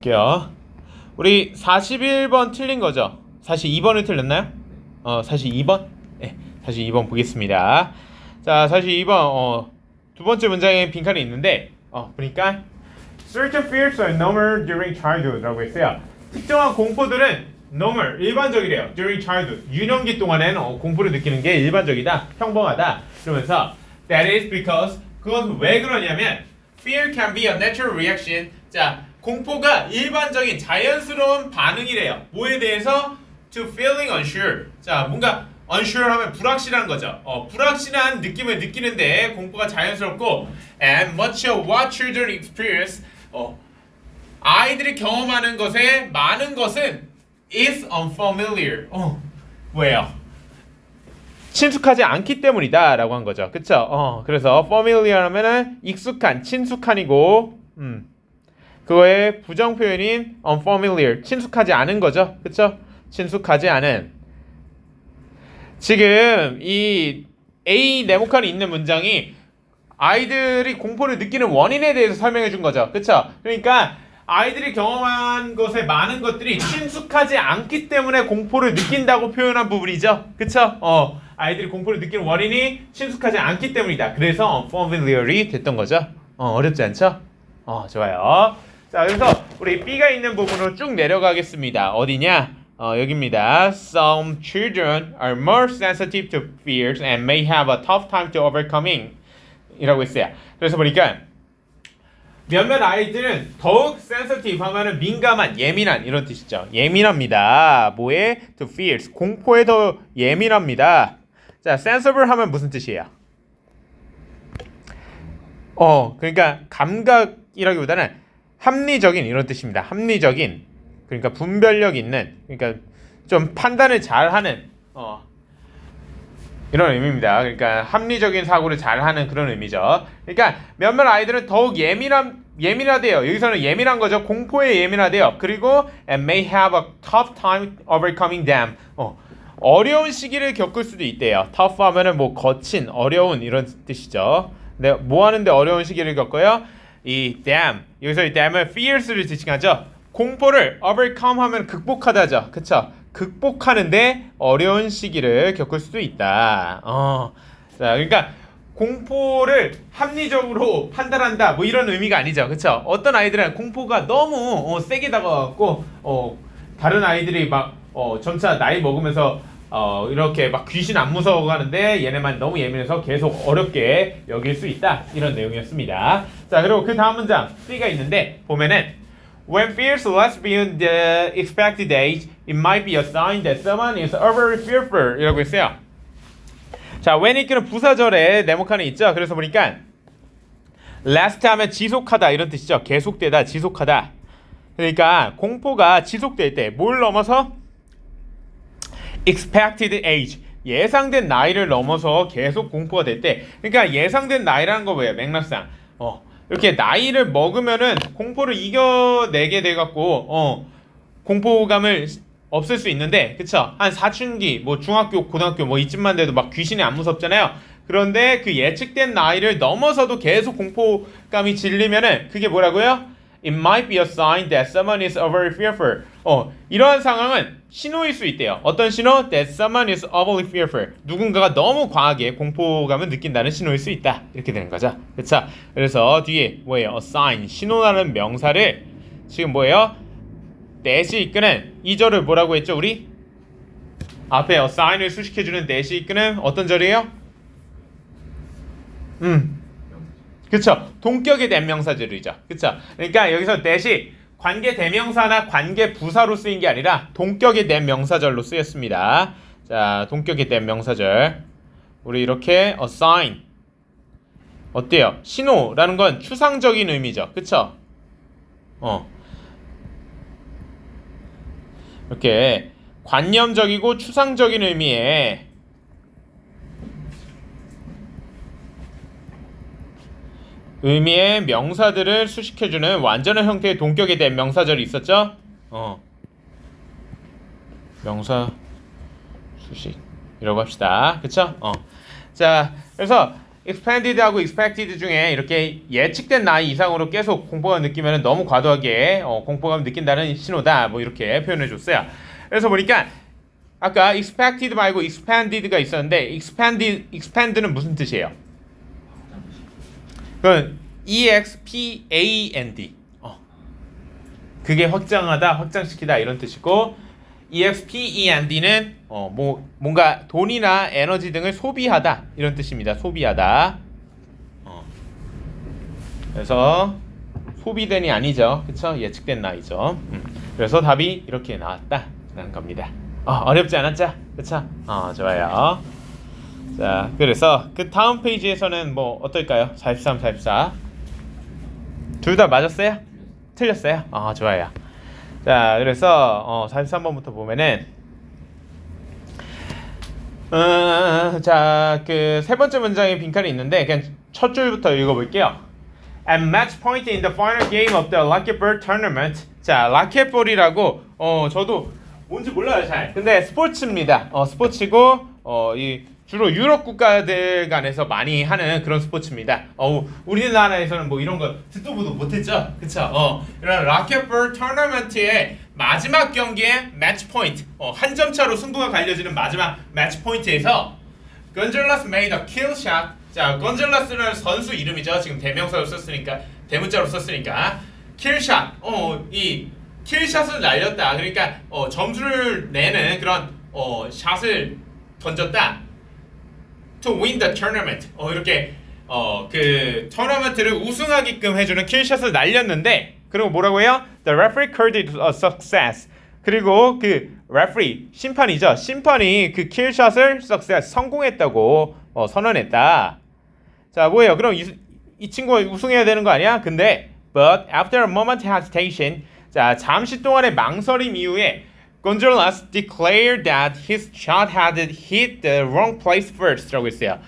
볼게요. 우리 41번 틀린 거죠? 42번을 틀렸나요? 42번? 네, 42번 보겠습니다. 자, 42번 두 번째 문장에 빈칸이 있는데 보니까 Certain fears are normal during childhood라고 했어요. 특정한 공포들은 normal, 일반적이래요. During childhood, 유년기 동안에는 공포를 느끼는 게 일반적이다, 평범하다. 그러면서 That is because, 그건 왜 그러냐면 Fear can be a natural reaction. 자, 공포가 일반적인 자연스러운 반응이래요. 뭐에 대해서? To feeling unsure. 자, 뭔가 unsure 하면 불확실한 거죠. 불확실한 느낌을 느끼는데 공포가 자연스럽고 and much of what children experience. 아이들이 경험하는 것에 많은 것은 is unfamiliar. 왜요? 친숙하지 않기 때문이다 라고 한 거죠. 그쵸? 그래서 familiar 하면은 익숙한, 친숙한이고 그거의 부정 표현인 unfamiliar, 친숙하지 않은 거죠. 그쵸? 친숙하지 않은. 지금 이 A 네모칸이 있는 문장이 아이들이 공포를 느끼는 원인에 대해서 설명해 준 거죠. 그쵸? 그러니까 아이들이 경험한 것에 많은 것들이 친숙하지 않기 때문에 공포를 느낀다고 표현한 부분이죠. 그쵸? 아이들이 공포를 느끼는 원인이 친숙하지 않기 때문이다. 그래서 unfamiliar이 됐던 거죠. 어렵지 않죠? 좋아요. 자, 그래서 우리 B가 있는 부분으로 쭉 내려가겠습니다. 어디냐? 여기입니다. Some children are more sensitive to fears and may have a tough time to overcoming 이라고 했어요. 그래서 보니까 몇몇 아이들은 더욱 sensitive 하면은 민감한, 예민한 이런 뜻이죠. 예민합니다. 뭐에? To fears. 공포에 더 예민합니다. 자, sensible 하면 무슨 뜻이에요? 그러니까 감각이라기보다는 합리적인 이런 뜻입니다. 합리적인. 그러니까 분별력 있는, 그러니까 좀 판단을 잘하는 이런 의미입니다. 그러니까 합리적인 사고를 잘하는 그런 의미죠. 그러니까 몇몇 아이들은 더욱 예민하대요. 여기서는 예민한 거죠. 공포에 예민하대요. 그리고 and may have a tough time overcoming them. 어려운 시기를 겪을 수도 있대요. tough 하면은 뭐 거친, 어려운 이런 뜻이죠. 근데 뭐 하는데 어려운 시기를 겪어요? 이 them, 여기서 이 dam은 fears를 지칭하죠. 공포를 overcome 하면 극복하다죠. 그쵸? 극복하는데 어려운 시기를 겪을 수도 있다. 자, 그러니까 공포를 합리적으로 판단한다 뭐 이런 의미가 아니죠. 그쵸? 어떤 아이들은 공포가 너무 세게 다가와갖고 다른 아이들이 막 점차 나이 먹으면서 이렇게 막 귀신 안 무서워 하는데 얘네만 너무 예민해서 계속 어렵게 여길 수 있다. 이런 내용이었습니다. 자, 그리고 그 다음 문장 C가 있는데 보면은 When fears last beyond the expected age, it might be a sign that someone is overly fearful 이라고 했어요. 자, when 이끄는 부사절에 네모칸에 있죠. 그래서 보니까 last 하면 지속하다 이런 뜻이죠. 계속되다, 지속하다. 그러니까 공포가 지속될 때 뭘 넘어서? expected age, 예상된 나이를 넘어서 계속 공포가 될 때, 그러니까 예상된 나이라는 거 뭐예요? 맥락상 이렇게 나이를 먹으면은 공포를 이겨내게 돼갖고 공포감을 없앨 수 있는데, 그쵸? 한 사춘기, 뭐 중학교, 고등학교 뭐 이쯤만 돼도 막 귀신이 안 무섭잖아요. 그런데 그 예측된 나이를 넘어서도 계속 공포감이 질리면은 그게 뭐라고요? It might be a sign that someone is overly fearful. 이러한 상황은 신호일 수 있대요. 어떤 신호? That someone is overly fearful. 누군가가 너무 과하게 공포감을 느낀다는 신호일 수 있다. 이렇게 되는 거죠. 그렇죠? 그래서 뒤에 뭐예요? A sign, 신호라는 명사를 지금 뭐예요? that이 이끄는 이 절을 뭐라고 했죠? 우리? 앞에 a sign을 수식해주는 that이 이끄는 어떤 절이에요? 그쵸? 동격의 대명사절이죠. 그쵸? 그러니까 여기서 that이 관계 대명사나 관계 부사로 쓰인 게 아니라 동격의 대명사절로 쓰였습니다. 자, 동격의 대명사절. 우리 이렇게 assign. 어때요? 신호라는 건 추상적인 의미죠. 그쵸? 이렇게 관념적이고 추상적인 의미의 명사들을 수식해주는 완전한 형태의 동격에 대한 명사절이 있었죠? 명사 수식이라고 합시다. 그쵸? 자, 그래서 expanded하고 expected 중에 이렇게 예측된 나이 이상으로 계속 공포감 느끼면 너무 과도하게 공포감 느낀다는 신호다. 뭐 이렇게 표현해 줬어요. 그래서 보니까 아까 expected 말고 expanded가 있었는데 expand는 무슨 뜻이에요? 그건 expand. 그게 확장하다, 확장시키다 이런 뜻이고 expend는 뭔가 돈이나 에너지 등을 소비하다 이런 뜻입니다. 소비하다. 그래서 소비된이 아니죠. 그쵸? 예측된 나이죠. 그래서 답이 이렇게 나왔다라는 겁니다. 어렵지 않았죠? 그쵸? 좋아요. 자, 그래서 그 다음 페이지에서는 뭐 어떨까요? 43, 44. 둘 다 맞았어요? 틀렸어요? 좋아요. 자, 그래서 43번부터 보면은 자, 그 세 번째 문장에 빈칸이 있는데 그냥 첫 줄부터 읽어볼게요. At match point in the final game of the racquetball tournament. 자, 라켓볼이라고 저도 뭔지 몰라요 잘. 근데 스포츠입니다. 스포츠고 이 주로 유럽 국가들 간에서 많이 하는 그런 스포츠입니다. 우리나라에서는 뭐 이런 거 듣도 보도 못했죠, 그쵸? 이런 라켓볼 토너먼트의 마지막 경기의 매치 포인트, 한 점 차로 승부가 갈려지는 마지막 매치 포인트에서 건젤라스 made a kill shot. 자, 건젤라스는 선수 이름이죠. 지금 대명사로 썼으니까, 대문자로 썼으니까 kill shot. 이 킬샷을 날렸다. 그러니까 점수를 내는 그런 샷을 던졌다. To win the tournament. 이렇게 그 토너먼트를 우승하게끔 해주는 킬샷을 날렸는데, 그리고 뭐라고 해요? The referee called it a success. 그리고 그 referee 심판이죠. 심판이 그 킬샷을 success 성공했다고 선언했다. 자, 뭐예요? 그럼 이 친구가 우승해야 되는 거 아니야? 근데 but after a moment hesitation, 자, 잠시 동안의 망설임 이후에 Gonzalez declared that his shot had hit the wrong place first라고 했어요.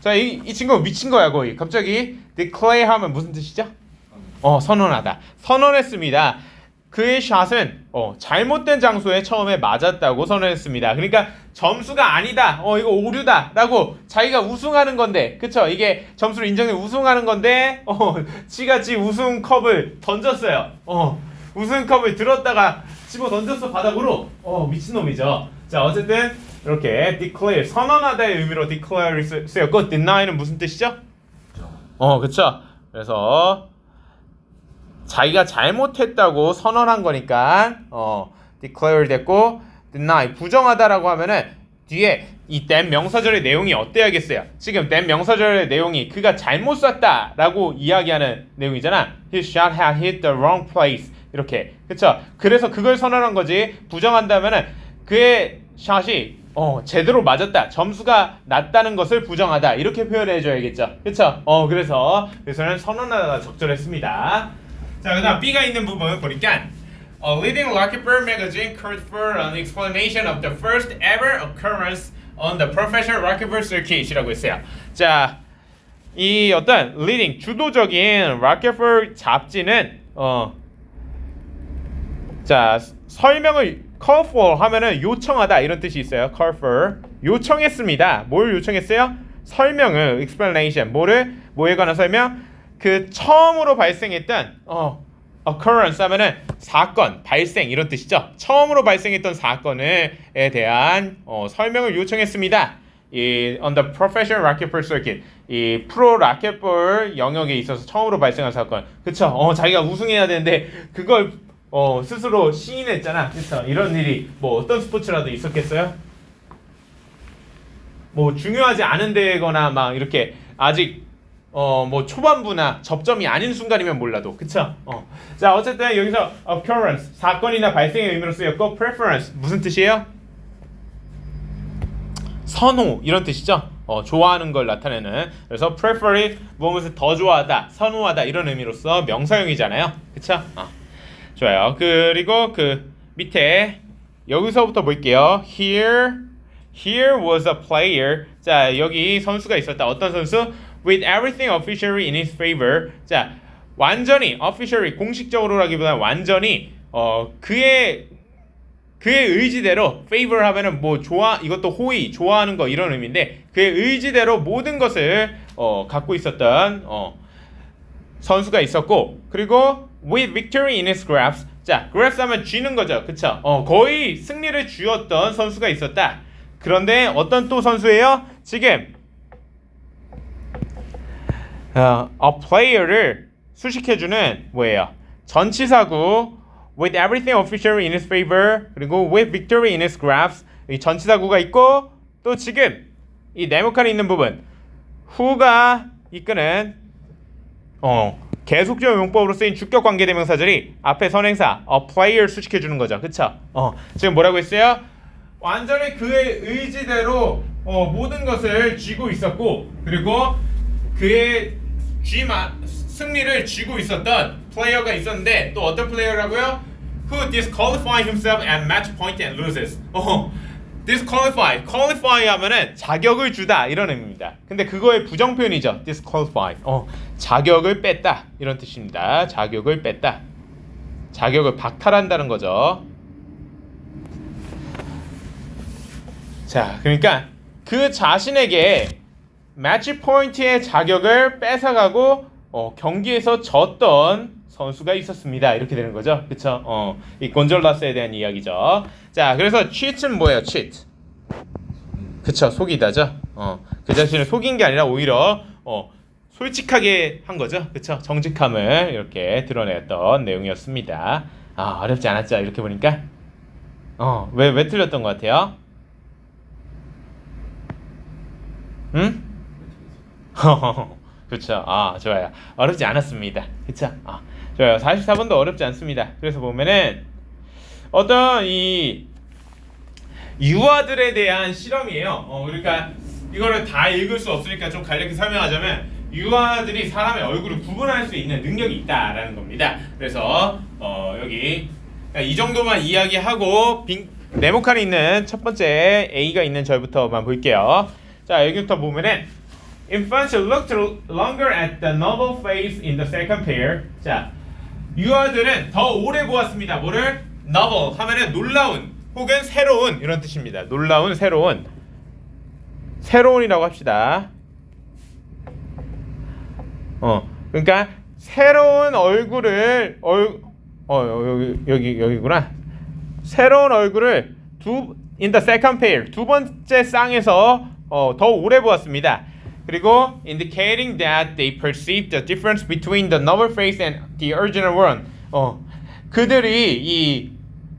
자, 이 친구 미친 거야 거의. 갑자기 declare 하면 무슨 뜻이죠? 선언하다. 선언했습니다. 그의 샷은 잘못된 장소에 처음에 맞았다고 선언했습니다. 그러니까 점수가 아니다. 이거 오류다라고 자기가 우승하는 건데, 그쵸? 이게 점수를 인정해 우승하는 건데, 지가 지 우승컵을 던졌어요. 우승컵을 들었다가 집어 던졌어 바닥으로. 미친놈이죠. 자, 어쨌든 이렇게 declare 선언하다의 의미로 declare를 쓰였고 deny는 무슨 뜻이죠? 그쵸? 그래서 자기가 잘못했다고 선언한 거니까 declare 됐고, deny 부정하다라고 하면은 뒤에 이 then 명사절의 내용이 어때야겠어요? 지금 then 명사절의 내용이 그가 잘못 쐈다라고 이야기하는 내용이잖아. His shot had hit the wrong place. 이렇게. 그쵸? 그래서 그걸 선언한 거지. 부정한다면은 그의 샷이 제대로 맞았다. 점수가 낮다는 것을 부정하다. 이렇게 표현해 줘야겠죠. 그쵸? 그래서는 선언하다가 적절했습니다. 자, 그다음 B가 있는 부분을 보니까 A leading racquetball magazine called for an explanation of the first ever occurrence on the professional racquetball circuit이라고 했어요. 자, 이 어떤 leading 주도적인 racquetball 잡지는 자, 설명을 call for 하면은 요청하다 이런 뜻이 있어요. call for 요청했습니다. 뭘 요청했어요? 설명을 explanation 뭐에 관한 설명? 그 처음으로 발생했던 occurrence 하면은 사건, 발생 이런 뜻이죠. 처음으로 발생했던 사건에 대한 설명을 요청했습니다. on the professional racquetball circuit, 이 프로 라켓볼 영역에 있어서 처음으로 발생한 사건. 그쵸? 자기가 우승해야 되는데 그걸 스스로 시인했잖아. 그쵸? 이런 일이 뭐 어떤 스포츠라도 있었겠어요? 뭐 중요하지 않은 데거나 막 이렇게 아직 뭐 초반부나 접점이 아닌 순간이면 몰라도. 그쵸? 자, 어쨌든 여기서 occurrence 사건이나 발생의 의미로 쓰였고 preference 무슨 뜻이에요? 선호 이런 뜻이죠. 좋아하는 걸 나타내는. 그래서 prefer이 무엇을 더 좋아하다, 선호하다 이런 의미로서 명사형이잖아요. 그쵸? 좋아요. 그리고 그 밑에 여기서부터 볼게요. Here was a player. 자, 여기 선수가 있었다. 어떤 선수? With everything officially in his favor. 자, 완전히 officially 공식적으로라기보다는 완전히 그의 의지대로 favor 하면은 뭐 이것도 호의, 좋아하는 거 이런 의미인데 그의 의지대로 모든 것을 갖고 있었던 선수가 있었고, 그리고 with victory in his graphs. 자, graphs 하면 쥐는 거죠. 그쵸? 거의 승리를 쥐었던 선수가 있었다. 그런데 어떤 또 선수예요? 지금 a player를 수식해주는 뭐예요? 전치사구 with everything officially in his favor, 그리고 with victory in his graphs. 이 전치사구가 있고, 또 지금 이 네모칸에 있는 부분 who가 이끄는 계속적 용법으로 쓰인 주격 관계대명사절이 앞에 선행사 a player 수식해주는 거죠. 그쵸? 지금 뭐라고 했어요? 완전히 그의 의지대로 모든 것을 쥐고 있었고, 그리고 그의 승리를 쥐고 있었던 플레이어가 있었는데, 또 어떤 플레이어라고요? Who disqualify himself at match point and loses. qualify 하면은 자격을 주다 이런 의미입니다. 근데 그거의 부정 표현이죠. disqualify. 자격을 뺐다 이런 뜻입니다. 자격을 뺐다. 자격을 박탈한다는 거죠. 자, 그러니까 그 자신에게 매치 포인트의 자격을 뺏어가고 경기에서 졌던 선수가 있었습니다. 이렇게 되는 거죠. 그쵸? 이 곤졸라스에 대한 이야기죠. 자, 그래서 cheat은 뭐예요? cheat. 그쵸? 속이다죠. 그 자신을 속인 게 아니라 오히려 솔직하게 한 거죠. 그쵸? 정직함을 이렇게 드러냈던 내용이었습니다. 어렵지 않았죠? 이렇게 보니까. 왜 틀렸던 것 같아요? 응? 그쵸? 좋아요. 어렵지 않았습니다. 그쵸? 좋아요. 44번도 어렵지 않습니다. 그래서 보면은 어떤 이 유아들에 대한 실험이에요. 그러니까 이거를 다 읽을 수 없으니까 좀 간략히 설명하자면, 유아들이 사람의 얼굴을 구분할 수 있는 능력이 있다라는 겁니다. 그래서 여기 이 정도만 이야기하고 네모칸에 있는 첫 번째 A가 있는 절부터만 볼게요. 자, 여기부터 보면은 infants looked longer at the novel face in the second pair. 자, 유아들은 더 오래 보았습니다. 뭐를? novel 하면은 놀라운 혹은 새로운 이런 뜻입니다. 놀라운, 새로운이라고 합시다. 그러니까 새로운 얼굴을 여기구나. 새로운 얼굴을 in the second pair 두 번째 쌍에서 더 오래 보았습니다. 그리고 indicating that they perceived the difference between the novel face and the original one. 그들이 이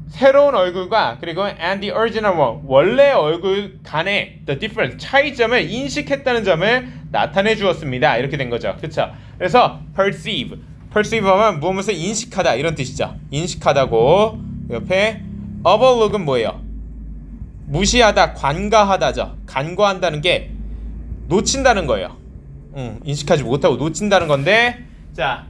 새로운 얼굴과 그리고 and the original one, 원래 얼굴 간의 the difference, 차이점을 인식했다는 점을 나타내 주었습니다. 이렇게 된 거죠. 그렇죠? 그래서 perceive 하면 무엇을 인식하다 이런 뜻이죠. 인식하다고. 옆에 overlook은 뭐예요? 무시하다, 관가하다죠. 간과한다는 게 놓친다는 거예요. 인식하지 못하고 놓친다는 건데, 자,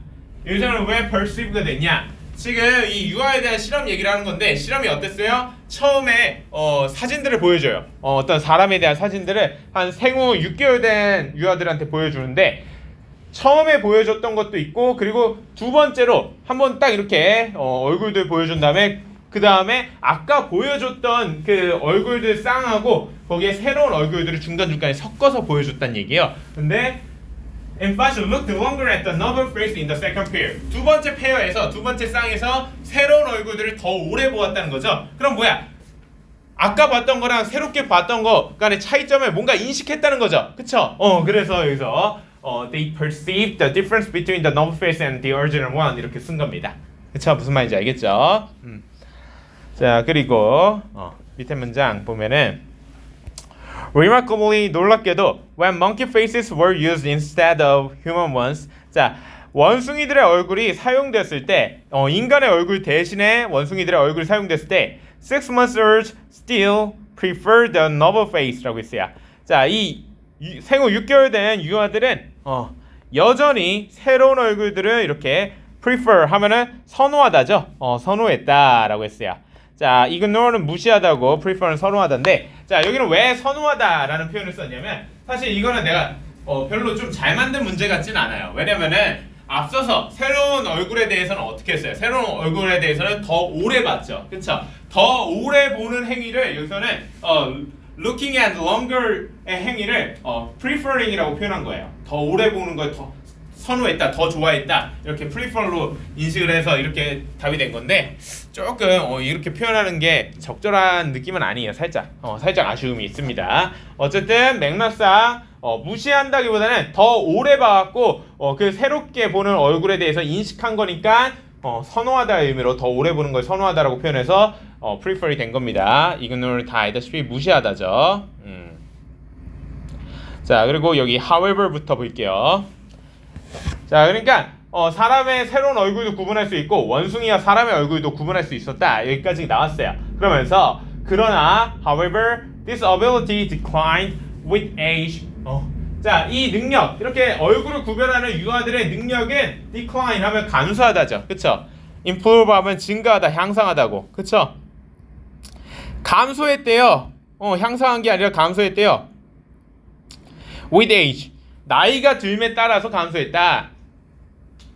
여기서는 왜 perceive가 됐냐? 지금 이 유아에 대한 실험 얘기를 하는 건데, 실험이 어땠어요? 처음에 사진들을 보여줘요. 어떤 사람에 대한 사진들을 한 생후 6개월 된 유아들한테 보여주는데, 처음에 보여줬던 것도 있고, 그리고 두 번째로 한번 딱 이렇게 얼굴들 보여준 다음에, 그 다음에 아까 보여줬던 그 얼굴들 쌍하고 거기에 새로운 얼굴들을 중간중간에 섞어서 보여줬다는 얘기예요. 근데 infants looked longer at the novel face in the second pair. 두 번째 페어에서, 두 번째 쌍에서 새로운 얼굴들을 더 오래 보았다는 거죠. 그럼 뭐야? 아까 봤던 거랑 새롭게 봤던 거 간의 차이점을 뭔가 인식했다는 거죠. 그쵸? 그래서 여기서 they perceived the difference between the novel face and the original one 이렇게 쓴 겁니다. 그쵸? 무슨 말인지 알겠죠? 자, 그리고 밑에 문장 보면은 remarkably, 놀랍게도 when monkey faces were used instead of human ones. 자, 원숭이들의 얼굴이 사용됐을 때, 인간의 얼굴 대신에 원숭이들의 얼굴이 사용됐을 때 6 months old still prefer the novel face라고 했어요. 자, 이 생후 6개월 된 유아들은 여전히 새로운 얼굴들을 이렇게 prefer 하면은 선호하다죠. 선호했다라고 했어요. 자, ignore는 무시하다고, prefer는 선호하다인데, 자, 여기는 왜 선호하다라는 표현을 썼냐면, 사실 이거는 내가 별로 좀 잘 만든 문제 같진 않아요. 왜냐면은 앞서서 새로운 얼굴에 대해서는 어떻게 했어요? 새로운 얼굴에 대해서는 더 오래 봤죠. 그쵸? 더 오래 보는 행위를 여기서는 looking at longer의 행위를 preferring이라고 표현한 거예요. 더 오래 보는 걸 더 선호했다, 더 좋아했다 이렇게 prefer로 인식을 해서 이렇게 답이 된 건데 조금 이렇게 표현하는 게 적절한 느낌은 아니에요. 살짝 아쉬움이 있습니다. 어쨌든 맥락상 무시한다기보다는 더 오래 봐갖고 그 새롭게 보는 얼굴에 대해서 인식한 거니까 선호하다의 의미로 더 오래 보는 걸 선호하다라고 표현해서 prefer이 된 겁니다. 이건 오늘 다 알다시피 무시하다죠. 자, 그리고 여기 however부터 볼게요. 자, 그러니까 사람의 새로운 얼굴도 구분할 수 있고 원숭이와 사람의 얼굴도 구분할 수 있었다. 여기까지 나왔어요. 그러면서 그러나 however this ability declined with age. 자, 이 능력 이렇게 얼굴을 구별하는 유아들의 능력은 decline 하면 감소하다죠. 그쵸? improve 하면 증가하다, 향상하다고. 그쵸? 감소했대요. 향상한 게 아니라 감소했대요. with age. 나이가 들에 따라서 감소했다.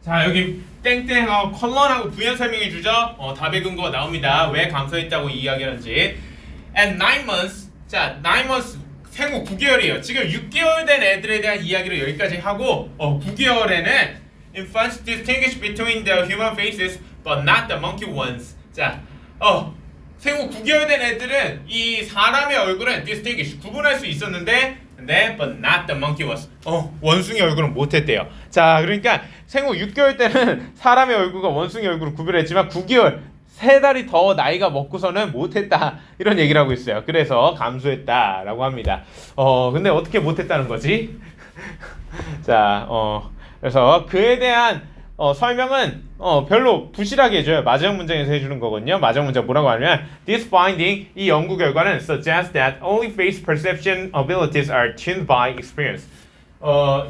자, 여기 땡땡하고 컬런하고 부연 설명해 주죠. 답의 근거가 나옵니다. 왜 감소했다고 이야기하는지. And 9 months. 자, 9 months 생후 9개월이에요. 지금 6개월 된 애들에 대한 이야기를 여기까지 하고 9개월에는 infants distinguish between the human faces but not the monkey ones. 자, 생후 9개월 된 애들은 이 사람의 얼굴은 distinguish 구분할 수 있었는데 but not the monkey ones. 원숭이 얼굴은 못했대요. 자, 그러니까 생후 6개월 때는 사람의 얼굴과 원숭이 얼굴을 구별했지만 9개월 3달이 더 나이가 먹고서는 못했다 이런 얘기를 하고 있어요. 그래서 감소했다라고 합니다. 근데 어떻게 못했다는 거지? 자, 그래서 그에 대한 설명은 별로 부실하게 해줘요. 마지막 문장에서 해주는 거거든요. 마지막 문장 뭐라고 하냐면 This finding, 이 연구 결과는 suggests that only face perception abilities are tuned by experience.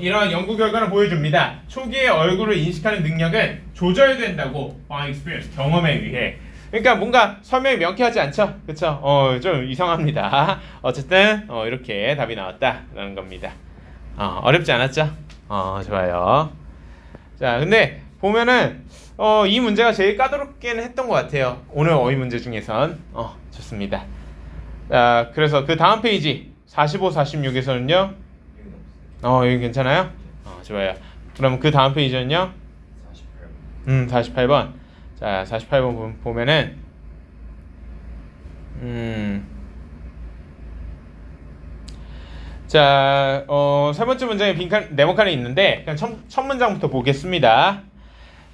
이런 연구 결과는 보여줍니다. 초기에 얼굴을 인식하는 능력은 조절된다고 by experience, 경험에 의해. 그러니까 뭔가 설명이 명쾌하지 않죠? 그쵸? 좀 이상합니다. 어쨌든 이렇게 답이 나왔다라는 겁니다. 어렵지 않았죠? 좋아요. 자, 근데 보면은 이 문제가 제일 까다롭긴 했던 것 같아요. 오늘 어휘 문제 중에선. 좋습니다. 자, 그래서 그 다음 페이지 45, 46에서는요. 여기 괜찮아요? 좋아요. 그럼 그 다음 페이지는요? 48번. 자, 48번 보면은 자, 세 번째 문장에 빈칸 네모칸이 있는데 그냥 첫 문장부터 보겠습니다.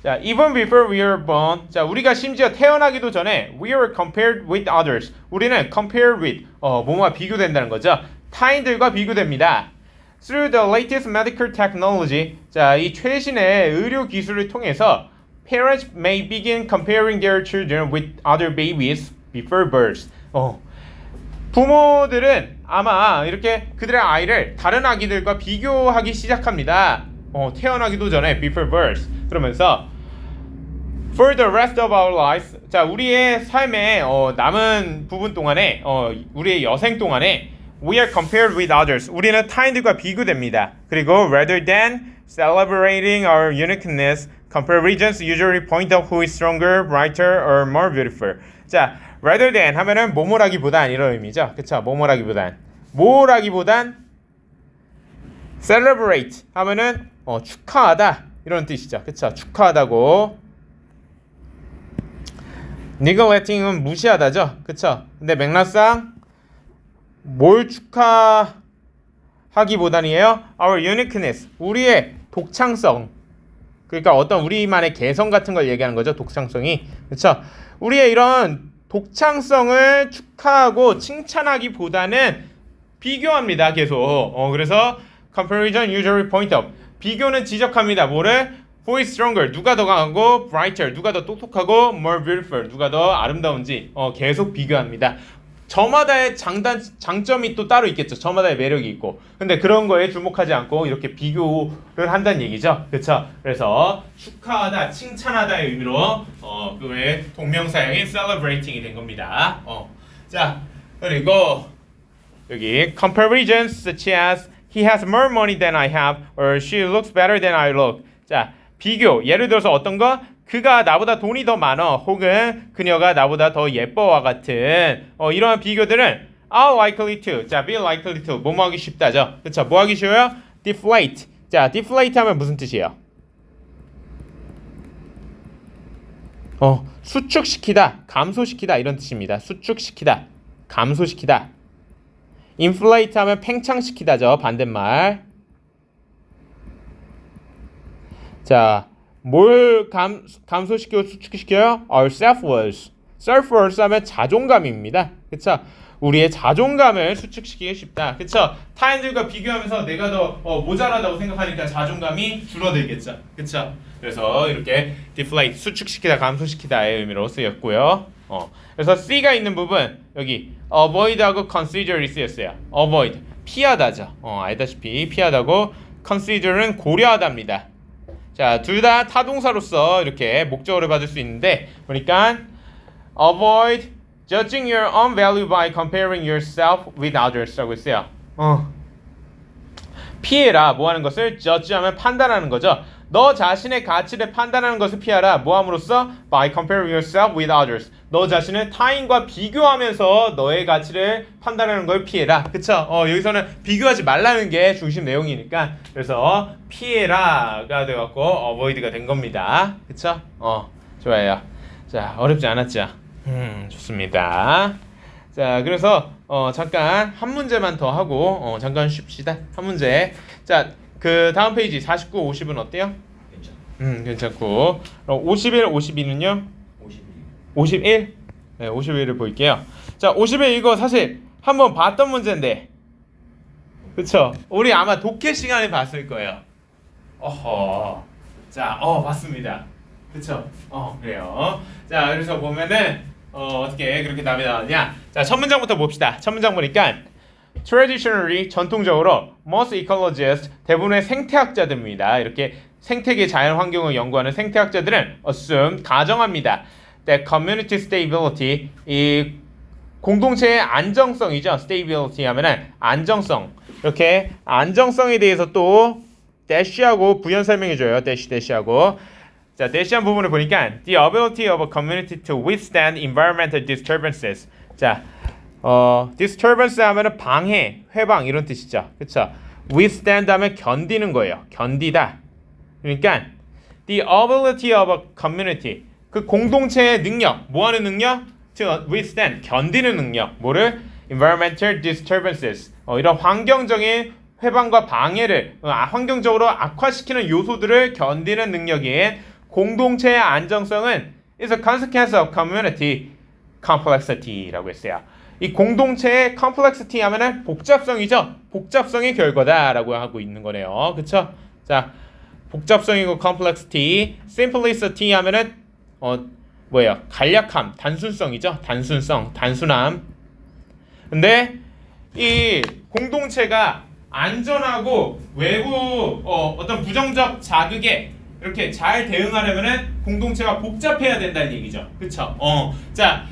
자, even before we were born. 자, 우리가 심지어 태어나기도 전에 we were compared with others. 우리는 compared with 뭐뭐와 비교된다는 거죠. 타인들과 비교됩니다. Through the latest medical technology. 자, 이 최신의 의료 기술을 통해서 parents may begin comparing their children with other babies before birth. 부모들은 아마 이렇게 그들의 아이를 다른 아기들과 비교하기 시작합니다. 태어나기도 전에 before birth. 그러면서 for the rest of our lives. 자, 우리의 삶의 남은 부분 동안에 우리의 여생 동안에 we are compared with others. 우리는 타인들과 비교됩니다. 그리고 rather than celebrating our uniqueness, comparisons usually point out who is stronger, brighter, or more beautiful. 자, rather than 하면은 뭐뭐라기보단 이런 의미죠. 그쵸? 뭐라기보단 celebrate 하면은 축하하다 이런 뜻이죠. 그쵸? 축하하다고. neglecting은 무시하다죠. 그쵸? 근데 맥락상 뭘 축하하기보단이에요? Our uniqueness, 우리의 독창성. 그러니까 어떤 우리만의 개성 같은 걸 얘기하는 거죠. 독창성이. 그렇죠? 우리의 이런 독창성을 축하하고 칭찬하기보다는 비교합니다. 계속. 그래서 comparison usually point up. 비교는 지적합니다. 뭐를? Who is stronger? 누가 더 강하고 brighter? 누가 더 똑똑하고 more beautiful? 누가 더 아름다운지 계속 비교합니다. 저마다의 장점이 또 따로 있겠죠. 저마다의 매력이 있고. 근데 그런 거에 주목하지 않고 이렇게 비교를 한다는 얘기죠. 그렇죠? 그래서 축하하다, 칭찬하다의 의미로 그 외에 동명사형인 celebrating이 된 겁니다. 자, 그리고 여기 comparisons such as he has more money than I have or she looks better than I look. 자, 비교. 예를 들어서 어떤 거? 그가 나보다 돈이 더 많아 혹은 그녀가 나보다 더 예뻐와 같은 이러한 비교들은 are likely to. 자, be likely to 뭐뭐 하기 쉽다죠. 그쵸? 뭐 하기 쉬워요? deflate. 자, deflate 하면 무슨 뜻이에요? 수축시키다, 감소시키다 이런 뜻입니다. 수축시키다, 감소시키다. inflate 하면 팽창시키다죠. 반대말. 자, 뭘 감소시키고 수축시켜요? Our self-worth. self-worth 하면 자존감입니다. 그쵸? 우리의 자존감을 수축시키기 쉽다. 그쵸? 타인들과 비교하면서 내가 더 모자라다고 생각하니까 자존감이 줄어들겠죠. 그쵸? 그래서 이렇게 deflate, 수축시키다, 감소시키다의 의미로 쓰였고요. 그래서 C가 있는 부분 여기 avoid하고 consider이 쓰였어요. avoid, 피하다죠. 알다시피 피하다고 consider은 고려하다입니다. 자, 둘 다 타동사로서 이렇게 목적어를 받을 수 있는데 보니까 avoid judging your own value by comparing yourself with others라고 했어요. 피해라. 뭐 하는 것을 judge하면 판단하는 거죠. 너 자신의 가치를 판단하는 것을 피하라. 뭐 함으로써? By comparing yourself with others. 너 자신을 타인과 비교하면서 너의 가치를 판단하는 걸 피해라. 그쵸? 여기서는 비교하지 말라는 게 중심 내용이니까 그래서 피해라가 돼갖고 avoid가 된 겁니다. 그쵸? 좋아요. 자, 어렵지 않았죠? 좋습니다. 자, 그래서 잠깐 한 문제만 더 하고 잠깐 쉽시다. 한 문제. 자, 그 다음 페이지 49, 50은 어때요? 괜찮고. 51, 52는요? 51? 네, 51을 볼게요. 자, 51 이거 사실 한번 봤던 문제인데. 그쵸? 우리 아마 독해 시간에 봤을 거예요. 자, 봤습니다. 그쵸? 그래요. 자, 그래서 보면은 어떻게 그렇게 답이 나왔냐? 자, 첫 문장부터 봅시다. 첫 문장 보니까 traditionally 전통적으로 most ecologists 대부분의 생태학자들입니다. 이렇게 생태계 자연 환경을 연구하는 생태학자들은 assume 가정합니다. that community stability 이 공동체의 안정성이죠. stability 하면은 안정성. 이렇게 안정성에 대해서 또 dash하고 부연 설명해 줘요. dash하고 자, 대시한 부분을 보니까 the ability of a community to withstand environmental disturbances. 자, disturbance 하면은 방해, 회방 이런 뜻이죠. 그렇죠? withstand 하면 견디는 거예요. 견디다. 그러니까 the ability of a community 그 공동체의 능력, 뭐 하는 능력? to withstand 견디는 능력. 뭐를? environmental disturbances. 이런 환경적인 회방과 방해를 환경적으로 악화시키는 요소들을 견디는 능력인 공동체의 안정성은 is a consequence of community complexity라고 했어요. 이 공동체의 complexity 하면은 복잡성이죠. 복잡성의 결과다라고 하고 있는 거네요. 그쵸? 자, 복잡성이고 complexity, simplicity 하면은 뭐예요? 간략함, 단순성이죠. 단순성, 단순함. 근데 이 공동체가 안전하고 외부 어떤 부정적 자극에 이렇게 잘 대응하려면은 공동체가 복잡해야 된다는 얘기죠. 그쵸? 자,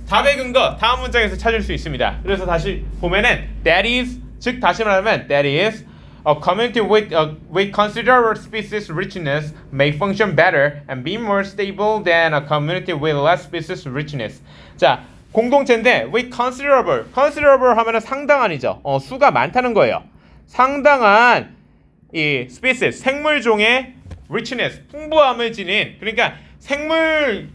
답의 근거 다음 문장에서 찾을 수 있습니다. 그래서 다시 보면은 that is, 즉 다시 말하면 that is a community with considerable species richness may function better and be more stable than a community with less species richness. 자, 공동체인데 with considerable 하면은 상당한이죠. 수가 많다는 거예요. 상당한 이 species 생물종의 richness 풍부함을 지닌 그러니까 생물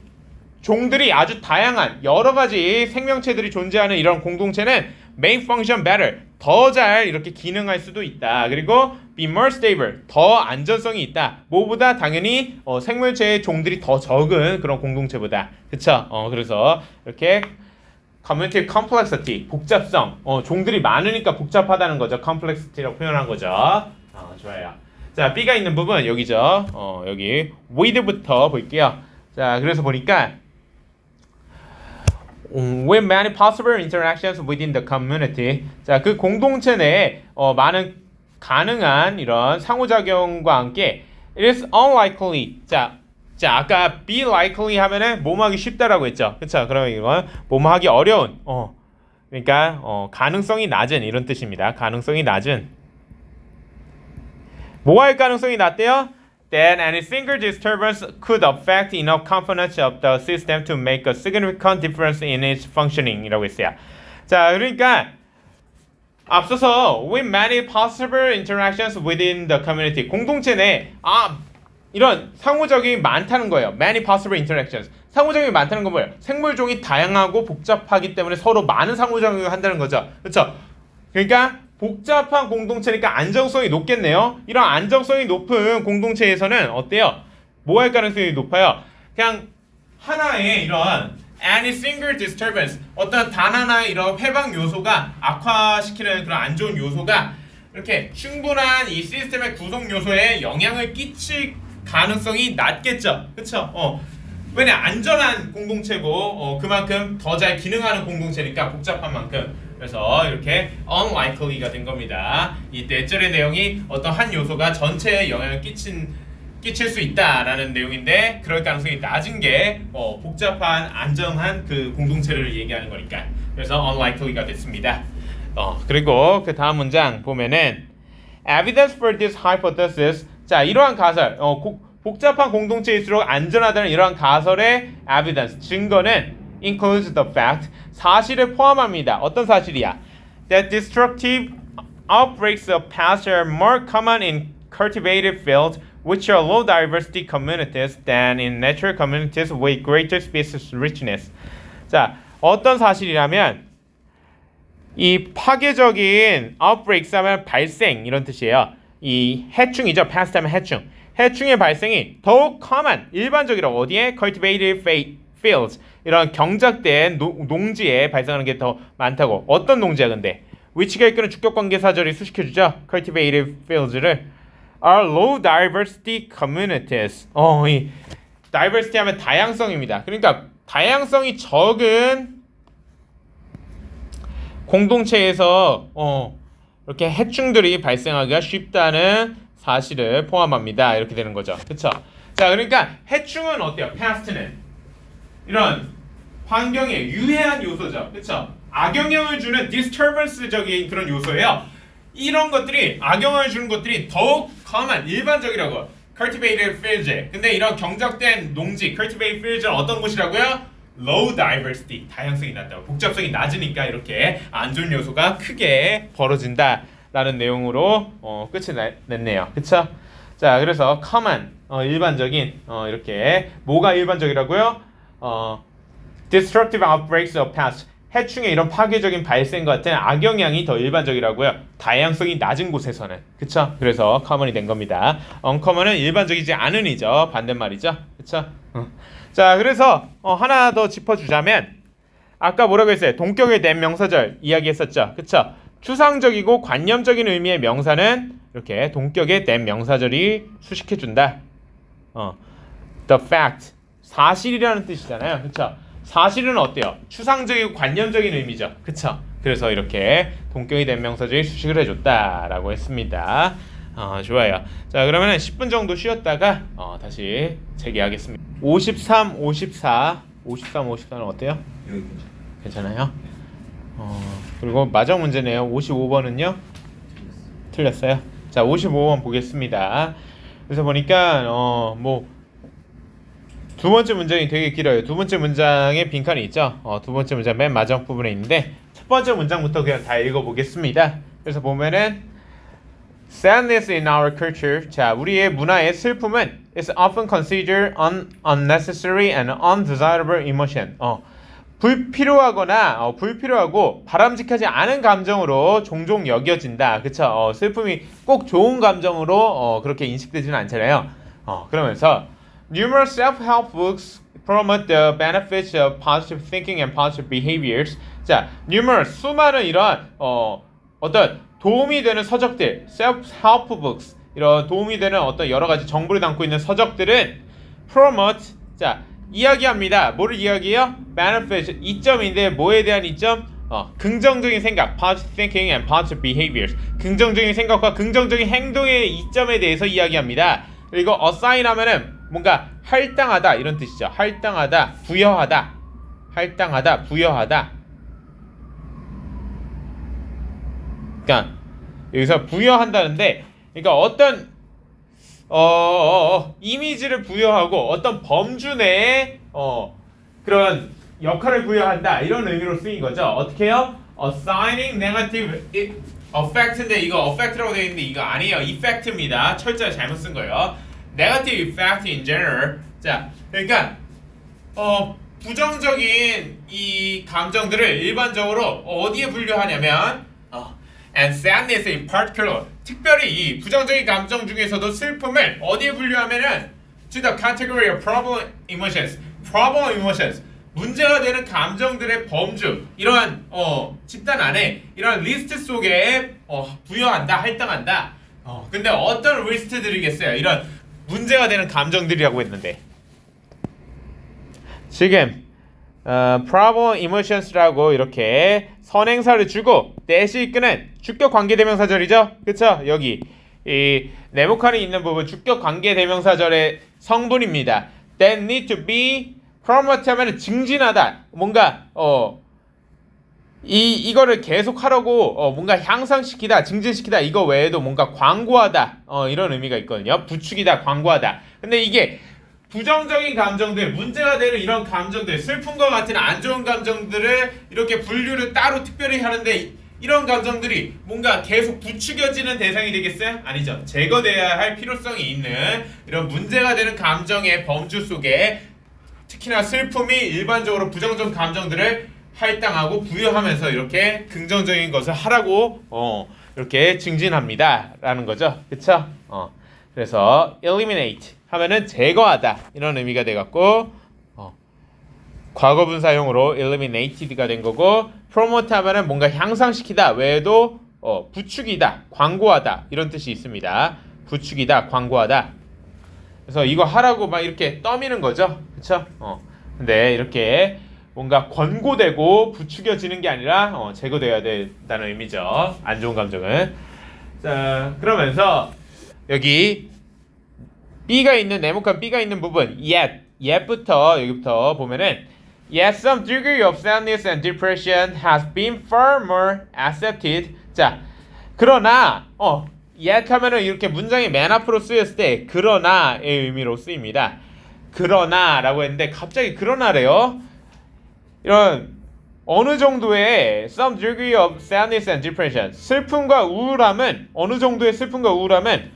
종들이 아주 다양한 여러 가지 생명체들이 존재하는 이런 공동체는 may function better 더 잘 이렇게 기능할 수도 있다. 그리고 be more stable 더 안전성이 있다. 뭐보다 당연히 생물체의 종들이 더 적은 그런 공동체보다. 그쵸? 그래서 이렇게 community complexity 복잡성 종들이 많으니까 복잡하다는 거죠. complexity라고 표현한 거죠. 좋아요. 자, B가 있는 부분 여기죠. 여기 with부터 볼게요. 자, 그래서 보니까 with many possible interactions within the community. 자, 그 공동체 내에 많은 가능한 이런 상호작용과 함께 it is unlikely. 자, 아까 be likely 하면은 뭐뭐하기 쉽다라고 했죠. 그렇죠? 그러면 이건 뭐뭐하기 어려운. 그러니까 가능성이 낮은 이런 뜻입니다. 가능성이 낮은. 뭐 할 가능성이 낮대요? That any single disturbance could affect enough components of the system to make a significant difference in its functioning 이라고 했어요. 자, 그러니까 앞서서 with many possible interactions within the community 공동체 내 이런 상호작용이 많다는 거예요. many possible interactions 상호작용이 많다는 건 뭐예요? 생물종이 다양하고 복잡하기 때문에 서로 많은 상호작용을 한다는 거죠. 그렇죠? 그러니까 복잡한 공동체니까 안정성이 높겠네요. 이런 안정성이 높은 공동체에서는 어때요? 뭐 할 가능성이 높아요? 그냥 하나의 이런 any single disturbance 어떤 단 하나의 이런 회방 요소가 악화시키는 그런 안 좋은 요소가 이렇게 충분한 이 시스템의 구성 요소에 영향을 끼칠 가능성이 낮겠죠. 그렇죠? 왜냐 안전한 공동체고 그만큼 더 잘 기능하는 공동체니까 복잡한 만큼 그래서 이렇게 unlikely가 된 겁니다. 이 넷절의 내용이 어떤 한 요소가 전체에 영향을 끼칠 수 있다라는 내용인데 그럴 가능성이 낮은 게 복잡한 안정한 그 공동체를 얘기하는 거니까 그래서 unlikely가 됐습니다. 그리고 그 다음 문장 보면은 evidence for this hypothesis 자 이러한 가설 복잡한 공동체일수록 안전하다는 이러한 가설의 evidence 증거는 includes the fact 사실을 포함합니다. 어떤 사실이야? That destructive outbreaks of pests are more common in cultivated fields which are low diversity communities than in natural communities with greater species richness. 자, 어떤 사실이라면 이 파괴적인 outbreaks 하면 발생 이런 뜻이에요. 이 해충이죠. pest 하면 해충. 해충의 발생이 더욱 common, 일반적이라고 어디에? cultivated fields 이런 경작된 농지에 발생하는 게 더 많다고. 어떤 농지야 근데? which가 이끄는 주격관계 사절이 수식해주죠. cultivated fields를 are low diversity communities. 이 diversity 하면 다양성입니다. 그러니까 다양성이 적은 공동체에서 이렇게 해충들이 발생하기가 쉽다는 사실을 포함합니다. 이렇게 되는 거죠. 그렇죠? 자, 그러니까 해충은 어때요? pest는 이런 환경에 유해한 요소죠. 그렇죠? 악영향을 주는 disturbance적인 그런 요소예요. 이런 것들이 악영향을 주는 것들이 더욱 common, 일반적이라고. cultivated fields. 근데 이런 경작된 농지, cultivated fields는 어떤 곳이라고요? low diversity, 다양성이 낮다고. 복잡성이 낮으니까 이렇게 안 좋은 요소가 크게 벌어진다라는 내용으로 끝을 냈네요. 그쵸? 자, 그래서 common, 일반적인, 이렇게 뭐가 일반적이라고요? destructive outbreaks of pests. 해충의 이런 파괴적인 발생 같은 악영향이 더 일반적이라고요. 다양성이 낮은 곳에서는. 그쵸? 그래서 common이 된 겁니다. uncommon은 일반적이지 않은이죠. 반대말이죠. 그쵸? 자, 그래서 하나 더 짚어주자면 아까 뭐라고 했어요? 동격의 된 명사절 이야기했었죠. 그쵸? 추상적이고 관념적인 의미의 명사는 이렇게 동격의 된 명사절이 수식해준다. The fact, 사실이라는 뜻이잖아요. 그쵸? 사실은 어때요? 추상적이고 관념적인 의미죠. 그쵸? 그래서 이렇게 동격이 된 명사절이 수식을 해줬다라고 했습니다. 좋아요. 자, 그러면 10분 정도 쉬었다가 다시 재개하겠습니다. 53, 54, 54는 어때요? 괜찮아요? 그리고 마지막 문제네요. 55번은요? 틀렸어요. 자, 55번 보겠습니다. 그래서 보니까 두 번째 문장이 되게 길어요. 두 번째 문장에 빈칸이 있죠. 두 번째 문장 맨 마지막 부분에 있는데 첫 번째 문장부터 그냥 다 읽어보겠습니다. 그래서 보면은 Sadness in our culture. 자, 우리의 문화의 슬픔은 is often considered an unnecessary and undesirable emotion. 불필요하거나 불필요하고 바람직하지 않은 감정으로 종종 여겨진다. 그쵸? 슬픔이 꼭 좋은 감정으로 그렇게 인식되지는 않잖아요. 그러면서 numerous self-help books promote the benefits of positive thinking and positive behaviors. 자, numerous 수많은 이런 어떤 도움이 되는 서적들, self-help books 이런 도움이 되는 어떤 여러 가지 정보를 담고 있는 서적들은 promote 자 이야기합니다. 뭐를 이야기해요? benefits 이점인데 뭐에 대한 이점? 긍정적인 생각, positive thinking and positive behaviors. 긍정적인 생각과 긍정적인 행동의 이점에 대해서 이야기합니다. 그리고 assign 하면은 뭔가 할당하다 이런 뜻이죠. 할당하다, 부여하다, 할당하다, 부여하다. 그러니까 여기서 부여한다는데, 그러니까 어떤 이미지를 부여하고 어떤 범주 내에 그런 역할을 부여한다 이런 의미로 쓰인 거죠. 어떻게 해요? assigning negative effect인데 이거 effect라고 되어 있는데 이거 아니에요. effect입니다. 철자 잘못 쓴 거예요. negative effect in general. 자, 그러니까 부정적인 이 감정들을 일반적으로 어디에 분류하냐면 and sadness in particular. 특별히 이 부정적인 감정 중에서도 슬픔을 어디에 분류하면은 to the category of problem emotions. problem emotions. 문제가 되는 감정들의 범주 이러한 집단 안에 이러한 리스트 속에 부여한다, 할당한다. 근데 어떤 리스트들이겠어요? 이런 문제가 되는 감정들이라고 했는데 지금 problem emotions라고 이렇게 선행사를 주고 대시 이끄는 주격 관계 대명사절이죠. 그쵸? 여기 이 네모칸이 있는 부분 주격 관계 대명사절의 성분입니다. That need to be promote 하면 증진하다. 뭔가 이거를 계속 하려고 뭔가 향상시키다, 증진시키다. 이거 외에도 뭔가 광고하다. 이런 의미가 있거든요. 부추기다, 광고하다. 근데 이게 부정적인 감정들, 문제가 되는 이런 감정들, 슬픔과 같은 안 좋은 감정들을 이렇게 분류를 따로 특별히 하는데 이런 감정들이 뭔가 계속 부추겨지는 대상이 되겠어요? 아니죠. 제거돼야 할 필요성이 있는 이런 문제가 되는 감정의 범주 속에 특히나 슬픔이 일반적으로 부정적 감정들을 할당하고 부여하면서 이렇게 긍정적인 것을 하라고 이렇게 증진합니다 라는 거죠. 그쵸? 그래서 eliminate 하면은 제거하다 이런 의미가 돼갖고 과거분 사용으로 eliminated가 된 거고 promote 하면은 뭔가 향상시키다 외에도 부추기다, 광고하다 이런 뜻이 있습니다. 부추기다, 광고하다. 그래서 이거 하라고 막 이렇게 떠미는 거죠. 그쵸? 근데 이렇게 뭔가 권고되고 부추겨지는 게 아니라 제거돼야 된다는 의미죠. 안 좋은 감정은. 자, 그러면서 여기 B가 있는 네모칸 B가 있는 부분 yet부터 여기부터 보면은 Yet some degree of sadness and depression has been far more accepted. 자, 그러나 yet 하면은 이렇게 문장의 맨 앞으로 쓰였을 때 그러나의 의미로 쓰입니다. 그러나라고 했는데 갑자기 그러나래요. 이런 어느 정도의 some degree of sadness and depression 슬픔과 우울함은 어느 정도의 슬픔과 우울함은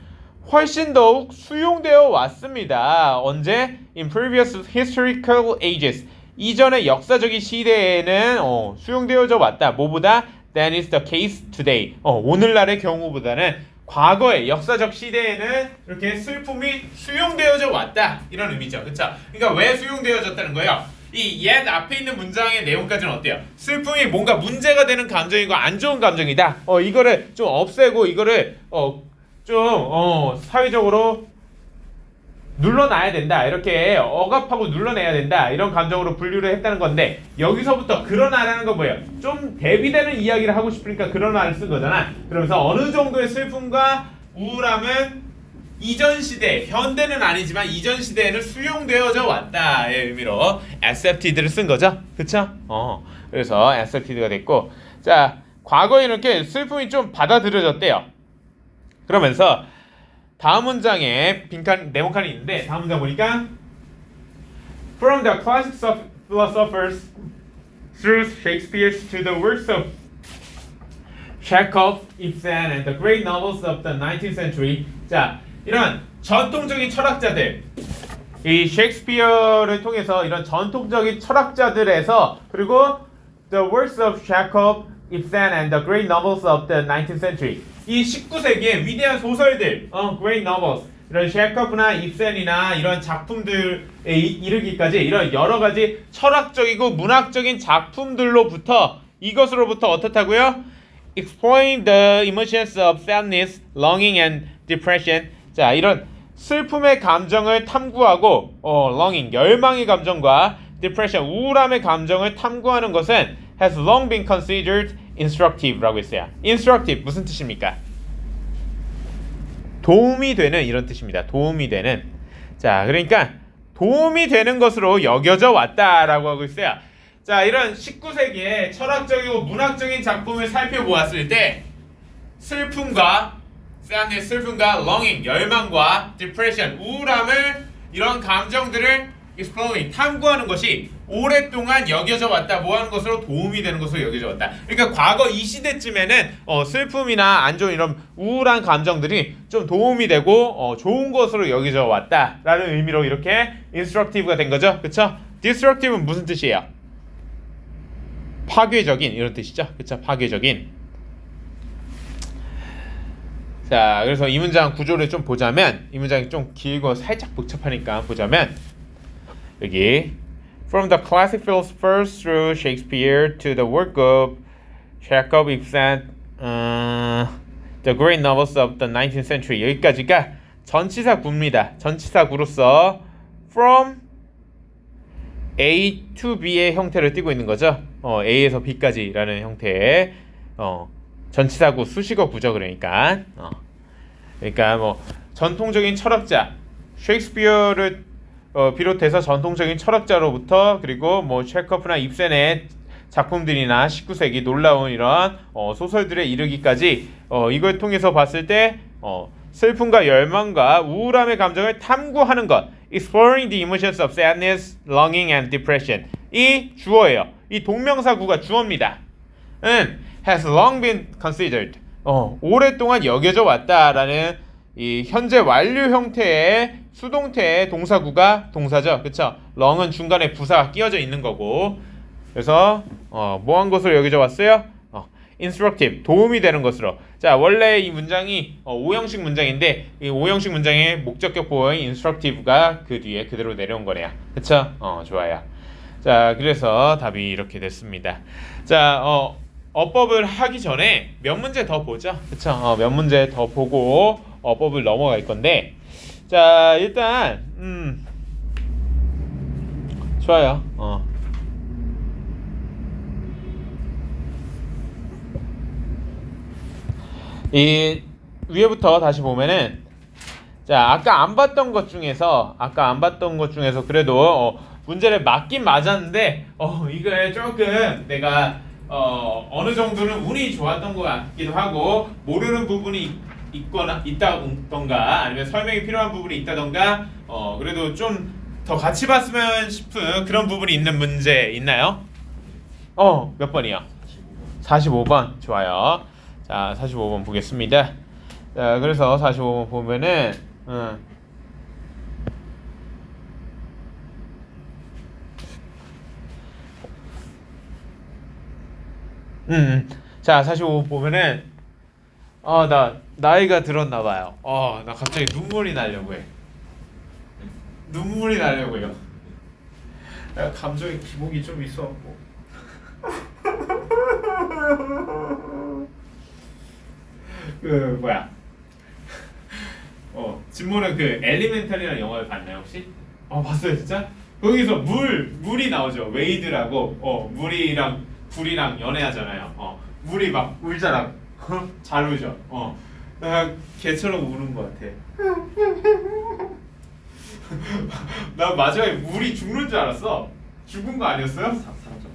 훨씬 더욱 수용되어 왔습니다. 언제? In previous historical ages 이전의 역사적인 시대에는 수용되어져 왔다. 뭐보다? Than is the case today. 오늘날의 경우보다는 과거의 역사적 시대에는 이렇게 슬픔이 수용되어져 왔다. 이런 의미죠. 그쵸? 그러니까 왜 수용되어졌다는 거예요? 이 yet 앞에 있는 문장의 내용까지는 어때요? 슬픔이 뭔가 문제가 되는 감정이고 안 좋은 감정이다. 이거를 좀 없애고 이거를 좀 사회적으로 눌러놔야 된다. 이렇게 억압하고 눌러내야 된다. 이런 감정으로 분류를 했다는 건데 여기서부터 그러나라는 건 뭐예요? 좀 대비되는 이야기를 하고 싶으니까 그러나를 쓴 거잖아. 그러면서 어느 정도의 슬픔과 우울함은 이전 시대, 현대는 아니지만 이전 시대에는 수용되어져 왔다의 의미로 accepted를 쓴 거죠. 그쵸? 그래서 accepted가 됐고 자, 과거에 이렇게 슬픔이 좀 받아들여졌대요. 그러면서 다음 문장에 빈칸 네모칸이 있는데 다음 문장 보니까 From the classic philosophers through Shakespeare to the works of Chekhov, Ibsen and the great novels of the 19th century. 자, 이런 전통적인 철학자들 이 셰익스피어를 통해서 이런 전통적인 철학자들에서 그리고 the works of Chekhov, Ibsen and the great novels of the 19th century 이 19세기의 위대한 소설들, great novels, 이런 셰커프나 입센이나 이런 작품들에 이르기까지 이런 여러 가지 철학적이고 문학적인 작품들로부터 이것으로부터 어떻다고요? Exploring the emotions of sadness, longing and depression. 자, 이런 슬픔의 감정을 탐구하고, longing, 열망의 감정과 depression, 우울함의 감정을 탐구하는 것은 has long been considered instructive라고 했어요. instructive 무슨 뜻입니까? 도움이 되는 이런 뜻입니다. 도움이 되는. 자, 그러니까 도움이 되는 것으로 여겨져 왔다라고 하고 있어요. 자, 이런 19세기의 철학적이고 문학적인 작품을 살펴보았을 때 슬픔과 sadness, 슬픔과 longing, 열망과 depression, 우울함을 이런 감정들을 exploring, 탐구하는 것이 오랫동안 여겨져 왔다. 뭐 하는 것으로 도움이 되는 것으로 여겨져 왔다. 그러니까 과거 이 시대쯤에는 슬픔이나 안 좋은 이런 우울한 감정들이 좀 도움이 되고 좋은 것으로 여겨져 왔다라는 의미로 이렇게 instructive가 된 거죠. 그쵸? destructive는 무슨 뜻이에요? 파괴적인 이런 뜻이죠. 그쵸? 파괴적인. 자, 그래서 이 문장 구조를 좀 보자면 이 문장이 좀 길고 살짝 복잡하니까 보자면 여기 From the classic philosophers through Shakespeare to the work of Chekhov, Ibsen, the great novels of the 19th century 여기까지가 전치사구입니다. 전치사구로서 from A to B의 형태를 띠고 있는 거죠. A에서 B까지라는 형태의 전치사구 수식어 구조 그러니까 그러니까 뭐 전통적인 철학자 셰익스피어를 비롯해서 전통적인 철학자로부터 그리고 뭐 체코프나 입센의 작품들이나 19세기 놀라운 이런 소설들에 이르기까지 이걸 통해서 봤을 때 슬픔과 열망과 우울함의 감정을 탐구하는 것 exploring the emotions of sadness, longing and depression 이 주어예요. 이 동명사구가 주어입니다. has long been considered 오랫동안 여겨져 왔다라는 이 현재 완료 형태의 수동태의 동사구가 동사죠. 그쵸? long은 중간에 부사가 끼어져 있는 거고 그래서 뭐한 것으로 여겨져 왔어요? instructive, 도움이 되는 것으로. 자, 원래 이 문장이 5형식 문장인데 이 5형식 문장의 목적격 보어인 instructive가 그 뒤에 그대로 내려온 거네요. 그쵸? 좋아요. 자, 그래서 답이 이렇게 됐습니다. 자, 어법을 하기 전에 몇 문제 더 보죠. 그쵸? 몇 문제 더 보고 어법을 넘어갈 건데 자, 일단 좋아요. 이 위에부터 다시 보면은 자, 아까 안 봤던 것 중에서 그래도 문제를 맞긴 맞았는데 이거에 조금 내가 어느 정도는 운이 좋았던 것 같기도 하고 모르는 부분이 있다던가 아니면 설명이 필요한 부분이 있다던가 그래도 좀 더 같이 봤으면 싶은 그런 부분이 있는 문제 있나요? 몇 번이요? 45번. 좋아요. 자, 45번 보겠습니다. 자, 그래서 45번 보면은 자, 45번 보면은 나 나이가 들었나 봐요. 나 갑자기 눈물이 나려고 해. 감정의 기복이 좀 있어갖고. 그 뭐야? 진모는 그 엘리멘탈이라는 영화를 봤나요 혹시? 봤어요 진짜? 거기서 물이 나오죠. 웨이드라고 물이랑 불이랑 연애하잖아요. 물이 막 울잖아. 잘 울죠. 나 걔처럼 우는 것 같아. 나 마지막에 물이 죽는 줄 알았어. 죽은 거 아니었어요? 사라져.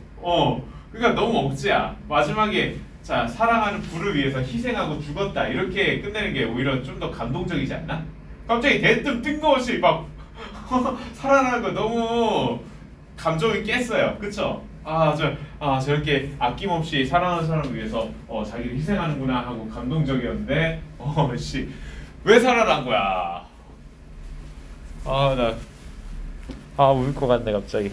그러니까 너무 억지야. 마지막에 자 사랑하는 불을 위해서 희생하고 죽었다 이렇게 끝내는 게 오히려 좀 더 감동적이지 않나? 갑자기 대뜸 뜬금없이 막 살아나는 거 너무 감정이 깼어요. 그쵸? 저렇게 아낌없이 사랑하는 사람을 위해서 자기를 희생하는구나 하고 감동적이었는데 왜 살아난 거야? 울 것 같네 갑자기.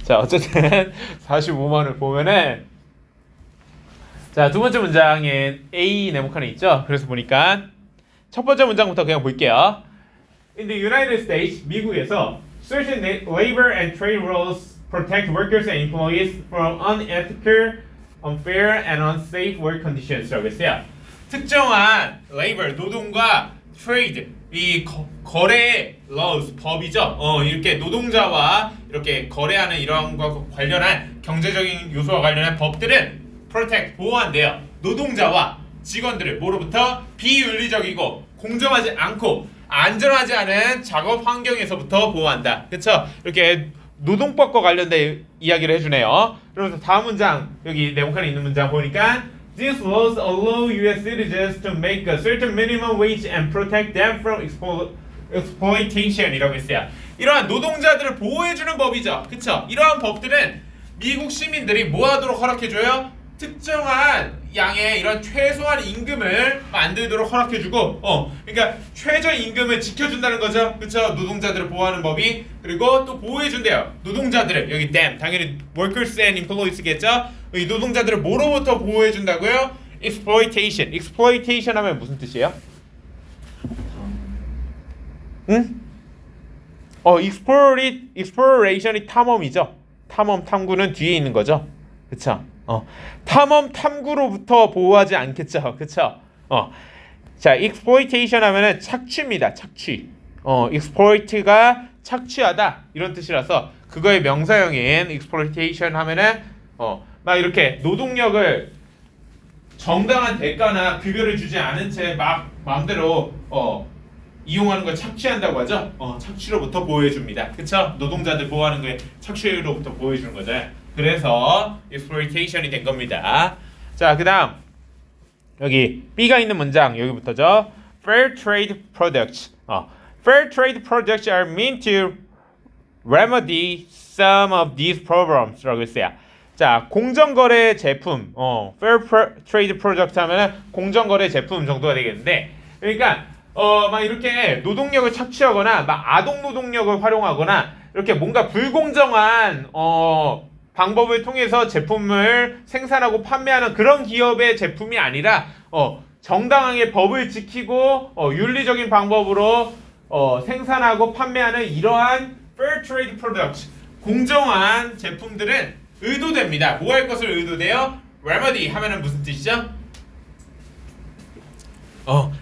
자, 어쨌든 45번을 보면은 자, 두 번째 문장에 A 네모칸에 있죠. 그래서 보니까 첫 번째 문장부터 그냥 볼게요. In the United States, 미국에서 certain labor and trade rules protect workers and employees from unethical, unfair, and unsafe work conditions라고 했어요. 특정한 labor, 노동과 trade, 이 거래 laws, 법이죠. 이렇게 노동자와 이렇게 거래하는 이런 것과 관련한 경제적인 요소와 관련한 법들은 protect, 보호한대요. 노동자와 직원들을 뭐로부터? 비윤리적이고 공정하지 않고 안전하지 않은 작업 환경에서부터 보호한다. 그쵸? 이렇게 노동법과 관련된 이야기를 해주네요. 그래서 다음 문장, 여기 네모칸에 있는 문장 보니까 These laws allow U.S. citizens to make a certain minimum wage and protect them from exploitation이라고 했어요. 이러한 노동자들을 보호해주는 법이죠. 그쵸? 이러한 법들은 미국 시민들이 뭐 하도록 허락해줘요? 특정한 양의 이런 최소한 임금을 만들도록 허락해주고, 그러니까 최저 임금을 지켜준다는 거죠. 그쵸? 노동자들을 보호하는 법이. 그리고 또 보호해준대요. 노동자들을, 여기 them, 당연히 workers and employees겠죠? 이 노동자들을 뭐로부터 보호해준다고요? exploitation. exploitation 하면 무슨 뜻이에요? 응? exploration이 탐험이죠. 탐험, 탐구는 뒤에 있는 거죠. 그쵸? 탐험, 탐구로부터 보호하지 않겠죠. 그쵸? 자, exploitation 하면은 착취입니다. 착취. exploit가 착취하다 이런 뜻이라서 그거의 명사형인 exploitation 하면은 막 이렇게 노동력을 정당한 대가나 급여를 주지 않은 채 막 마음대로 이용하는 걸 착취한다고 하죠. 착취로부터 보호해줍니다. 그쵸? 노동자들 보호하는 거에 착취로부터 보호해주는 거죠. 그래서 exploitation이 된 겁니다. 자, 그 다음 여기 B가 있는 문장 여기부터죠. Fair trade products. Fair trade products are meant to remedy some of these problems 라고 했어요. 자, 공정거래 제품, fair trade product 하면은 공정거래 제품 정도가 되겠는데, 그러니까 막 이렇게 노동력을 착취하거나 막 아동 노동력을 활용하거나 이렇게 뭔가 불공정한 방법을 통해서 제품을 생산하고 판매하는 그런 기업의 제품이 아니라 정당하게 법을 지키고 윤리적인 방법으로 생산하고 판매하는 이러한 fair trade products, 공정한 제품들은 의도됩니다. 뭐 할 것을 의도돼요? remedy 하면은 무슨 뜻이죠?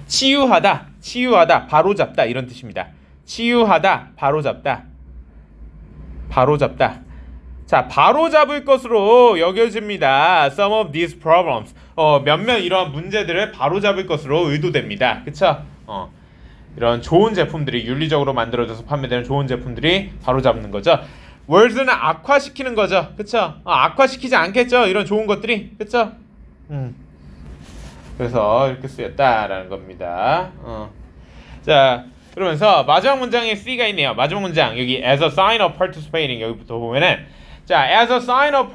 치유하다, 치유하다, 바로잡다 이런 뜻입니다. 치유하다, 바로잡다, 바로잡다. 자, 바로잡을 것으로 여겨집니다. Some of these problems. 몇몇 이러한 문제들을 바로잡을 것으로 의도됩니다. 그쵸? 이런 좋은 제품들이 윤리적으로 만들어져서 판매되는 좋은 제품들이 바로잡는 거죠. 월드는 악화시키는 거죠. 그쵸? 악화시키지 않겠죠? 이런 좋은 것들이. 그쵸? 그래서 이렇게 쓰였다라는 겁니다. 자, 그러면서 마지막 문장에 C가 있네요. 마지막 문장 여기 as a sign of participating 여기부터 보면은 자, as a sign of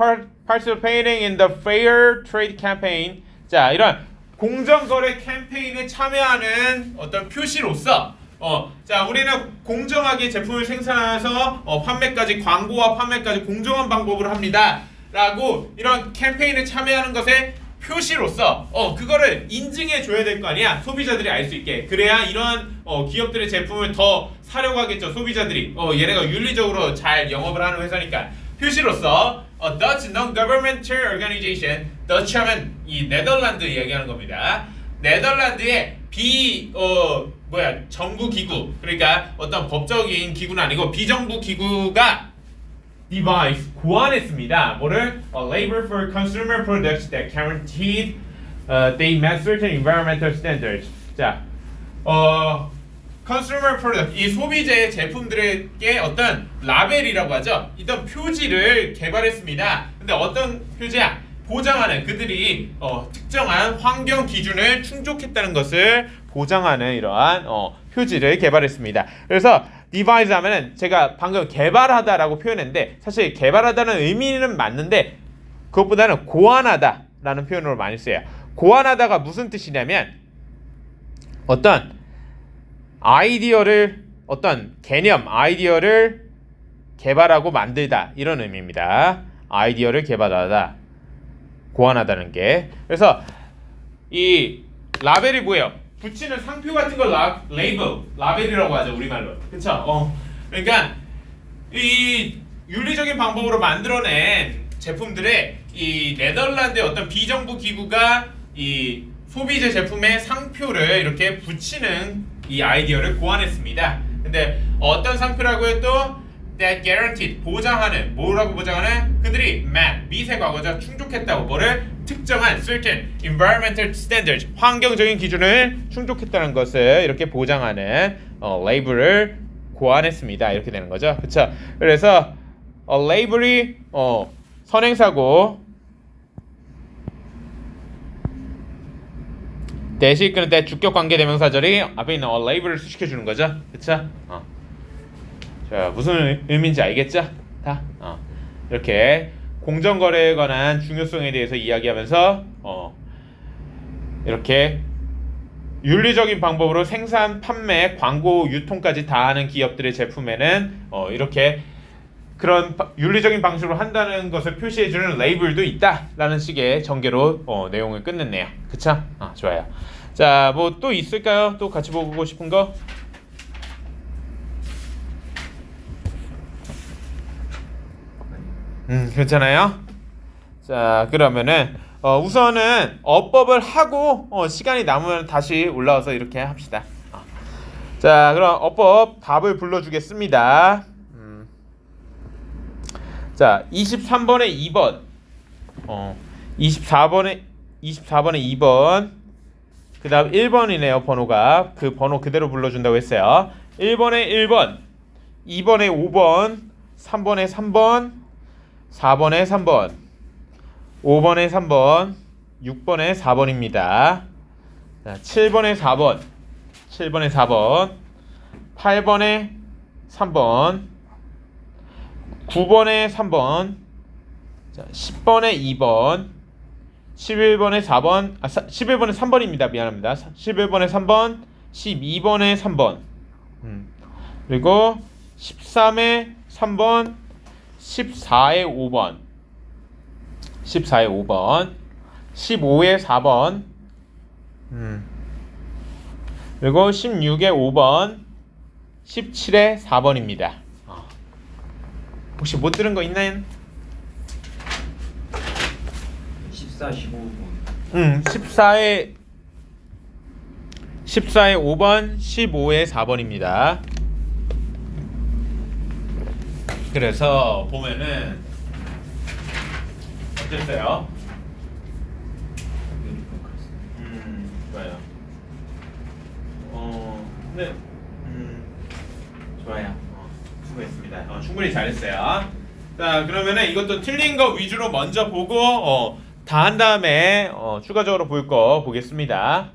participating in the fair trade campaign. 자, 이런 공정거래 캠페인에 참여하는 어떤 표시로서 자, 우리는 공정하게 제품을 생산해서 판매까지, 광고와 판매까지 공정한 방법으로 합니다 라고 이런 캠페인에 참여하는 것의 표시로서 그거를 인증해 줘야 될 거 아니야. 소비자들이 알 수 있게. 그래야 이런 기업들의 제품을 더 사려고 하겠죠. 소비자들이 얘네가 윤리적으로 잘 영업을 하는 회사니까. 표시로서 Dutch Non-Governmental Organization, Dutch 하면 이 네덜란드 얘기하는 겁니다. 네덜란드의 정부 기구, 그러니까 어떤 법적인 기구는 아니고 비정부 기구가 devise, 고안했습니다. 뭐를? Labor for consumer products that guaranteed they met certain environmental standards. 자, consumer product, 이 소비재 제품들에게 어떤 라벨이라고 하죠. 이런 표지를 개발했습니다. 근데 어떤 표지야? 보장하는, 그들이 특정한 환경 기준을 충족했다는 것을 보장하는 이러한 표지를 개발했습니다. 그래서 devise 하면은 제가 방금 개발하다라고 표현했는데 사실 개발하다는 의미는 맞는데 그것보다는 고안하다라는 표현으로 많이 써요. 고안하다가 무슨 뜻이냐면 어떤 아이디어를, 어떤 개념, 아이디어를 개발하고 만들다 이런 의미입니다. 아이디어를 개발하다, 고안하다는 게. 그래서 이 라벨이 뭐예요? 붙이는 상표 같은 걸 레이블, 라벨이라고 하죠, 우리말로. 그쵸? 그러니까 이 윤리적인 방법으로 만들어낸 제품들의 이 네덜란드의 어떤 비정부 기구가 이 소비재 제품의 상표를 이렇게 붙이는 이 아이디어를 고안했습니다. 근데 어떤 상표라고 해도 that guaranteed, 보장하는, 뭐라고 보장하는? 그들이 met, 미세 과거죠. 충족했다고. 뭐를? 특정한 certain environmental standards, 환경적인 기준을 충족했다는 것을 이렇게 보장하는 레이블을 고안했습니다. 이렇게 되는 거죠. 그쵸? 그래서 레이블이 선행사고 대시 이끄는 때 주격 관계 대명사절이 앞에 있는 label을 수식해 주는 거죠. 그쵸? 자, 무슨 의미인지 알겠죠? 다? 이렇게 공정거래에 관한 중요성에 대해서 이야기하면서 이렇게 윤리적인 방법으로 생산, 판매, 광고, 유통까지 다 하는 기업들의 제품에는 이렇게 그런 윤리적인 방식으로 한다는 것을 표시해주는 레이블도 있다라는 식의 전개로 내용을 끝냈네요. 그쵸? 좋아요. 자, 뭐 또 있을까요? 또 같이 보고 싶은 거? 괜찮아요? 자, 그러면은 우선은 어법을 하고 시간이 남으면 다시 올라와서 이렇게 합시다. 자, 그럼 어법 답을 불러주겠습니다. 자, 23번에 2번, 24번에 2번, 그 다음 1번이네요. 번호가 그 번호 그대로 불러준다고 했어요. 1번에 1번, 2번에 5번, 3번에 3번, 4번에 3번, 5번에 3번, 6번에 4번입니다. 자, 7번에 4번, 7번에 4번, 8번에 3번, 9번에 3번, 자, 10번에 2번, 11번에 4번, 11번에 3번입니다. 미안합니다. 11번에 3번, 12번에 3번, 그리고 13에 3번, 14에 5번, 14에 5번, 15에 4번, 그리고 16에 5번, 17에 4번입니다. 혹시 못 들은 거 있나요? 14, 15분. 14에 5번, 15에 4번입니다. 그래서 보면은 어땠어요? 좋아요. 네. 좋아요. 수고했습니다. 충분히 잘했어요. 자, 그러면은 이것도 틀린 거 위주로 먼저 보고 다 한 다음에 추가적으로 볼 거 보겠습니다.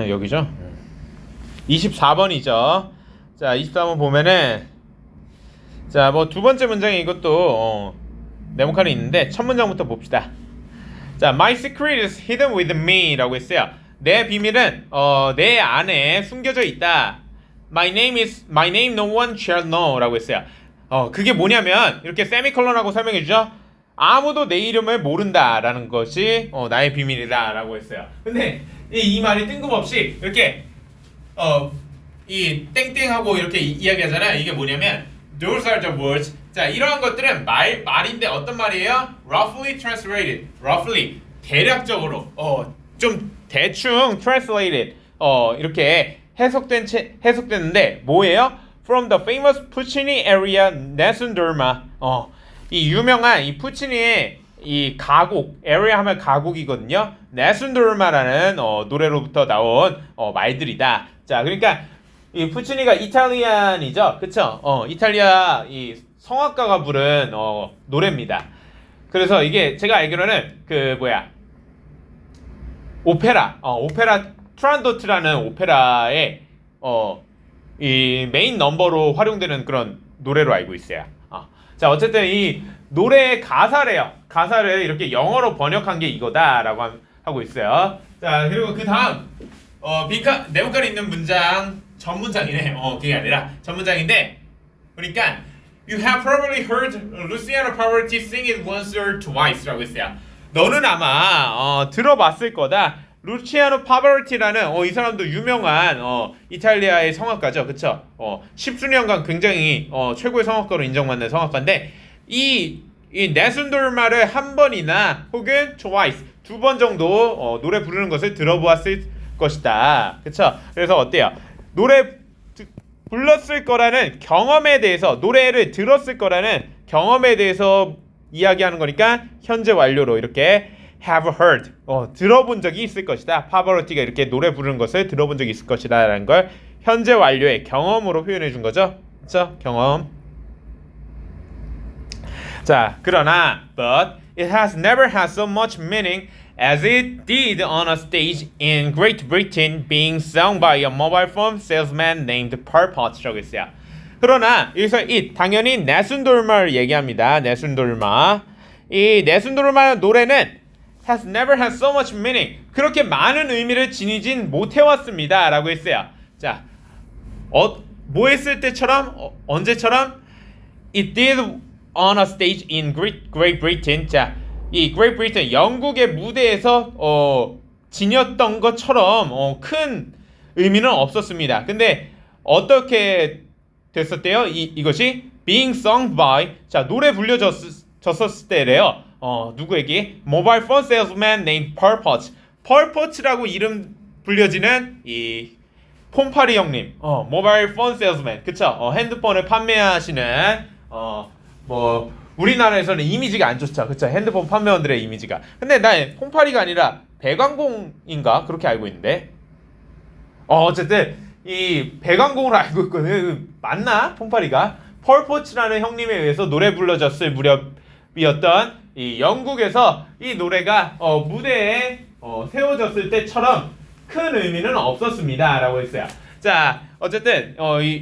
여기죠. 24번이죠. 자, 24번 보면은 자, 뭐 두 번째 문장에 이것도 네모칸이 있는데 첫 문장부터 봅시다. 자, My secret is hidden with me 라고 했어요. 내 비밀은 내 안에 숨겨져 있다. My name no one shall know 라고 했어요. 그게 뭐냐면 이렇게 세미콜론하고 설명해 주죠. 아무도 내 이름을 모른다라는 것이 나의 비밀이다라고 했어요. 근데 이 말이 뜬금없이 이렇게 이 땡땡하고 이렇게 이야기하잖아요. 이게 뭐냐면 those are the words. 자, 이러한 것들은 말인데 어떤 말이에요? roughly translated. roughly 대략적으로 좀 대충 translated 이렇게 해석되는데 뭐예요? From the famous Puccini area Nessun-Dorma. 이 유명한 이 푸치니의 이 가곡, area 하면 가곡이거든요. Nessun-Dorma라는 노래로부터 나온 말들이다. 자, 그러니까 이 푸치니가 이탈리안이죠, 그쵸? 이탈리아 이 성악가가 부른 노래입니다. 그래서 이게 제가 알기로는 그 오페라 투란도트라는 오페라의 이 메인 넘버로 활용되는 그런 노래로 알고 있어요. 자, 어쨌든 이 노래의 가사래요. 가사를 이렇게 영어로 번역한 게 이거다라고 하고 있어요. 자, 그리고 그 다음 네모칸이 있는 문장 전 문장이네. 그게 아니라 전 문장인데 그러니까 You have probably heard Luciano Pavarotti sing it once or twice라고 했어요. 너는 아마 들어봤을 거다. 루치아노 파바로티라는 이 사람도 유명한 이탈리아의 성악가죠, 그쵸? 10수년간 굉장히 최고의 성악가로 인정받는 성악가인데 이 네순돌마를 한 번이나 혹은 twice 두 번 정도 노래 부르는 것을 들어보았을 것이다, 그쵸? 그래서 어때요? 노래 불렀을 거라는 경험에 대해서 노래를 들었을 거라는 경험에 대해서 이야기하는 거니까 현재 완료로 이렇게 have heard 들어본 적이 있을 것이다. 파바로티가 이렇게 노래 부르는 것을 들어본 적이 있을 것이다 라는 걸 현재 완료의 경험으로 표현해 준 거죠. 그렇죠? 경험. 자, 그러나 but It has never had so much meaning as it did on a stage in Great Britain being sung by a mobile phone salesman named Paul Potts라고 했어요. 그러나 여기서 it 당연히 네순도르마를 얘기합니다. 네순도르마. 이 네순도르마 노래는 has never had so much meaning. 그렇게 많은 의미를 지니진 못해왔습니다. 라고 했어요. 자, 뭐 했을 때처럼? 언제처럼? It did on a stage in Great Britain. 자, 이 Great Britain 영국의 무대에서 지녔던 것처럼 큰 의미는 없었습니다. 근데 어떻게 됐었대요? 이것이 being sung by 자 노래 불려졌었을 때래요. 누구에게? Mobile phone salesman named Paul Potts. Paul Potts라고 이름 불려지는 이 폰파리 형님. 모바일 폰 세일즈맨. 그쵸? 핸드폰을 판매하시는 뭐 우리나라에서는 이미지가 안 좋죠. 그쵸? 핸드폰 판매원들의 이미지가. 근데 나 폰파리가 아니라 배관공인가? 그렇게 알고 있는데. 어쨌든 이 배관공으로 알고 있거든. 맞나? 폰파리가. 펄 포츠라는 형님에 의해서 노래 불러졌을 무렵이었던 이 영국에서 이 노래가 무대에 세워졌을 때처럼 큰 의미는 없었습니다. 라고 했어요. 자, 어쨌든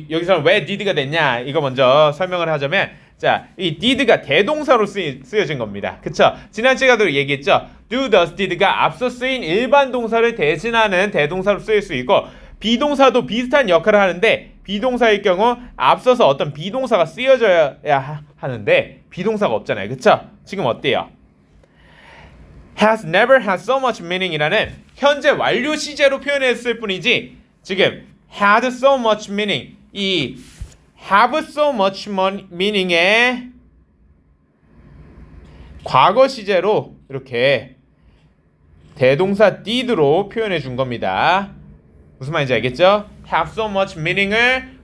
여기서 왜 did가 됐냐? 이거 먼저 설명을 하자면 자, 이 did가 대동사로 쓰여진 겁니다. 그쵸? 지난 시간에도 얘기했죠. do, does, did가 앞서 쓰인 일반 동사를 대신하는 대동사로 쓰일 수 있고 비동사도 비슷한 역할을 하는데 비동사일 경우 앞서서 어떤 비동사가 쓰여져야 하는데 비동사가 없잖아요. 그쵸? 지금 어때요? has never had so much meaning이라는 현재 완료 시제로 표현했을 뿐이지 지금 had so much meaning 이 have so much meaning의 과거 시제로 이렇게 대동사 did로 표현해 준 겁니다. 무슨 말인지 알겠죠? have so much meaning을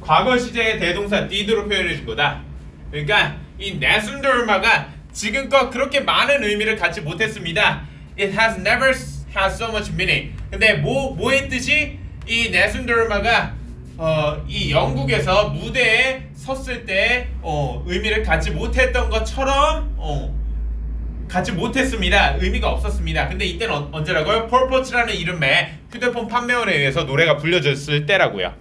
과거 시제의 대동사 did로 표현해 준 거다. 그러니까 이 네순도르마가 지금껏 그렇게 많은 의미를 갖지 못했습니다. It has never had so much meaning. 근데 뭐의 뜻이 이 네순도르마가 이 영국에서 무대에 섰을 때 의미를 갖지 못했던 것처럼 갖지 못했습니다. 의미가 없었습니다. 근데 이때는 언제라고요? 폴 포츠라는 이름의 휴대폰 판매원에 의해서 노래가 불려졌을 때라고요.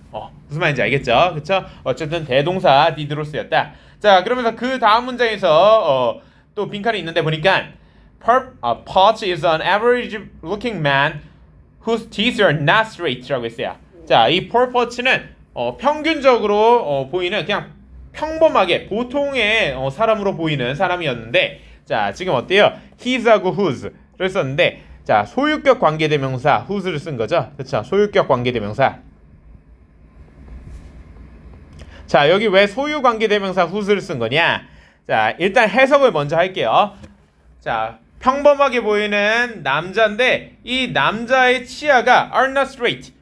무슨 말인지 알겠죠? 그쵸? 어쨌든 대동사 did로 쓰였다. 자, 그러면서 그 다음 문장에서 또 빈칸이 있는데 보니까 Potts is an average-looking man whose teeth are not straight라고 했어요. 자, 이 Paul Potts는 평균적으로 보이는 그냥 평범하게 보통의 사람으로 보이는 사람이었는데 자, 지금 어때요? his하고 whose를 썼는데 자, 소유격 관계대명사 whose를 쓴 거죠. 그쵸? 소유격 관계대명사. 자, 여기 왜 소유 관계대명사 whose를 쓴 거냐? 자, 일단 해석을 먼저 할게요. 자, 평범하게 보이는 남자인데 이 남자의 치아가 are not straight.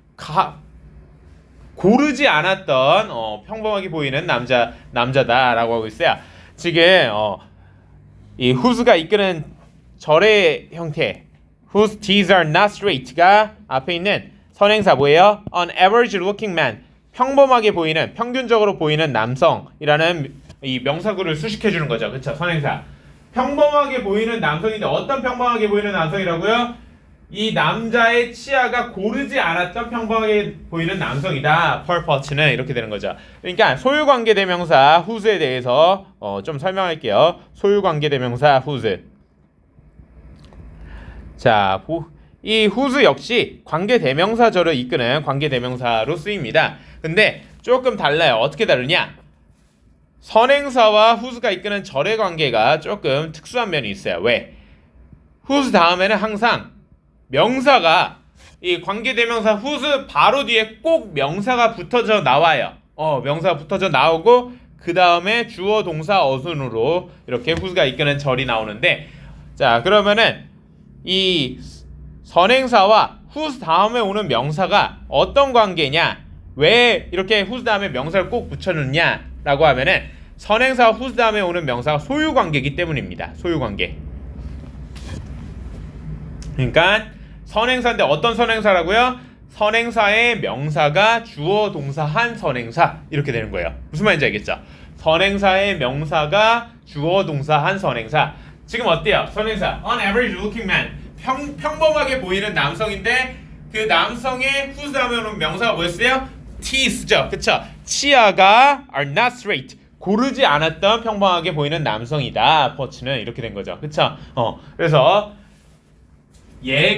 고르지 않았던 평범하게 보이는 남자다라고 하고 있어요. 지금 이 whose가 이끄는 절의 형태 whose teeth are not straight가 앞에 있는 선행사 뭐예요? An average looking man 평범하게 보이는 평균적으로 보이는 남성이라는 이 명사구를 수식해 주는 거죠. 그쵸? 선행사 평범하게 보이는 남성인데 어떤 평범하게 보이는 남성이라고요? 이 남자의 치아가 고르지 않았던 평범하게 보이는 남성이다. 펄 퍼츠는 이렇게 되는 거죠. 그러니까 소유관계대명사 whose에 대해서 좀 설명할게요. 소유관계대명사 whose. 자, 이 whose 역시 관계대명사절을 이끄는 관계대명사로 쓰입니다. 근데 조금 달라요. 어떻게 다르냐? 선행사와 whose가 이끄는 절의 관계가 조금 특수한 면이 있어요. 왜? whose 다음에는 항상 명사가 이 관계대명사 whose 바로 뒤에 꼭 명사가 붙어져 나와요. 명사가 붙어져 나오고 그 다음에 주어 동사 어순으로 이렇게 whose가 이끄는 절이 나오는데 자, 그러면은 이 선행사와 whose 다음에 오는 명사가 어떤 관계냐? 왜 이렇게 whose 다음에 명사를 꼭 붙여놓냐라고 하면은 선행사와 whose 다음에 오는 명사가 소유관계이기 때문입니다. 소유관계. 그러니까 선행사인데 어떤 선행사라고요? 선행사의 명사가 주어 동사 한 선행사 이렇게 되는 거예요. 무슨 말인지 알겠죠? 선행사의 명사가 주어 동사 한 선행사. 지금 어때요? 선행사 on average looking man 평범하게 보이는 남성인데 그 남성의 whose 다음에 오는 명사가 뭐였어요? Ts죠. 그쵸? 치아가 are not straight 고르지 않았던 평범하게 보이는 남성이다. 퍼치는 이렇게 된 거죠. 그쵸? 그래서 얘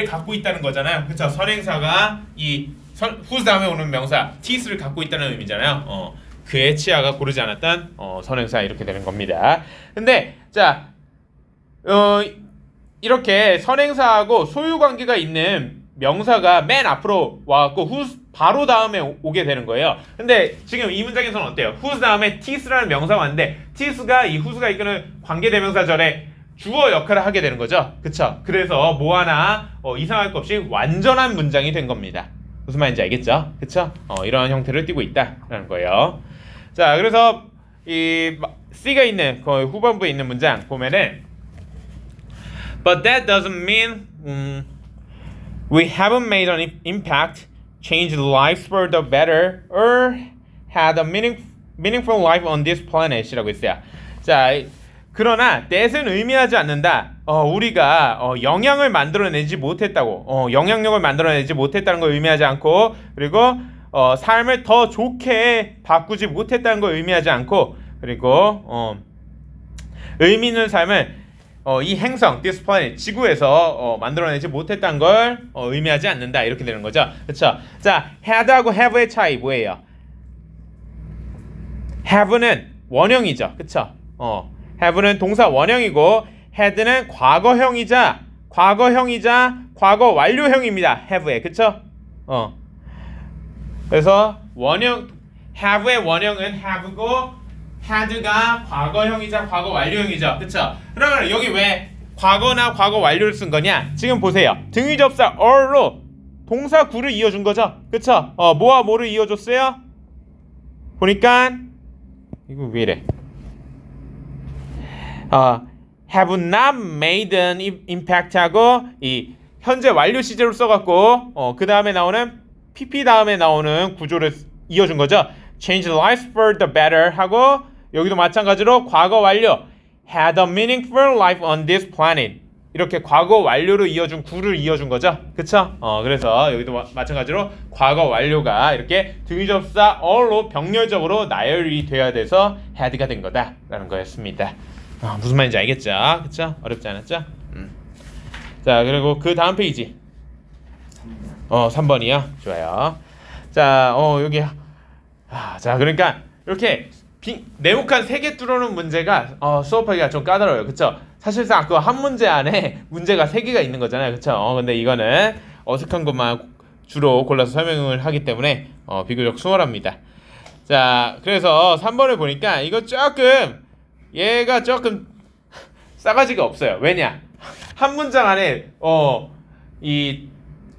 갖고 있다는 거잖아요. 그쵸? 선행사가 이 whose 다음에 오는 명사 Ts를 갖고 있다는 의미잖아요. 그의 치아가 고르지 않았던 선행사 이렇게 되는 겁니다. 근데 자 이렇게 선행사하고 소유 관계가 있는 명사가 맨 앞으로 와갖고 whose 바로 다음에 오게 되는 거예요. 근데 지금 이 문장에서는 어때요? whose 다음에 Ts라는 명사가 왔는데 Ts가 이 whose가 이끄는 관계대명사 절에 주어 역할을 하게 되는 거죠. 그쵸? 그래서 뭐 하나 이상할 것 없이 완전한 문장이 된 겁니다. 무슨 말인지 알겠죠? 그쵸? 이런 형태를 띠고 있다라는 거예요. 자, 그래서 이 C가 있는 그 후반부에 있는 문장 보면은 But that doesn't mean we haven't made an impact, changed lives for the better, or had a meaningful life on this planet이라고 했어요. 자, 그러나 that은 의미하지 않는다. 우리가 영향을 만들어내지 못했다고, 영향력을 만들어내지 못했다는 걸 의미하지 않고, 그리고 삶을 더 좋게 바꾸지 못했다는 걸 의미하지 않고, 그리고 의미 있는 삶을 이 행성, this planet, 지구에서 만들어내지 못했다는 걸 의미하지 않는다. 이렇게 되는 거죠. 그렇죠? 자, had하고 have의 차이 뭐예요? have는 원형이죠. 그렇죠? have는 동사 원형이고 had는 과거 완료형입니다. have의. 그렇죠? 그래서 원형 have의 원형은 have고 had가 과거형이자 과거 완료형이죠. 그쵸? 그러면 여기 왜 과거나 과거 완료를 쓴 거냐? 지금 보세요. 등위 접사 or로 동사 구를 이어준 거죠. 그쵸? 뭐와 뭐를 이어줬어요? 보니까 이거 왜 이래? have not made an impact 하고 이 현재 완료 시제로 써갖고 그 다음에 나오는 PP 다음에 나오는 구조를 이어준 거죠. change lives for the better 하고 여기도 마찬가지로 과거 완료 had a meaningful life on this planet 이렇게 과거 완료로 이어준 구를 이어준 거죠. 그쵸? 그래서 여기도 마찬가지로 과거 완료가 이렇게 등위접사 all로 병렬적으로 나열이 돼야 돼서 had가 된 거다라는 거였습니다. 무슨 말인지 알겠죠? 그쵸? 어렵지 않았죠? 자, 그리고 그 다음 페이지 3번이요. 좋아요. 자, 여기 자, 그러니까 이렇게 네모칸 3개 뚫어놓은 문제가 수업하기가 좀 까다로워요. 그쵸? 사실상 그 한 문제 안에 문제가 3개가 있는 거잖아요. 그쵸? 근데 이거는 어색한 것만 주로 골라서 설명을 하기 때문에 비교적 수월합니다. 자, 그래서 3번을 보니까 이거 얘가 조금 싸가지가 없어요. 왜냐? 한 문장 안에 이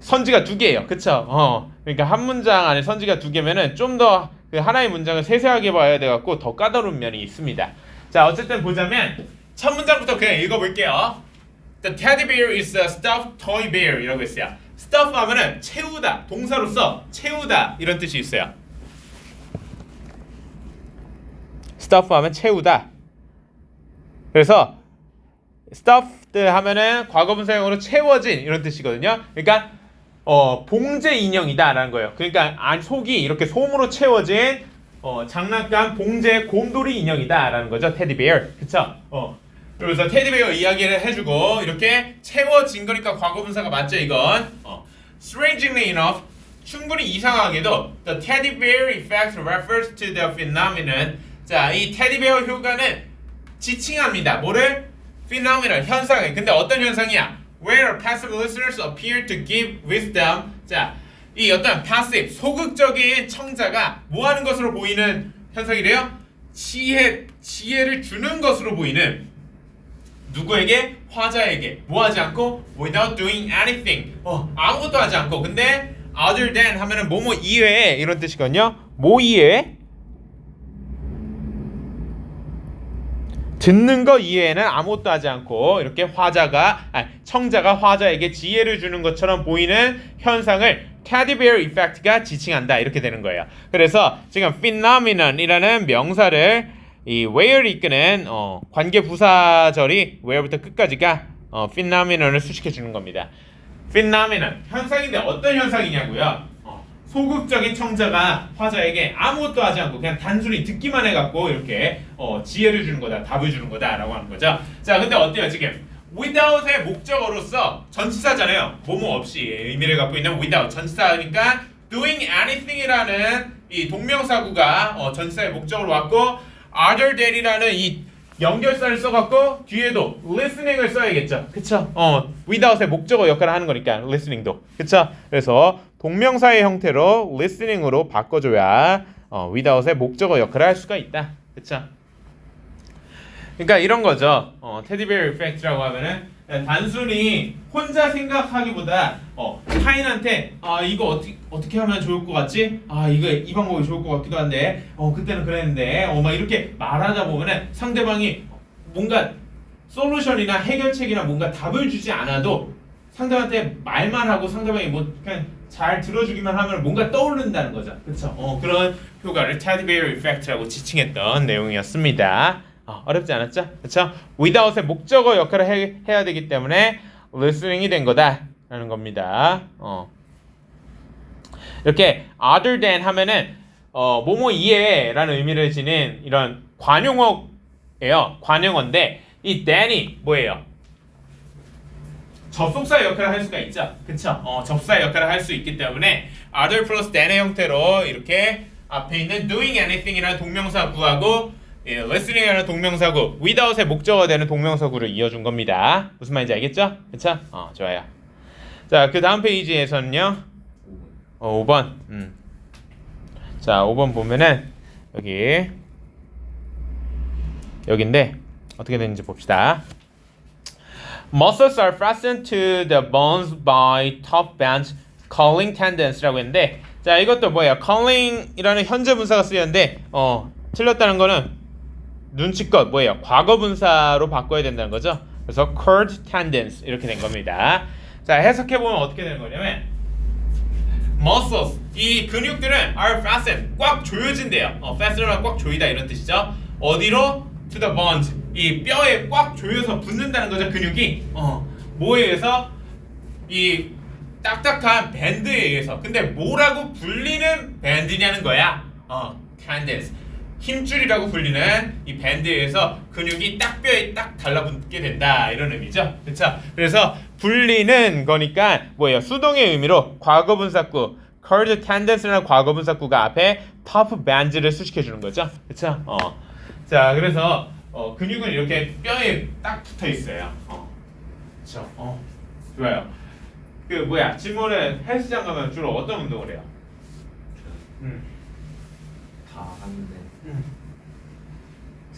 선지가 2개예요. 그쵸? 그러니까 한 문장 안에 선지가 2개면은 좀 더 그 하나의 문장을 세세하게 봐야 돼갖고 더 까다로운 면이 있습니다. 자, 어쨌든 보자면 첫 문장부터 그냥 읽어볼게요. The teddy bear is a stuffed toy bear 이라고 했어요. stuff 하면은 채우다, 동사로서 채우다 이런 뜻이 있어요. stuff 하면 채우다. 그래서 stuffed 하면은 과거분사형으로 채워진 이런 뜻이거든요. 그러니까 봉제 인형이다라는 거예요. 그러니까 속이 이렇게 솜으로 채워진 장난감 봉제 곰돌이 인형이다라는 거죠. 테디베어. 그쵸? 그래서 테디베어 이야기를 해주고 이렇게 채워진 거니까 과거분사가 맞죠 이건. Strangely enough, 충분히 이상하게도 the teddy bear effect refers to the phenomenon. 자, 이 테디베어 효과는 지칭합니다. 뭐를? phenomenon, 현상을. 근데 어떤 현상이야? Where passive listeners appear to give wisdom. 자, 이 어떤 passive, 소극적인 청자가 뭐 하는 것으로 보이는 현상이래요? 지혜를 주는 것으로 보이는 누구에게? 화자에게. 뭐 하지 않고? Without doing anything. 아무것도 하지 않고. 근데 other than 하면은 뭐뭐 이외에 이런 뜻이거든요. 뭐 이외에? 듣는 거 이외에는 아무것도 하지 않고 이렇게 청자가 화자에게 지혜를 주는 것처럼 보이는 현상을 teddy bear effect가 지칭한다 이렇게 되는 거예요. 그래서 지금 phenomenon이라는 명사를 이 where를 이끄는 관계 부사절이 where부터 끝까지가 phenomenon을 수식해 주는 겁니다. phenomenon 현상인데 어떤 현상이냐고요? 소극적인 청자가 화자에게 아무것도 하지 않고 그냥 단순히 듣기만 해갖고 이렇게 지혜를 주는 거다, 답을 주는 거다라고 하는 거죠. 자, 근데 어때요 지금? without의 목적어로서 전치사잖아요. 뭐뭐 없이 의미를 갖고 있는 without 전치사니까 doing anything이라는 이 동명사구가 전치사의 목적으로 왔고 other than이라는 이 연결사를 써갖고 뒤에도 listening을 써야겠죠. 그쵸? without의 목적어 역할을 하는 거니까 listening도. 그쵸? 그래서 동명사의 형태로 listening으로 바꿔줘야 without의 목적어 역할을 할 수가 있다. 그쵸? 그러니까 이런 거죠. 테디베어 이펙트라고 하면은 단순히 혼자 생각하기보다 타인한테 이거 어떻게 하면 좋을 것 같지? 이거 이 방법이 좋을 것 같기도 한데 그때는 그랬는데 막 이렇게 말하다 보면은 상대방이 뭔가 솔루션이나 해결책이나 뭔가 답을 주지 않아도 상대방한테 말만 하고 상대방이 뭐 그냥 잘 들어주기만 하면 뭔가 떠오른다는 거죠. 그렇죠? 그런 효과를 테디베어 이펙트라고 지칭했던 내용이었습니다. 어렵지 않았죠? 그렇죠? without의 목적어 역할을 해야 되기 때문에 listening이 된 거다라는 겁니다. 이렇게 other than 하면은 뭐뭐 이외라는 의미를 지닌 이런 관용어예요. 관용어인데 이 than이 뭐예요? 접속사 역할을 할 수가 있죠. 그쵸? 접속사 역할을 할 수 있기 때문에 other plus than의 형태로 이렇게 앞에 있는 doing anything이라는 동명사 구하고 listening이라는 동명사구 without의 목적어가 되는 동명사구를 이어준 겁니다. 무슨 말인지 알겠죠? 그쵸? 좋아요. 자, 그 다음 페이지에서는요 5번 자 5번 보면은 여기인데 어떻게 되는지 봅시다. Muscles are fastened to the bones by tough bands calling tendons라고 했는데 자 이것도 뭐예요? calling이라는 현재 분사가 쓰였는데 틀렸다는 거는 눈치껏 뭐예요? 과거 분사로 바꿔야 된다는 거죠. 그래서 curved tendons 이렇게 된 겁니다. 자 해석해 보면 어떻게 되는 거냐면 muscles 이 근육들은 are fastened 꽉 조여진대요. fasten은 꽉 조이다 이런 뜻이죠. 어디로? to the bones 이 뼈에 꽉 조여서 붙는다는 거죠. 근육이 뭐에 의해서? 이 딱딱한 밴드에 의해서. 근데 뭐라고 불리는 밴드냐는 거야. tendons 힘줄이라고 불리는 이 밴드에 의해서 근육이 딱 뼈에 딱 달라붙게 된다 이런 의미죠. 그렇죠? 그래서 불리는 거니까 뭐예요? 수동의 의미로 과거분사구 curved tendons라는 과거분사구가 앞에 tough bands를 수식해 주는 거죠. 그렇죠? 자, 그래서 근육은 이렇게 뼈에 딱 붙어 있어요. 그렇죠? 좋아요. 그 뭐야? 질문에 헬스장 가면 주로 어떤 운동을 해요? 다 하는데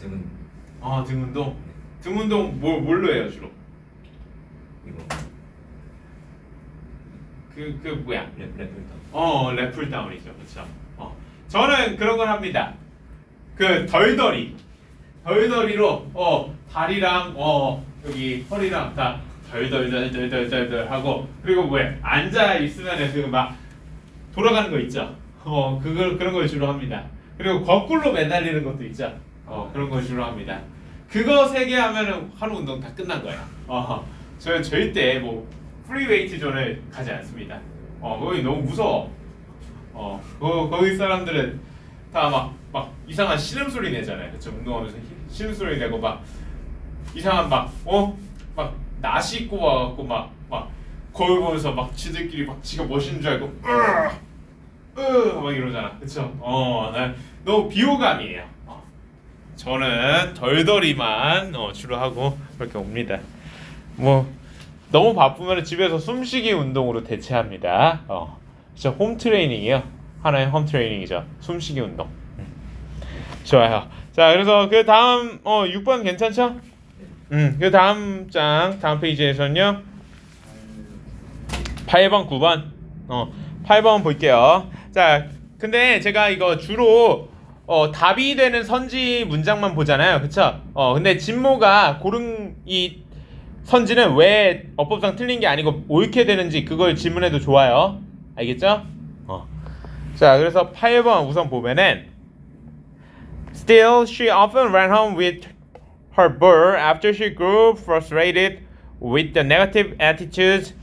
등은 등 운동? 등 운동 뭘로 해요 주로? 이거 그 뭐야? 랩을 래플 다운이죠. 그렇죠? 저는 그런 걸 합니다. 그 덜덜이로 다리랑 여기 허리랑 다 덜덜덜덜덜덜 하고 그리고 뭐야? 앉아 있으면은 그 막 돌아가는 거 있죠. 그런 걸 주로 합니다. 그리고 거꾸로 매달리는 것도 있죠. 그런 걸 주로 합니다. 그거 3개 하면은 하루 운동 다 끝난 거예요. 저는 절대 뭐 프리웨이트 존을 가지 않습니다. 거기 너무 무서워. 거기 사람들은 다 막 이상한 신음소리 내잖아요. 그쵸? 운동하면서 신음소리 내고 막 이상한 막 나시 입고 와갖고 막 거울 보면서 막 지들끼리 막 지가 멋있는 줄 알고 막 이러잖아. 그쵸? 난 너무 비호감이에요. 저는 덜덜이만 주로 하고 그렇게 옵니다. 뭐 너무 바쁘면 집에서 숨쉬기 운동으로 대체합니다. 진짜 홈 트레이닝이에요. 하나의 홈 트레이닝이죠. 숨쉬기 운동. 좋아요. 자, 그래서 그 다음 6번 괜찮죠? 그 다음 페이지에서는요 8번, 9번 8번 볼게요. 자, 근데 제가 이거 주로 답이 되는 선지 문장만 보잖아요. 그쵸? 근데 진모가 고른 이 선지는 왜 어법상 틀린 게 아니고 옳게 되는지 그걸 질문해도 좋아요. 알겠죠? 자, 그래서 8번 우선 보면은 Still, she often ran home with her burr after she grew frustrated with the negative attitudes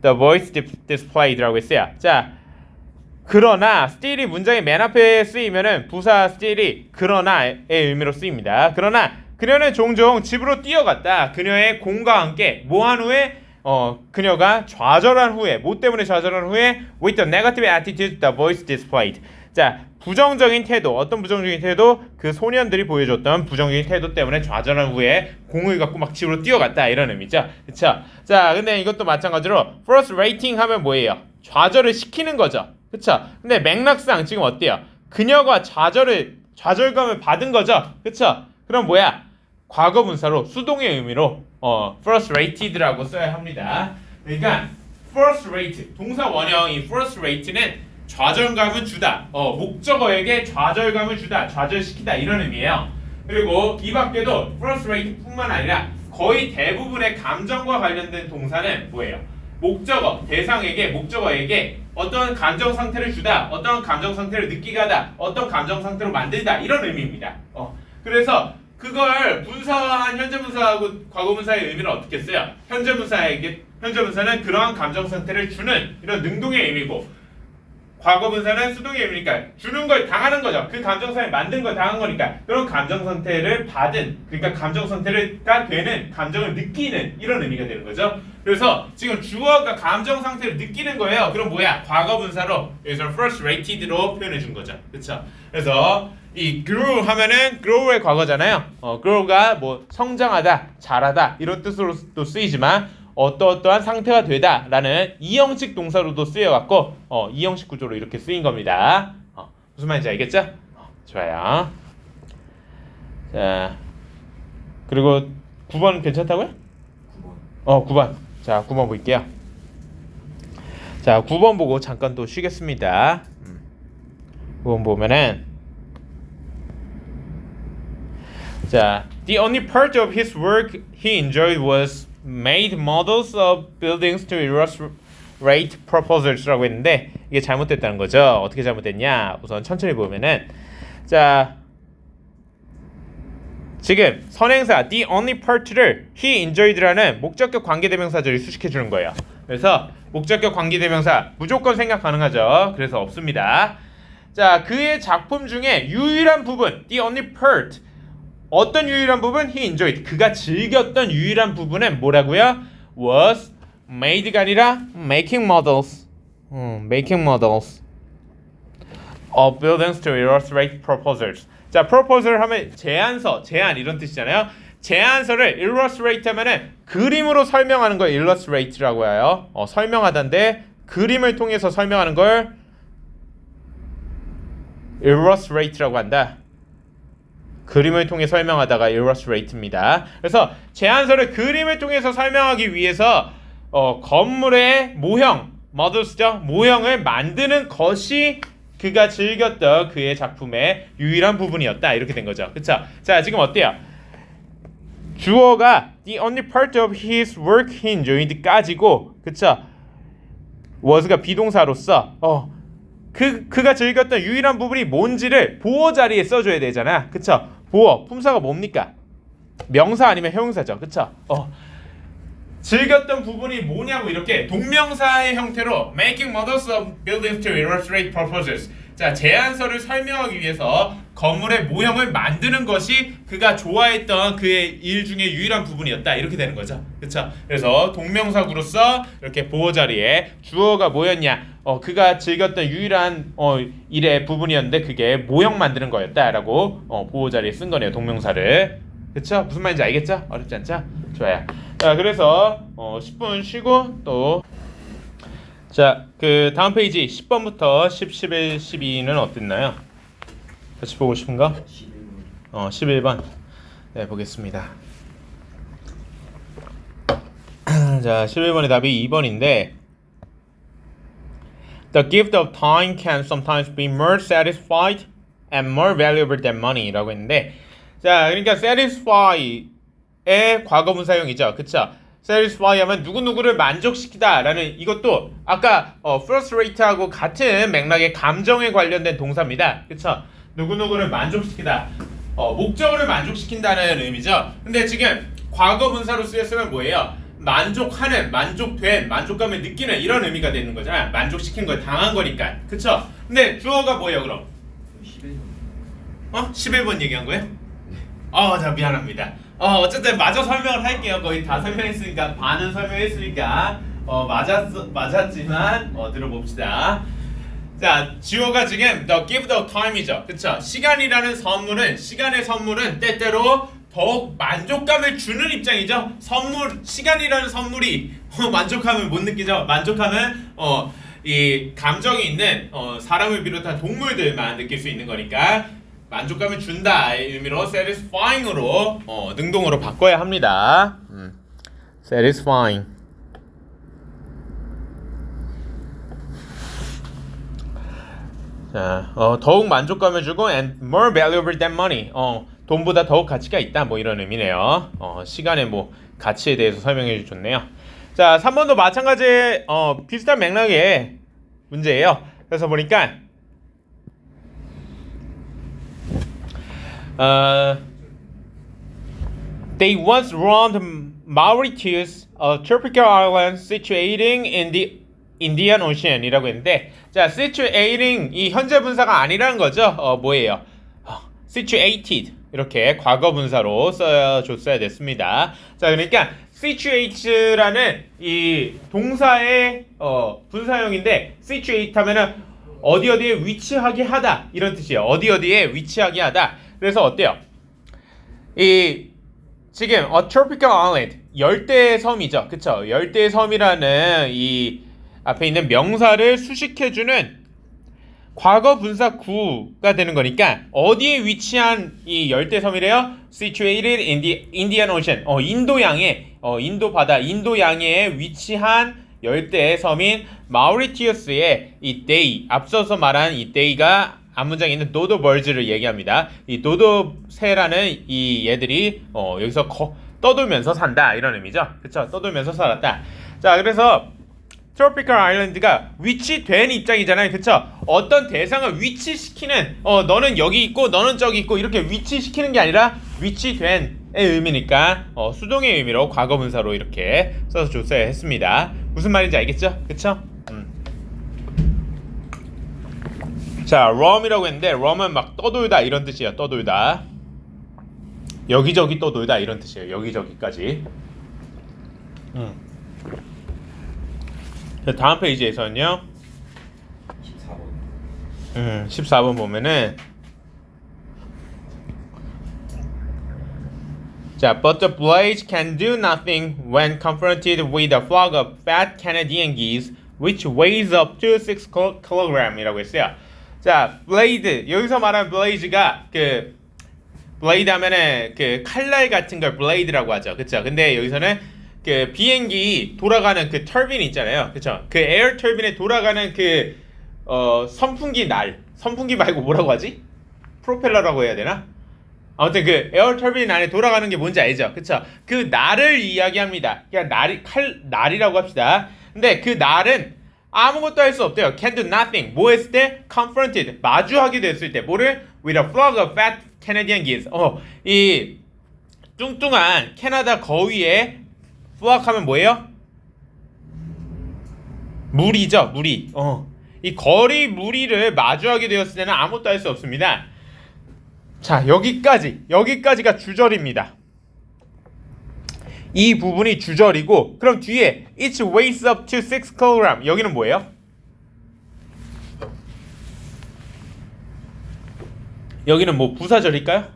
the boys displayed라고 했어요. 자, 그러나 still이 문장의 맨 앞에 쓰이면은 부사 still이 그러나의 의미로 쓰입니다. 그러나 그녀는 종종 집으로 뛰어갔다. 그녀의 공과 함께 뭐한 후에 그녀가 좌절한 후에 뭐 때문에 좌절한 후에 with the negative attitude the boys displayed. 자, 부정적인 태도, 어떤 부정적인 태도? 그 소년들이 보여줬던 부정적인 태도 때문에 좌절한 후에 공을 갖고 막 집으로 뛰어갔다 이런 의미죠. 그쵸? 자, 근데 이것도 마찬가지로 frustrating 하면 뭐예요? 좌절을 시키는 거죠. 그쵸? 근데 맥락상 지금 어때요? 그녀가 좌절감을 받은 거죠. 그쵸? 그럼 뭐야? 과거 분사로 수동의 의미로 frustrated라고 써야 합니다. 그러니까 frustrate 동사 원형 이 frustrate는 좌절감을 주다. 목적어에게 좌절감을 주다. 좌절시키다 이런 의미예요. 그리고 이 밖에도 frustrate뿐만 아니라 거의 대부분의 감정과 관련된 동사는 뭐예요? 목적어, 대상에게 목적어에게 어떤 감정 상태를 주다. 어떤 감정 상태를 느끼게 하다. 어떤 감정 상태로 만들다 이런 의미입니다. 그래서 그걸 분사한 현재 분사하고 과거 분사의 의미를 어떻게 써요? 현재 분사는 그러한 감정 상태를 주는 이런 능동의 의미고 과거 분사는 수동의 의미니까 주는 걸 당하는 거죠. 그 감정 상태 만든 걸 당한 거니까 그런 감정 상태를 받은 그러니까 감정 상태가 되는 감정을 느끼는 이런 의미가 되는 거죠. 그래서 지금 주어가 감정 상태를 느끼는 거예요. 그럼 뭐야? 과거 분사로 여기서 frustrated로 표현해 준 거죠. 그렇죠? 그래서 이 grow 하면은 grow의 과거잖아요. grow가 뭐 성장하다, 자라다 이런 뜻으로도 쓰이지만 어떠한 상태가 되다라는 이형식 동사로도 쓰여갖고 이형식 구조로 이렇게 쓰인 겁니다. 무슨 말인지 알겠죠? 좋아요. 자, 그리고 9번 괜찮다고요? 9번. 9번. 자, 9번 볼게요. 자, 9번 보고 잠깐 또 쉬겠습니다. 9번 보면은 자, the only part of his work he enjoyed was made models of buildings to illustrate proposals라고 했는데 이게 잘못됐다는 거죠. 어떻게 잘못됐냐? 우선 천천히 보면은 자, 지금 선행사 the only part를 he enjoyed라는 목적격 관계대명사절이 수식해 주는 거예요. 그래서 목적격 관계대명사 무조건 생각 가능하죠. 그래서 없습니다. 자, 그의 작품 중에 유일한 부분 the only part 어떤 유일한 부분? He enjoyed. 그가 즐겼던 유일한 부분은 뭐라고요? Was made가 아니라 making models. Making models of buildings to illustrate proposals. 자, proposal 하면 제안 이런 뜻이잖아요. 제안서를 illustrate 하면은 그림으로 설명하는 걸 illustrate라고 해요. 설명하다인데 그림을 통해서 설명하는 걸 illustrate라고 한다. 그림을 통해 설명하다가 illustrate입니다. 그래서 제안서를 그림을 통해서 설명하기 위해서 건물의 모형, models죠? 모형을 만드는 것이 그가 즐겼던 그의 작품의 유일한 부분이었다. 이렇게 된 거죠. 그쵸? 자, 지금 어때요? 주어가 the only part of his work he enjoyed까지고, 그쵸? was가 비동사로서 그가 즐겼던 유일한 부분이 뭔지를 보어 자리에 써줘야 되잖아. 그쵸? 보어, 품사가 뭡니까? 명사 아니면 형용사죠. 그쵸? 즐겼던 부분이 뭐냐고 이렇게 동명사의 형태로 making models of buildings to illustrate proposals. 자, 제안서를 설명하기 위해서 건물의 모형을 만드는 것이 그가 좋아했던 그의 일 중에 유일한 부분이었다. 이렇게 되는 거죠. 그쵸? 그래서 동명사구로서 이렇게 보어 자리에 주어가 뭐였냐? 그가 즐겼던 유일한 일의 부분이었는데 그게 모형 만드는 거였다라고 보어 자리에 쓴 거네요. 동명사를. 그쵸? 무슨 말인지 알겠죠? 어렵지 않죠? 좋아요. 자, 그래서 10분 쉬고 또 자, 그 다음 페이지 10번부터 10, 11, 12는 어땠나요? 같이 보고 싶은가? 11번. 11번. 네, 보겠습니다. 자, 11번의 답이 2번인데 The gift of time can sometimes be more satisfied and more valuable than money라고 했는데 자, 그러니까 satisfy의 과거분사형이죠. 그쵸? satisfy 하면 누구누구를 만족시키다 라는 이것도 아까 frustrate하고 같은 맥락의 감정에 관련된 동사입니다. 그쵸? 누구누구를 만족시키다. 목적어를 만족시킨다는 의미죠. 근데 지금 과거 분사로 쓰였으면 뭐예요? 만족하는, 만족된, 만족감을 느끼는 이런 의미가 되는 거잖아. 만족시킨 걸 당한 거니까. 그쵸? 근데 주어가 뭐예요 그럼? 11번. 11번 얘기한 거예요? 자 미안합니다. 어쨌든 마저 설명을 할게요. 거의 다 설명했으니까 반은 설명했으니까 맞았지만 들어봅시다. 자, 주어가 지금 the give the time이죠. 그쵸? 시간의 선물은 때때로 더욱 만족감을 주는 입장이죠. 시간이라는 선물이 만족감을 못 느끼죠. 만족감은 이 감정이 있는 사람을 비롯한 동물들만 느낄 수 있는 거니까 만족감을 준다의 의미로 satisfying으로 능동으로 바꿔야 합니다. satisfying. 자, 더욱 만족감을 주고 and more valuable than money. 돈보다 더욱 가치가 있다. 뭐 이런 의미네요. 시간의 뭐 가치에 대해서 설명해 주셨네요. 자, 3번도 마찬가지의 비슷한 맥락의 문제예요. 그래서 보니까 they once roamed Mauritius, a tropical island situating in the Indian Ocean이라고 했는데, 자, situating 이 현재 분사가 아니라는 거죠. 뭐예요? situated 이렇게 과거 분사로 써줬어야 됐습니다. 자, 그러니까 situate라는 이 동사의 분사형인데 situate 하면은 어디에 위치하게 하다 이런 뜻이에요. 어디에 위치하게 하다. 그래서 어때요? 지금 a tropical island 열대의 섬이죠. 그쵸? 열대의 섬이라는 이 앞에 있는 명사를 수식해주는 과거 분사 구가 되는 거니까 어디에 위치한 이 열대 섬이래요? situated in the Indian Ocean. 인도 바다, 인도 양해에 위치한 열대의 섬인 마우리티우스의 이 데이, 앞서서 말한 이 데이가 앞문장에 있는 도도 벌즈를 얘기합니다. 이 도도 새라는 이 얘들이 여기서 떠돌면서 산다 이런 의미죠. 그쵸? 떠돌면서 살았다. 자, 그래서 트로피컬 아일랜드가 위치된 입장이잖아요. 그쵸? 어떤 대상을 위치시키는 너는 여기 있고 너는 저기 있고 이렇게 위치시키는 게 아니라 위치된의 의미니까 수동의 의미로 과거 분사로 이렇게 써서 줬어야 했습니다. 무슨 말인지 알겠죠? 그쵸? 자, roam이라고 했는데 roam은 막 떠돌다 이런 뜻이에요. 떠돌다. 여기저기 떠돌다 이런 뜻이에요. 여기저기까지. 자, 다음 페이지에서는요. 14번. 14번 보면은 자, but the blaze can do nothing when confronted with a flock of fat Canadian geese which weighs up to 6kg이라고 했어요. 자, 블레이드 여기서 말하는 블레이즈가 그 블레이드 하면은 그 칼날 같은 걸 블레이드라고 하죠. 그쵸? 근데 여기서는 그 비행기 돌아가는 그 터빈 있잖아요. 그쵸? 그 에어 터빈에 돌아가는 그 선풍기 말고 뭐라고 하지? 프로펠러라고 해야 되나? 아무튼 그 에어 터빈 안에 돌아가는 게 뭔지 알죠? 그쵸? 그 날을 이야기합니다. 그냥 날이라고 합시다. 근데 그 날은 아무것도 할 수 없대요. Can do nothing. 뭐 했을 때? Confronted. 마주하게 됐을 때. 뭐를? With a flock of fat Canadian geese. 이 뚱뚱한 캐나다 거위에 flock 하면 뭐예요? 무리죠. 무리. 이 거리 무리를 마주하게 되었을 때는 아무것도 할 수 없습니다. 자, 여기까지가 주절입니다. 이 부분이 주절이고, 그럼 뒤에 It weighs up to 6kg. 여기는 뭐예요? 여기는 뭐 부사절일까요?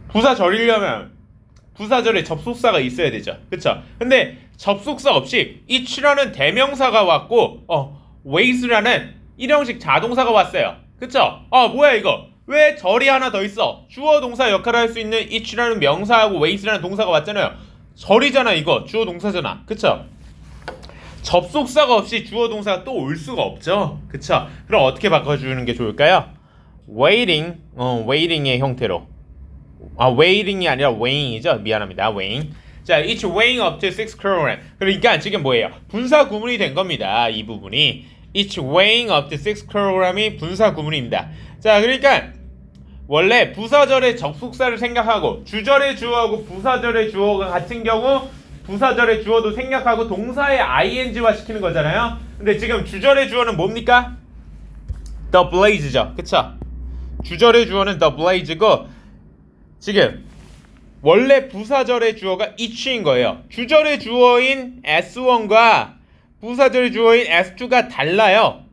부사절이려면 부사절에 접속사가 있어야 되죠. 그쵸? 근데 접속사 없이 it라는 대명사가 왔고 weights라는 일형식 자동사가 왔어요. 그쵸? 뭐야 이거? 왜 절이 하나 더 있어? 주어 동사 역할을 할 수 있는 it라는 명사하고 weights라는 동사가 왔잖아요. 절이잖아 이거. 주어 동사잖아. 그쵸? 접속사가 없이 주어 동사가 또 올 수가 없죠. 그쵸? 그럼 어떻게 바꿔주는 게 좋을까요? waiting의 형태로. waiting이 아니라 weighing이죠. 미안합니다. weighing. 자, it's weighing up to 6kg. 그러니까 지금 뭐예요? 분사 구문이 된 겁니다. 이 부분이 it's weighing up to 6kg이 분사 구문입니다. 자, 그러니까 원래 부사절의 접속사를 생각하고 주절의 주어하고 부사절의 주어가 같은 경우 부사절의 주어도 생략하고 동사의 ing화 시키는 거잖아요. 근데 지금 주절의 주어는 뭡니까? The blaze죠. 그쵸? 주절의 주어는 the blaze고 지금 원래 부사절의 주어가 each인 거예요. 주절의 주어인 s1과 부사절의 주어인 s2가 달라요.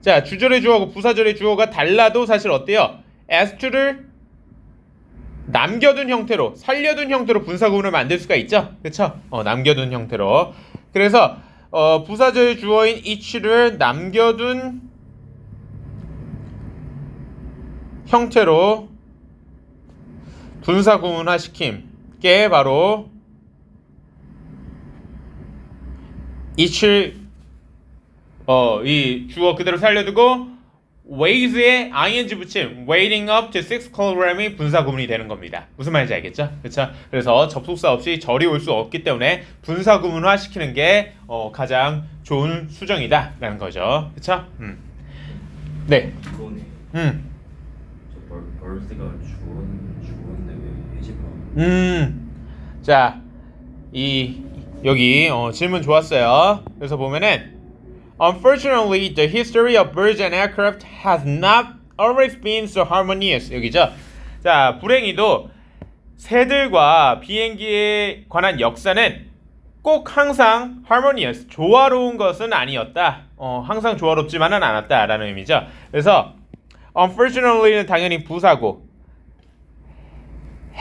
자, 주절의 주어하고 부사절의 주어가 달라도 사실 어때요? s2를 남겨둔 형태로 살려둔 형태로 분사구문을 만들 수가 있죠. 그쵸? 남겨둔 형태로. 그래서 부사절 주어인 each를 남겨둔 형태로 분사구문화 시킴 게 바로 each 이 주어 그대로 살려두고 weighs에 ing 붙임 weighing up to 6kg이 분사 구문이 되는 겁니다. 무슨 말인지 알겠죠? 그렇죠? 그래서 접속사 없이 절이 올 수 없기 때문에 분사 구문화 시키는 게 가장 좋은 수정이다라는 거죠. 그렇죠? 네. 이거네. 저 벌스가 주었는데 왜 해제가? 자, 여기 질문 좋았어요. 그래서 보면은 Unfortunately, the history of birds and aircraft has not always been so harmonious. 여기죠. 자, 불행히도 새들과 비행기에 관한 역사는 꼭 항상 harmonious, 조화로운 것은 아니었다. 항상 조화롭지만은 않았다라는 의미죠. 그래서 unfortunately는 당연히 부사고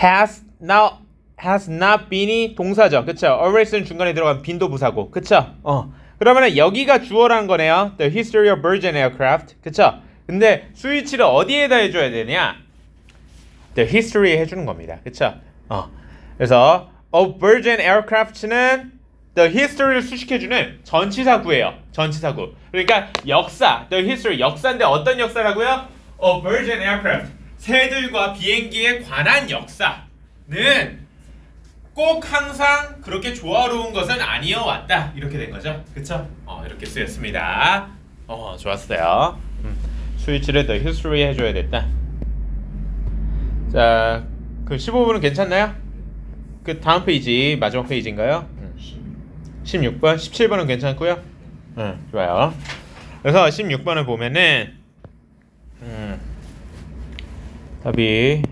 has not been이 동사죠. 그쵸? always는 중간에 들어간 빈도 부사고. 그쵸? 그러면은 여기가 주어라는 거네요. The history of birds and aircraft. 그쵸? 근데 스위치를 어디에다 해줘야 되냐? The history에 해주는 겁니다. 그쵸? 그래서 of birds and aircraft는 the history를 수식해주는 전치사구예요. 전치사구. 그러니까 역사, the history, 역사인데 어떤 역사라고요? of birds and aircraft. 새들과 비행기에 관한 역사는 꼭 항상 그렇게 조화로운 것은 아니어왔다. 이렇게 된 거죠. 그쵸? 이렇게 쓰였습니다. 좋았어요. 스위치를 더 history에 해줘야 됐다. 자, 그 15분은 괜찮나요? 그 다음 페이지, 마지막 페이지인가요? 16번, 17번은 괜찮고요. 좋아요. 그래서 16번을 보면은 답이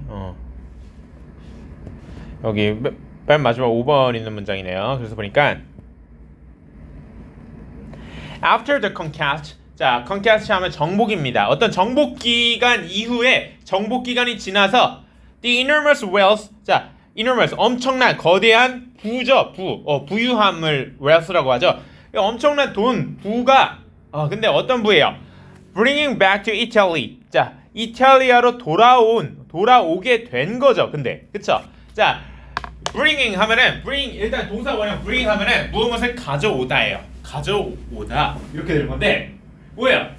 여기 맨 마지막 5번 있는 문장이네요. 그래서 보니까 After the conquest, 자, conquest 하면 정복입니다. 어떤 정복 기간 이후에 정복 기간이 지나서 the enormous wealth, 자, enormous 엄청난 거대한 부죠. 부유함을 wealth라고 하죠. 엄청난 돈, 부가 근데 어떤 부예요? Bringing back to Italy. 자, 이탈리아로 돌아오게 된 거죠. 근데 그쵸? 자, bringing 하면은 bring 일단 동사 원형 bring 하면은 무엇을 가져오다예요. 가져오다 이렇게 될 건데 뭐야?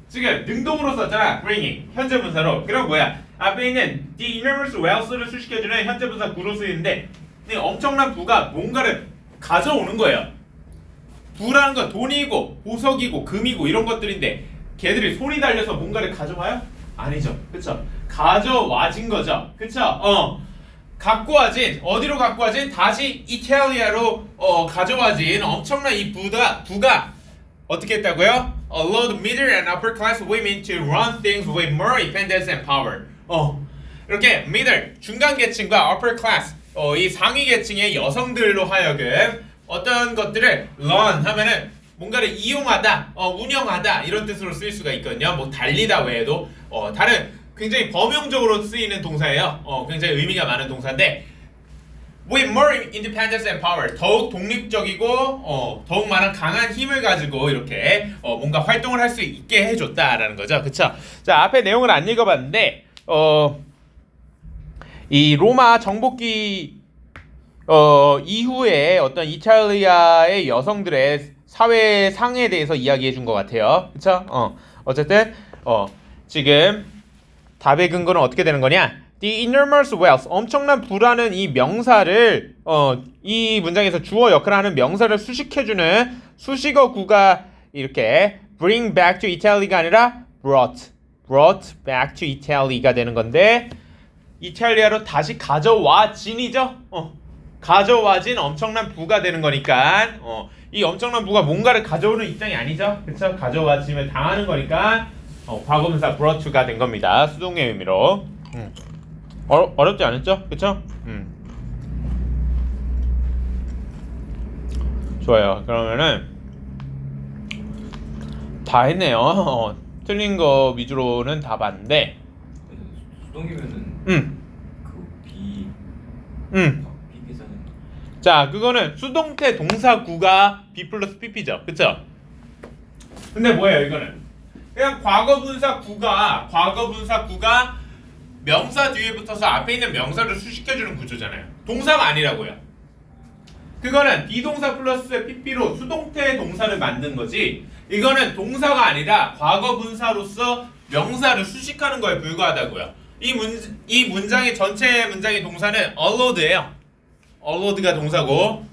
지금 능동으로 썼잖아. bringing 현재 분사로. 그럼 뭐야? 앞에 있는 the enormous wealth를 수식해주는 현재 분사 구로 쓰이는데 엄청난 부가 뭔가를 가져오는 거예요. 부라는 건 돈이고 보석이고 금이고 이런 것들인데 걔들이 손이 달려서 뭔가를 가져와요? 아니죠. 그쵸? 가져와진 거죠. 그쵸? 갖고 와진 어디로 갖고 와진 다시 이탈리아로 가져와진 엄청난 이 부가 어떻게 했다고요? Allowed middle and upper class women to run things with more independence and power. 이렇게 middle 중간 계층과 upper class 이 상위 계층의 여성들로 하여금 어떤 것들을 run 하면은 뭔가를 이용하다, 운영하다 이런 뜻으로 쓰일 수가 있거든요. 뭐 달리다 외에도 다른 굉장히 범용적으로 쓰이는 동사예요. 굉장히 의미가 많은 동사인데 with more independence and power 더욱 독립적이고 더욱 많은 강한 힘을 가지고 이렇게 뭔가 활동을 할 수 있게 해줬다라는 거죠. 그쵸? 자, 앞에 내용을 안 읽어봤는데 이 로마 정복기 이후에 어떤 이탈리아의 여성들의 사회 상에 대해서 이야기해 준 것 같아요. 그쵸? 어쨌든 지금 답의 근거는 어떻게 되는 거냐? The enormous wealth, 엄청난 부라는 이 명사를 이 문장에서 주어 역할을 하는 명사를 수식해주는 수식어 구가 이렇게 bring back to Italy가 아니라 brought back to Italy가 되는 건데 이탈리아로 다시 가져와진이죠. 가져와진 엄청난 부가 되는 거니까 이 엄청난 부가 뭔가를 가져오는 입장이 아니죠. 그렇죠? 가져와지면 당하는 거니까 과거분사 brought to가 된 겁니다. 수동의 의미로. 어렵지 않았죠? 그쵸? 좋아요. 그러면은 다 했네요. 틀린 거 위주로는 다 봤는데 수동이면은 그 B 계산은 자, 그거는 수동태 동사구가 B 플러스 PP죠. 그쵸? 근데 뭐예요 이거는? 그냥 과거분사 구가 명사 뒤에 붙어서 앞에 있는 명사를 수식해주는 구조잖아요. 동사가 아니라고요. 그거는 비동사 플러스 PP로 수동태 동사를 만든 거지. 이거는 동사가 아니라 과거분사로서 명사를 수식하는 거에 불과하다고요. 이 문장의 전체 문장의 동사는 allowed예요. allowed가 동사고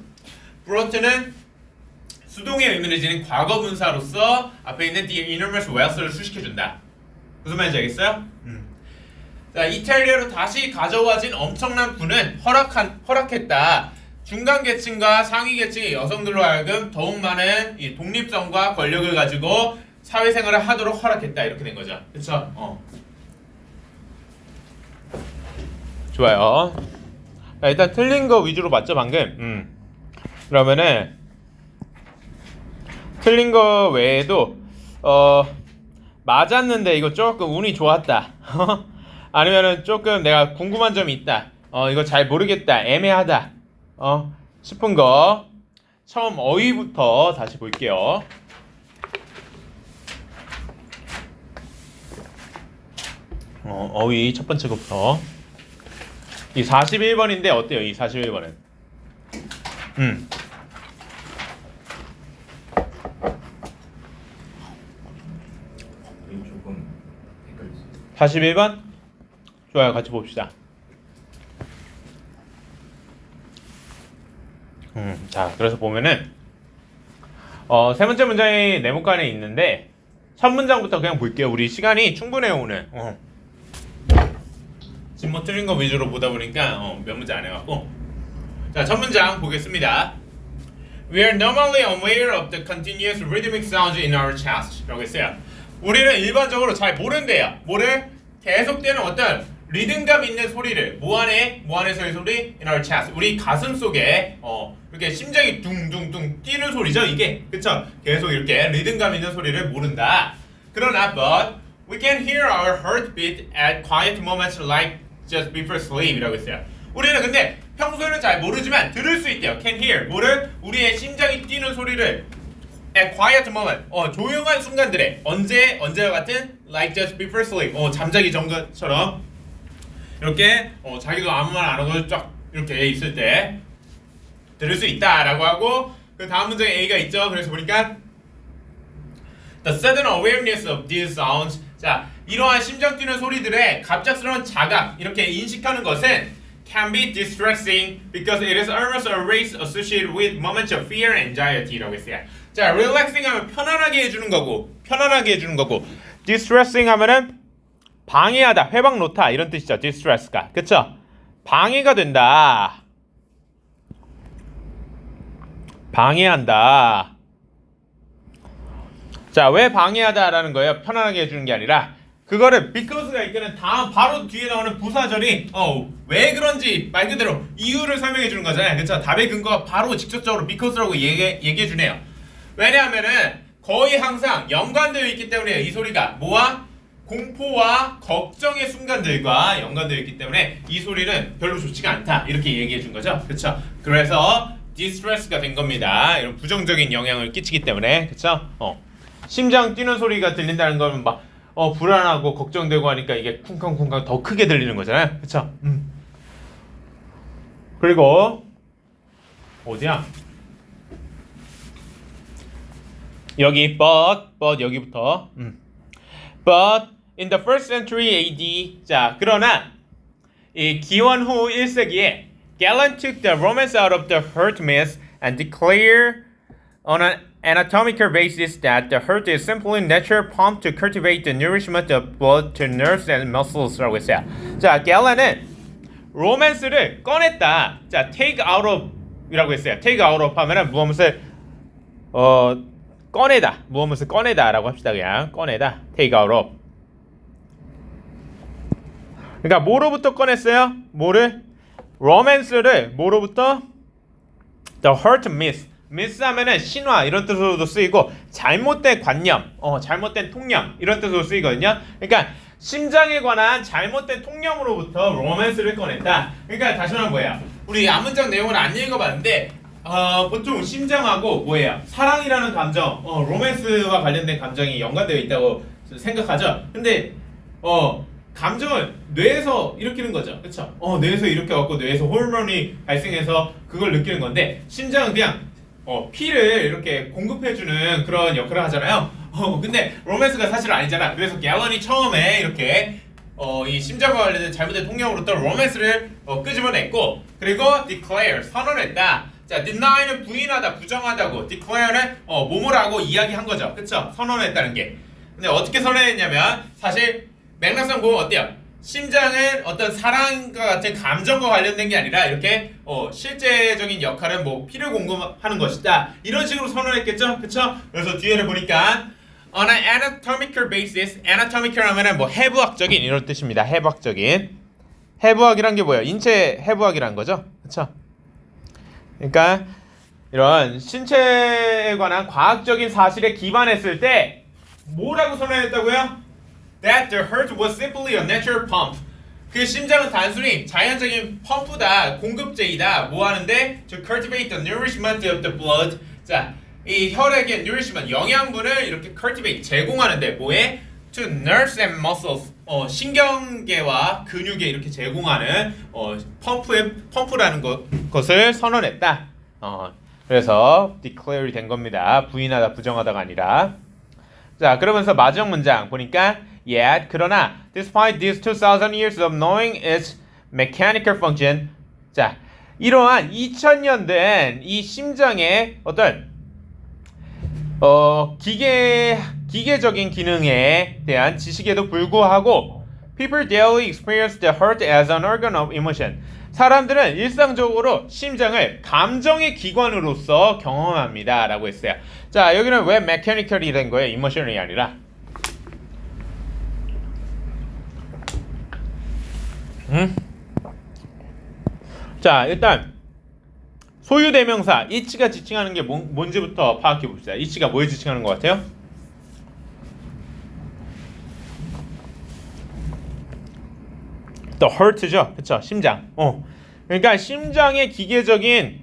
brought는 수동의 의미를 지닌 과거분사로서 앞에 있는 the enormous wealth를 수식해준다. 무슨 말인지 알겠어요? 자, 이탈리아로 다시 가져와진 엄청난 부는 허락했다. 중간 계층과 상위 계층의 여성들로 하여금 더욱 많은 이 독립성과 권력을 가지고 사회생활을 하도록 허락했다. 이렇게 된 거죠. 그렇죠? 좋아요. 자, 일단 틀린 거 위주로 맞죠 방금? 그러면은 틀린 거 외에도 맞았는데 이거 조금 운이 좋았다. 아니면은 조금 내가 궁금한 점이 있다. 이거 잘 모르겠다. 애매하다. 싶은 거 처음 어휘부터 다시 볼게요. 어휘 첫 번째 거부터. 이 41번인데 어때요? 이 41번은? 조금 헷갈렸어요. 41번? 좋아요. 같이 봅시다. 자, 그래서 보면은 세 번째 문장이 네모칸에 있는데 첫 문장부터 그냥 볼게요. 우리 시간이 충분해요 오늘. 지금 뭐 틀린 거 위주로 보다 보니까 몇 문제 안 해갖고. 자, 첫 문장 보겠습니다. We are normally unaware of the continuous rhythmic sounds in our chest. 라고 했어요. 우리는 일반적으로 잘 모른대요. 뭐를? 계속되는 어떤 리듬감 있는 소리를 뭐 안에서의 소리? In our chest. 우리 가슴 속에 이렇게 심장이 둥둥둥 뛰는 소리죠 이게. 그쵸? 계속 이렇게 리듬감 있는 소리를 모른다. 그러나 but we can hear our heartbeat at quiet moments like just before sleep 이라고 했어요. 우리는 근데 평소에는 잘 모르지만 들을 수 있대요. Can hear. 뭐를? 우리의 심장이 뛰는 소리를 at quiet moment. 조용한 순간들에 언제와 같은 like just before sleep. 잠자기 전처럼 이렇게 자기도 아무 말 안 하고 쫙 이렇게 있을 때 들을 수 있다라고 하고 그 다음 문장에 A가 있죠. 그래서 보니까 the sudden awareness of these sounds. 자, 이러한 심장 뛰는 소리들의 갑작스러운 자각 이렇게 인식하는 것은 can be distressing because it is almost always associated with moments of fear and anxiety라고 했어요. 자, relaxing 하면 편안하게 해주는 거고 distressing 하면은 방해하다, 회방 놓다 이런 뜻이죠. distress가. 그쵸? 방해가 된다. 방해한다. 자, 왜 방해하다라는 거예요? 편안하게 해주는 게 아니라 그거를 because가 있기는 다음 바로 뒤에 나오는 부사절이 왜 그런지 말 그대로 이유를 설명해 주는 거잖아요. 그쵸? 답의 근거가 바로 직접적으로 because라고 얘기해 주네요. 왜냐하면은 거의 항상 연관되어 있기 때문에 이 소리가 뭐와? 공포와 걱정의 순간들과 연관되어 있기 때문에 이 소리는 별로 좋지가 않다 이렇게 얘기해 준 거죠. 그쵸? 그래서 distress가 된 겁니다. 이런 부정적인 영향을 끼치기 때문에. 그쵸? 심장 뛰는 소리가 들린다는 건 막 불안하고 걱정되고 하니까 이게 쿵쾅쿵쾅 더 크게 들리는 거잖아요. 그쵸? 그리고 어디야? 여기 but 여기부터 but in the first century AD. 자, 그러나 이 기원 후 1세기에 Galen took the romance out of the hurt myth and declared on an anatomical basis that the hurt is simply natural pump to cultivate the nourishment of blood to nerves and muscles라고 했어요. 자, 갤런은 로맨스를 꺼냈다. 자, take out of이라고 했어요. take out of 하면은 무엇을 꺼내다. 무엇을 꺼내다라고 합시다. 그냥 꺼내다. take out of. 그러니까 뭐로부터 꺼냈어요? 뭐를? 로맨스를 뭐로부터? The hurt myth. myth 하면은 신화 이런 뜻으로도 쓰이고 잘못된 관념, 잘못된 통념 이런 뜻으로 쓰이거든요. 그러니까 심장에 관한 잘못된 통념으로부터 로맨스를 꺼낸다. 그러니까 다시 말하면 뭐예요? 우리 앞문장 내용을 안 읽어봤는데 보통 심장하고 뭐예요? 사랑이라는 감정, 로맨스와 관련된 감정이 연관되어 있다고 생각하죠. 근데 감정을 뇌에서 일으키는 거죠. 그렇죠? 뇌에서 일으켜갖고 뇌에서 호르몬이 발생해서 그걸 느끼는 건데 심장은 그냥 피를 이렇게 공급해주는 그런 역할을 하잖아요. 근데 로맨스가 사실 아니잖아. 그래서 갤런이 처음에 이렇게 이 심장과 관련된 잘못된 통념으로부터 로맨스를 끄집어냈고 그리고 declare 선언했다. 자, deny는 부인하다, 부정하다고, declare는 뭐뭐라고 이야기한 거죠. 그쵸? 선언했다는 게. 근데 어떻게 선언했냐면 사실 맥락상 보면 어때요? 심장은 어떤 사랑과 같은 감정과 관련된 게 아니라 이렇게 실제적인 역할은 뭐 피를 공급하는 것이다. 이런 식으로 선언했겠죠? 그쵸? 그래서 뒤에를 보니까 on an anatomical basis, anatomical 하면은 뭐 해부학적인 이런 뜻입니다. 해부학적인. 해부학이란 게 뭐예요? 인체 해부학이란 거죠? 그쵸? 그러니까 이런 신체에 관한 과학적인 사실에 기반했을 때 뭐라고 선언했다고요? That the heart was simply a natural pump. 그 심장은 단순히 자연적인 펌프다, 공급제이다. 뭐 하는데? To cultivate the nourishment of the blood. 자, 이 혈액의 nourishment, 영양분을 이렇게 cultivate, 제공하는데 뭐에? To nerves and muscles. 신경계와 근육에 이렇게 제공하는 펌프라는 것을 선언했다. 그래서 declare이 된 겁니다. 부인하다, 부정하다가 아니라. 자, 그러면서 마지막 문장 보니까 Yet, 그러나 despite these 2,000 years of knowing its mechanical function, 자, 이러한 2000년 된 이 심장의 어떤 기계적인 기능에 대한 지식에도 불구하고 people daily experience the heart as an organ of emotion. 사람들은 일상적으로 심장을 감정의 기관으로서 경험합니다 라고 했어요. 자, 여기는 왜 mechanical이 된 거예요? emotion이 아니라. 자, 일단 소유대명사 it가 지칭하는 게 뭔지부터 파악해 봅시다. it가 뭐에 지칭하는 것 같아요? The heart죠, 그쵸? 심장. 그러니까 심장의 기계적인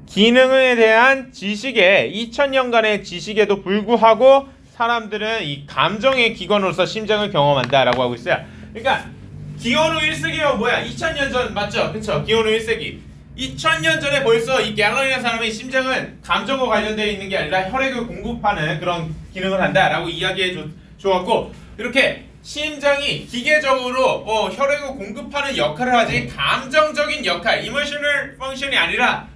기능에 대한 지식에 2000년간의 지식에도 불구하고 사람들은 이 감정의 기관으로서 심장을 경험한다라고 하고 있어요. 그러니까 기원후 1세기면 뭐야? 2000년 전 맞죠? 그쵸? 기원후 1세기 2000년 전에 벌써 이 갤런이라는 사람의 심장은 감정과 관련되어 있는 게 아니라 혈액을 공급하는 그런 기능을 한다라고 이야기해 줘갖고 이렇게 심장이 기계적으로 혈액을 공급하는 역할을 하지 감정적인 역할, emotional function이 아니라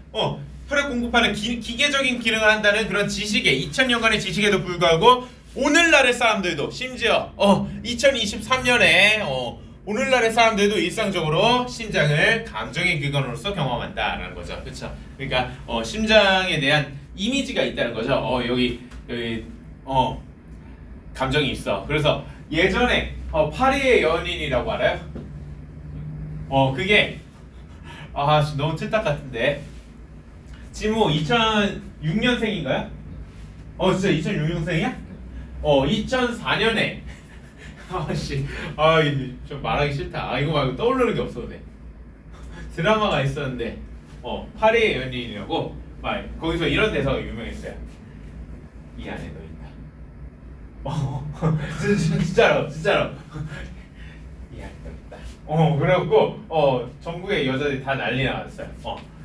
혈액 공급하는 기계적인 기능을 한다는 그런 지식에 2000년간의 지식에도 불구하고 오늘날의 사람들도 심지어 2023년에 오늘날의 사람들도 일상적으로 심장을 감정의 기관으로서 경험한다라는 거죠. 그렇죠? 그러니까 심장에 대한 이미지가 있다는 거죠. 여기 감정이 있어. 그래서 예전에 파리의 연인이라고 알아요? 그게 너무 틀딱 같은데 지금 2006년생인가요? 진짜 2006년생이야? 2004년에 좀 말하기 싫다. 이거 말고 떠오르는 게 없어. 네. 드라마가 있었는데 파리의 연인이라고 거기서 이런 대사가 유명했어요. 이 안에 너 있다. 진짜로 이 안에 너 있다. 그래갖고 전국의 여자들이 다 난리 나왔어요.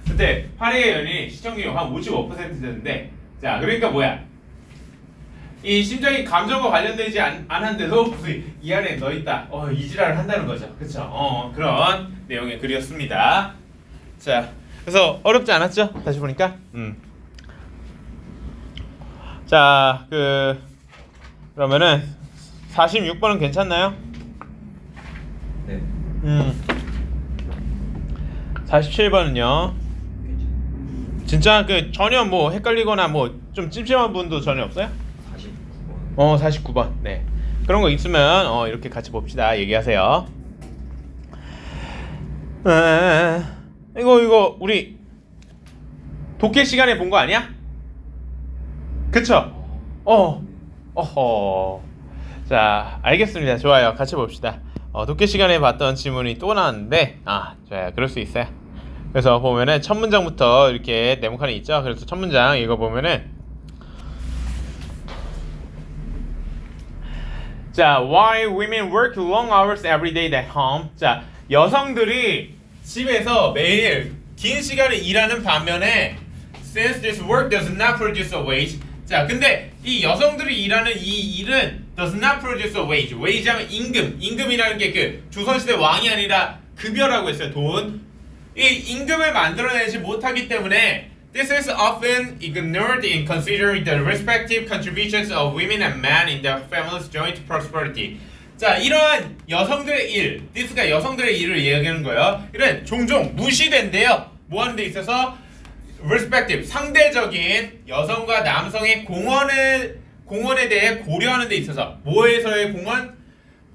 그때 파리의 연인이 시청률이 한 55% 됐는데 자, 그러니까 뭐야? 이 심장이 감정과 관련되지 않았는데도 무슨 이 안에 넣어 있다. 이 지랄을 한다는 거죠. 그렇죠? 그런 내용의 글이었습니다. 자, 그래서 어렵지 않았죠? 다시 보니까. 자, 그러면은 46번은 괜찮나요? 네. 47번은요. 괜찮아요. 진짜 전혀 뭐 헷갈리거나 뭐 좀 찜찜한 분도 전혀 없어요? 49번. 49번. 네. 그런 거 있으면 이렇게 같이 봅시다. 얘기하세요. 이거 우리 독해 시간에 본 거 아니야? 그쵸? 어허. 자, 알겠습니다. 좋아요. 같이 봅시다. 독해 시간에 봤던 지문이 또 나왔는데, 좋아요. 그럴 수 있어요. 그래서 보면은 첫 문장부터 이렇게 네모칸이 있죠. 그래서 첫 문장 이거 보면은, 자, why women work long hours every day at home. 자, 여성들이 집에서 매일 긴 시간을 일하는 반면에 since this work does not produce a wage. 자, 근데 이 여성들이 일하는 이 일은 does not produce a wage. wage 하면 임금. 임금이라는 게 조선시대 왕이 아니라 급여라고 했어요. 돈. 이 임금을 만들어내지 못하기 때문에 this is often ignored in considering the respective contributions of women and men in the family's joint prosperity. 자, 이러한 여성들의 일, this가 여성들의 일을 이야기하는 거예요. 이런 종종 무시된대요. 뭐 하는 데 있어서 respective, 상대적인 여성과 남성의 공헌에 대해 고려하는 데 있어서 뭐에서의 공헌?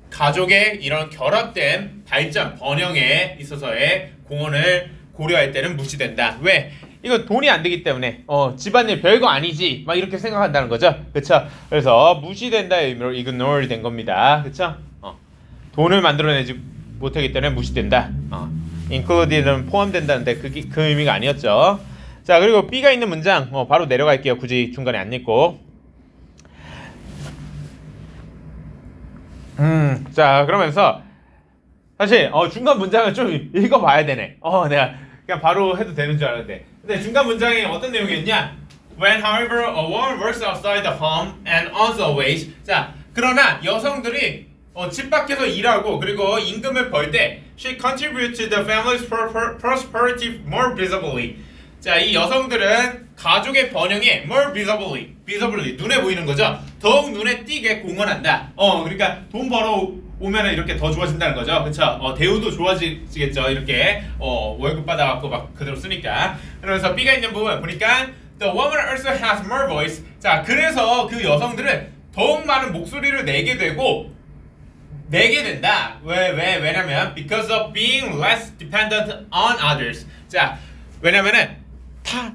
가족의 이런 결합된 발전, 번영에 있어서의 공헌을 고려할 때는 무시된다. 왜? 이거 돈이 안 되기 때문에 집안일 별거 아니지 막 이렇게 생각한다는 거죠. 그쵸? 그래서 무시된다의 의미로 ignore 된 겁니다. 그쵸? 돈을 만들어내지 못하기 때문에 무시된다. include는 포함된다는데 그 의미가 아니었죠. 자, 그리고 B가 있는 문장 바로 내려갈게요. 굳이 중간에 안 읽고. 자, 그러면서 사실 중간 문장을 좀 읽어봐야 되네. 내가 그냥 바로 해도 되는 줄 알았는데. 근데 중간 문장에 어떤 내용이었냐? When, however, a woman works outside the home and earns a wage. 자, 그러나 여성들이 집 밖에서 일하고 그리고 임금을 벌 때 she contributes to the family's prosperity more visibly. 자, 이 여성들은 가족의 번영에 more visibly 눈에 보이는 거죠. 더욱 눈에 띄게 공헌한다. 그러니까 돈 벌어 오면은 이렇게 더 좋아진다는 거죠. 그쵸? 대우도 좋아지겠죠. 이렇게 월급 받아갖고 막 그대로 쓰니까. 그러면서 B가 있는 부분 보니까 the woman also has more voice. 자, 그래서 그 여성들은 더욱 많은 목소리를 내게 된다. 왜냐면 because of being less dependent on others. 자, 왜냐면은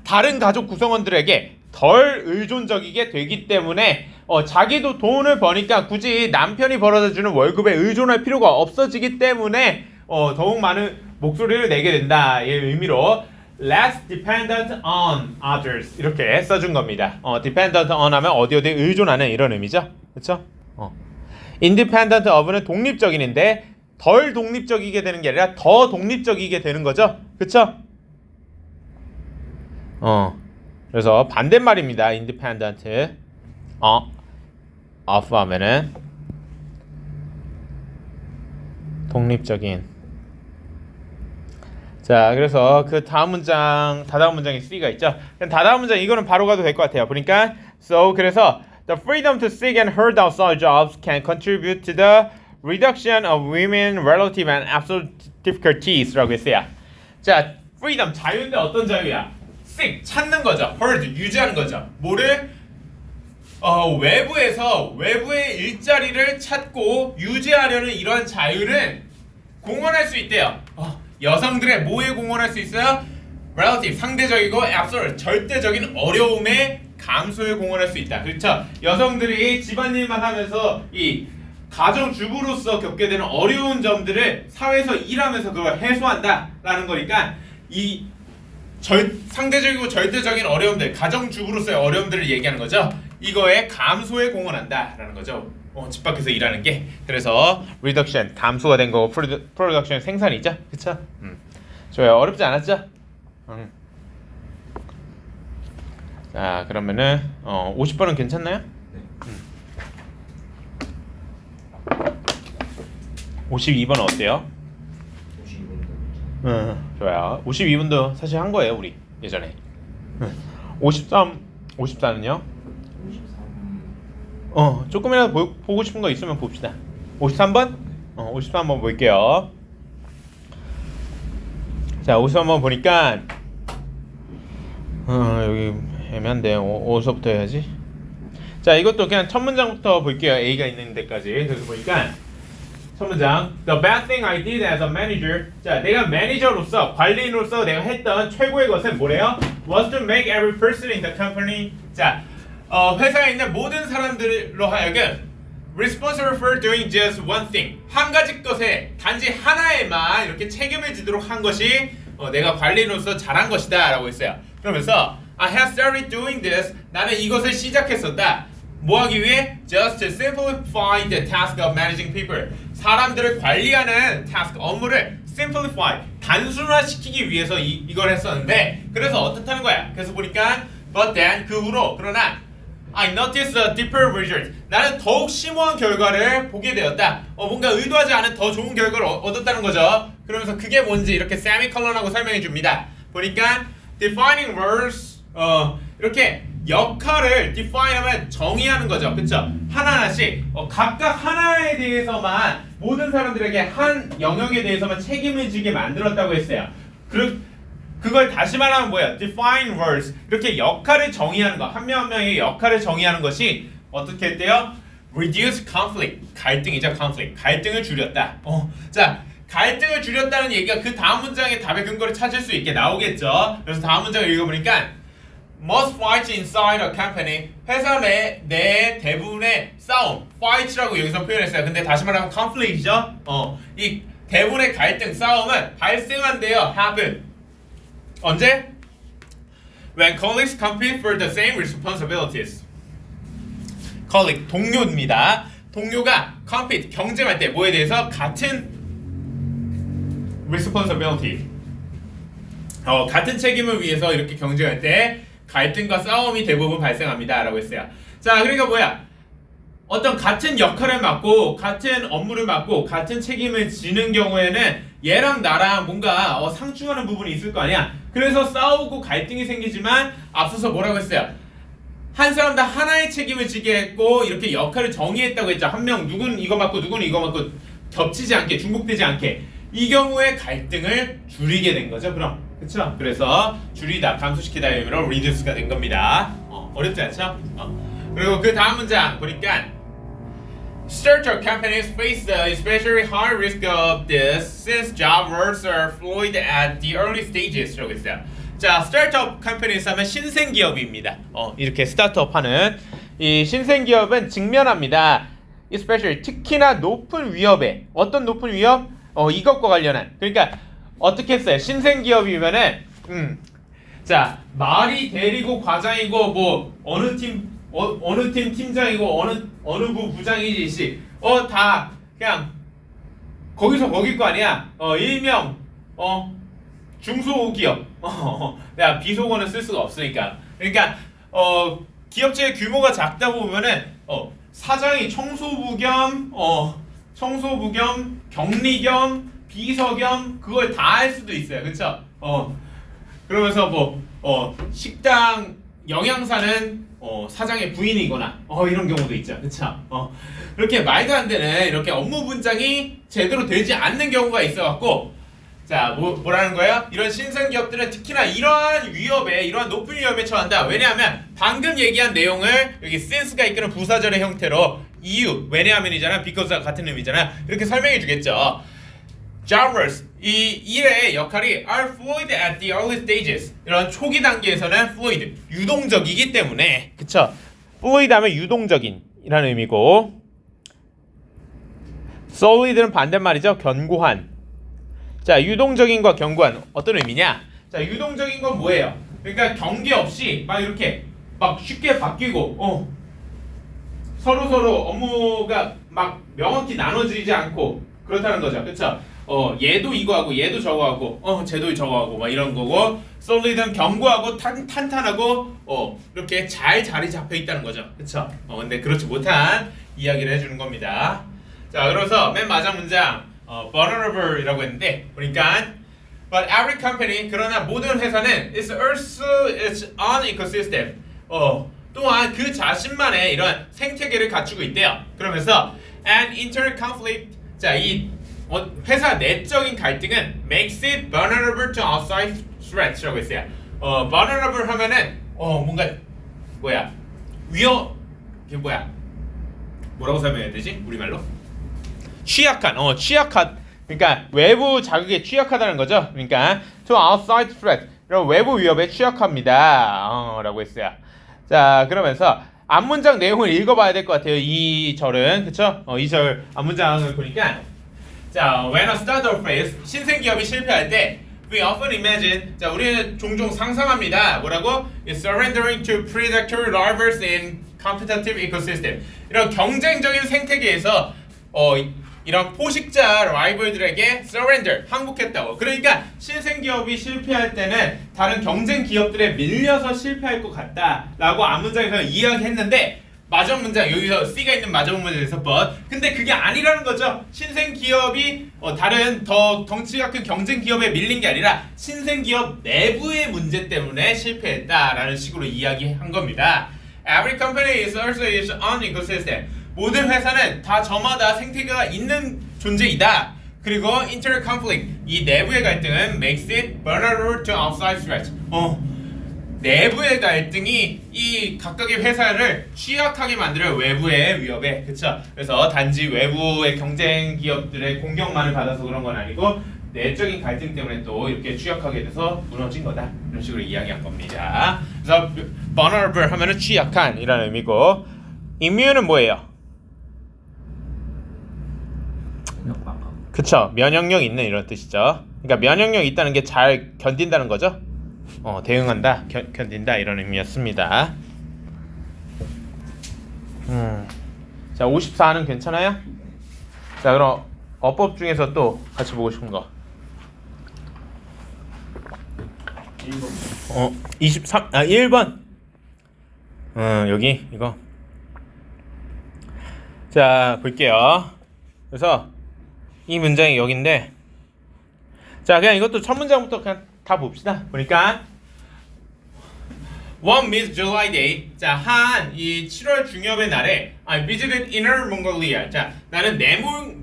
다른 가족 구성원들에게 덜 의존적이게 되기 때문에 자기도 돈을 버니까 굳이 남편이 벌어다주는 월급에 의존할 필요가 없어지기 때문에 더욱 많은 목소리를 내게 된다. 이 의미로 less dependent on others 이렇게 써준 겁니다. dependent on 하면 어디에 의존하는 이런 의미죠. 그렇죠? independent of는 독립적인인데 덜 독립적이게 되는 게 아니라 더 독립적이게 되는 거죠. 그렇죠? 그래서 반대말입니다. independent of 하면은 독립적인. 자, 그래서 그 다음 문장에 C가 있죠. 다다음 문장 이거는 바로 가도 될 것 같아요. 보니까 그래서 the freedom to seek and hold outside jobs can contribute to the reduction of women relative and absolute difficulties라고 했어요. 자, freedom 자유인데 어떤 자유야? seek 찾는 거죠. hold 유지하는 거죠. 뭐를? 외부의 일자리를 찾고 유지하려는 이러한 자유를 공헌할 수 있대요. 여성들의 뭐에 공헌할 수 있어요? relative 상대적이고 absolute 절대적인 어려움의 감소에 공헌할 수 있다. 그렇죠? 여성들이 집안일만 하면서 이 가정주부로서 겪게 되는 어려운 점들을 사회에서 일하면서 그걸 해소한다라는 거니까 이 상대적이고 절대적인 어려움들, 가정주부로서의 어려움들을 얘기하는 거죠. 이거에 감소에 공헌한다라는 거죠. 집 밖에서 일하는 게. 그래서 reduction 감소가 된 거고 production 생산이죠. 그쵸? 좋아요. 어렵지 않았죠? 자, 그러면은 50번은 괜찮나요? 네. 52번 어때요? 52번도 좋아요. 52분도 사실 한 거예요, 우리 예전에. 54는요? 53. 조금이라도 보고 싶은 거 있으면 봅시다. 53번? 53번 볼게요. 자, 53번 보니까 여기 애매한데 어디서부터 해야지? 자, 이것도 그냥 첫 문장부터 볼게요. A가 있는 데까지. 그래서 보니까 첫 문장 The best thing I did as a manager. 자, 내가 매니저로서 관리인으로서 내가 했던 최고의 것은 뭐래요? Was to make every person in the company. 자, 회사에 있는 모든 사람들로 하여금 responsible for doing just one thing. 한 가지 것에 단지 하나에만 이렇게 책임을 지도록 한 것이 내가 관리인으로서 잘한 것이다 라고 했어요. 그러면서 I have started doing this. 나는 이것을 시작했었다. 뭐 하기 위해? Just to simplify the task of managing people. 사람들을 관리하는 task, 업무를 simplify, 단순화시키기 위해서 이걸 했었는데 그래서 어떻다는 거야? 그래서 보니까 but then, 그 후로 그러나 I noticed a deeper result. 나는 더욱 심오한 결과를 보게 되었다. 뭔가 의도하지 않은 더 좋은 결과를 얻었다는 거죠. 그러면서 그게 뭔지 이렇게 세미컬론하고 설명해 줍니다. 보니까 defining roles, 이렇게 역할을 define하면 정의하는 거죠. 그쵸? 하나하나씩 각각 하나에 대해서만 모든 사람들에게 한 영역에 대해서만 책임을 지게 만들었다고 했어요. 그걸 다시 말하면 뭐야? define roles. 이렇게 역할을 정의하는 거. 한 명 한 명의 역할을 정의하는 것이 어떻게 했대요? reduce conflict. 갈등이죠. conflict. 갈등을 줄였다. 자, 갈등을 줄였다는 얘기가 그 다음 문장의 답의 근거를 찾을 수 있게 나오겠죠. 그래서 다음 문장을 읽어보니까 most fights inside a company. 회사 내 대부분의 싸움. fight라고 여기서 표현했어요. 근데 다시 말하면 conflict이죠. 이 대부분의 갈등, 싸움은 발생한대요. happen. 언제? When colleagues compete for the same responsibilities. colleague, 동료입니다. 동료가 compete, 경쟁할 때 뭐에 대해서? 같은 responsibility. 같은 책임을 위해서 이렇게 경쟁할 때 갈등과 싸움이 대부분 발생합니다. 라고 했어요. 자, 그러니까 뭐야? 어떤 같은 역할을 맡고 같은 업무를 맡고 같은 책임을 지는 경우에는 얘랑 나랑 뭔가 상충하는 부분이 있을 거 아니야. 그래서 싸우고 갈등이 생기지만 앞서서 뭐라고 했어요? 한 사람 다 하나의 책임을 지게 했고 이렇게 역할을 정의했다고 했죠. 한 명 누군 이거 맡고 누군 이거 맡고 겹치지 않게, 중복되지 않게. 이 경우에 갈등을 줄이게 된 거죠. 그럼 그쵸? 그래서 줄이다, 감소시키다의 의미로 reduce가 된 겁니다. 어렵지 않죠? 그리고 그 다음 문장 보니까 Startup companies face the especially high risk of this since job roles are fluid at the early stages. 라고 했어요. 자, 스타트업 컴퍼니스 하면 신생기업입니다. 이렇게 스타트업 하는 이 신생기업은 직면합니다. especially 특히나 높은 위협에 어떤 높은 위협? 이것과 관련한. 그러니까 어떻게 했어요? 신생기업이면은 자, 말이 대리고 과장이고 뭐 어느 팀 팀장이고 어느 부 부장이지 다 그냥 거기서 거길 거 아니야. 일명 중소기업. 야, 비속어는 쓸 수가 없으니까. 그러니까 기업체의 규모가 작다 보면은 사장이 청소부 겸 격리 겸 비서 겸 그걸 다 할 수도 있어요. 그쵸? 그러면서 뭐 식당 영양사는 사장의 부인이거나 이런 경우도 있죠. 그쵸? 이렇게 말도 안 되는 이렇게 업무 분장이 제대로 되지 않는 경우가 있어갖고 자, 뭐라는 거예요? 이런 신생기업들은 특히나 이러한 높은 위협에 처한다. 왜냐하면 방금 얘기한 내용을 여기 since가 이끄는 부사절의 형태로 이유, 왜냐하면이잖아, because가 같은 의미잖아. 이렇게 설명해 주겠죠. Job roles, 이 일의 역할이 are fluid at the early stages. 이런 초기 단계에서는 fluid, 유동적이기 때문에, 그쵸? fluid 하면 유동적인이라는 의미고, solid는 반대말이죠. 견고한. 자, 유동적인과 견고한 어떤 의미냐? 자, 유동적인 건 뭐예요? 그러니까 경계 없이 막 이렇게 막 쉽게 바뀌고, 서로 업무가 막 명확히 나눠지지 않고 그렇다는 거죠. 그쵸? 얘도 이거 하고 얘도 저거 하고 쟤도 저거 하고 막 이런 거고 solid는 견고하고 탄탄하고 이렇게 잘 자리 잡혀 있다는 거죠. 그쵸? 근데 그렇지 못한 이야기를 해주는 겁니다. 자, 그래서 맨 마지막 문장 vulnerable이라고 했는데 그러니까 but every company 그러나 모든 회사는 is also its own ecosystem. 또한 그 자신만의 이런 생태계를 갖추고 있대요. 그러면서 and internal conflict 자, 이 회사 내적인 갈등은 makes it vulnerable to outside threats라고 했어요. vulnerable 하면은 뭔가 이게 뭐라고 설명해야 되지? 우리말로? 취약한 그러니까 외부 자극에 취약하다는 거죠. 그러니까 to outside threat 이런 외부 위협에 취약합니다. 라고 했어요. 자, 그러면서 앞문장 내용을 읽어봐야 될 것 같아요. 이 절은 그쵸? 이 절 앞문장을 보니까 자, when a startup fails 신생 기업이 실패할 때 we often imagine 자, 우리는 종종 상상합니다. 뭐라고? Is surrendering to predatory rivals in competitive ecosystem. 이런 경쟁적인 생태계에서 이런 포식자 라이벌들에게 surrender 항복했다고. 그러니까 신생 기업이 실패할 때는 다른 경쟁 기업들에 밀려서 실패할 것 같다라고 앞문장에서 이야기했는데 마지막 문장 여기서 C가 있는 마지막 문장에서 but 근데 그게 아니라는 거죠. 신생 기업이 다른 더 덩치가 큰 경쟁 기업에 밀린 게 아니라 신생 기업 내부의 문제 때문에 실패했다라는 식으로 이야기한 겁니다. Every company is also its own ecosystem. 모든 회사는 다 저마다 생태계가 있는 존재이다. 그리고 internal conflict 이 내부의 갈등은 makes it vulnerable to outside threats. 내부의 갈등이 이 각각의 회사를 취약하게 만들어요. 외부의 위협에. 그쵸? 그래서 단지 외부의 경쟁 기업들의 공격만을 받아서 그런 건 아니고 내적인 갈등 때문에 또 이렇게 취약하게 돼서 무너진 거다. 이런 식으로 이야기한 겁니다. 그래서 vulnerable 하면은 취약한 이라는 의미고 immune은 뭐예요? 그쵸? 면역력 있는 이런 뜻이죠. 그러니까 면역력 있다는 게 잘 견딘다는 거죠. 대응한다, 견딘다 이런 의미였습니다. 자, 54는 괜찮아요? 자, 그럼 어법 중에서 또 같이 보고 싶은 거. 1번. 1번. 여기 이거. 자, 볼게요. 그래서 이 문장이 여기인데, 자, 그냥 이것도 첫 문장부터 그냥 다 봅시다. 보니까 One mid July day. 자, 이 7월 중엽의 날에 I visited Inner Mongolia. 자, 나는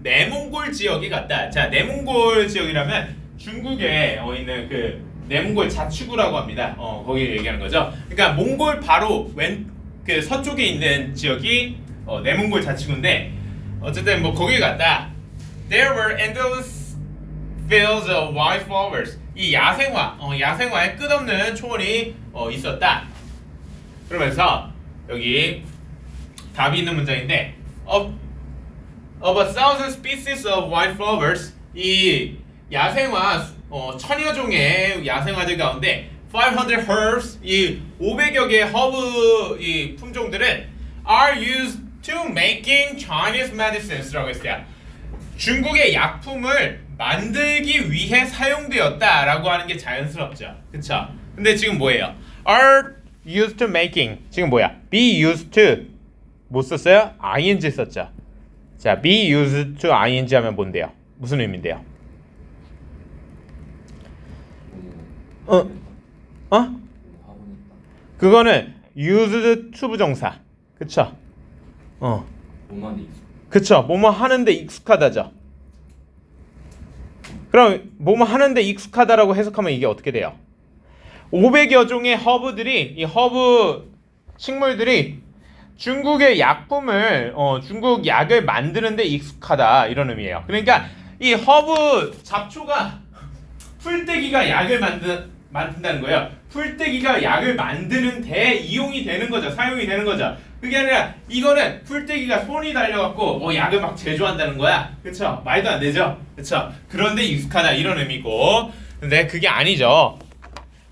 내몽골 지역에 갔다. 자, 내몽골 지역이라면 중국에 있는 그 내몽골 자치구라고 합니다. 거기 얘기하는 거죠. 그러니까 몽골 바로 그 서쪽에 있는 지역이 내몽골 자치구인데 어쨌든 뭐 거기 갔다. There were endless fields of wild flowers. 이 야생화의 끝없는 초원이 있었다. 그러면서 여기 답이 있는 문장인데 of a thousand species of wild flowers 이 야생화 천여 종의 야생화들 가운데 500 herbs 이 500여 개의 허브 이 품종들은 are used to making Chinese medicines라고 했어요. 중국의 약품을 만들기 위해 사용되었다라고 하는 게 자연스럽죠. 그쵸? 근데 지금 뭐예요? are used to making 지금 뭐야? be used to 못 썼어요? ing 썼죠. 자, be used to ing 하면 뭔데요? 무슨 의미인데요? 그거는 used to 부정사. 그쵸? 그쵸? 뭐뭐 하는데 익숙하다죠. 그럼 뭐뭐 하는데 익숙하다라고 해석하면 이게 어떻게 돼요? 500여 종의 허브들이 이 허브 식물들이 중국의 약품을 중국 약을 만드는데 익숙하다 이런 의미예요. 그러니까 이 허브 잡초가 풀떼기가 약을 만든다는 거예요. 풀떼기가 약을 만드는 데 이용이 되는 거죠. 사용이 되는 거죠. 그게 아니라 이거는 풀떼기가 손이 달려갖고 약을 막 제조한다는 거야. 그쵸? 말도 안 되죠? 그쵸? 그런데 익숙하다 이런 의미고 근데 그게 아니죠.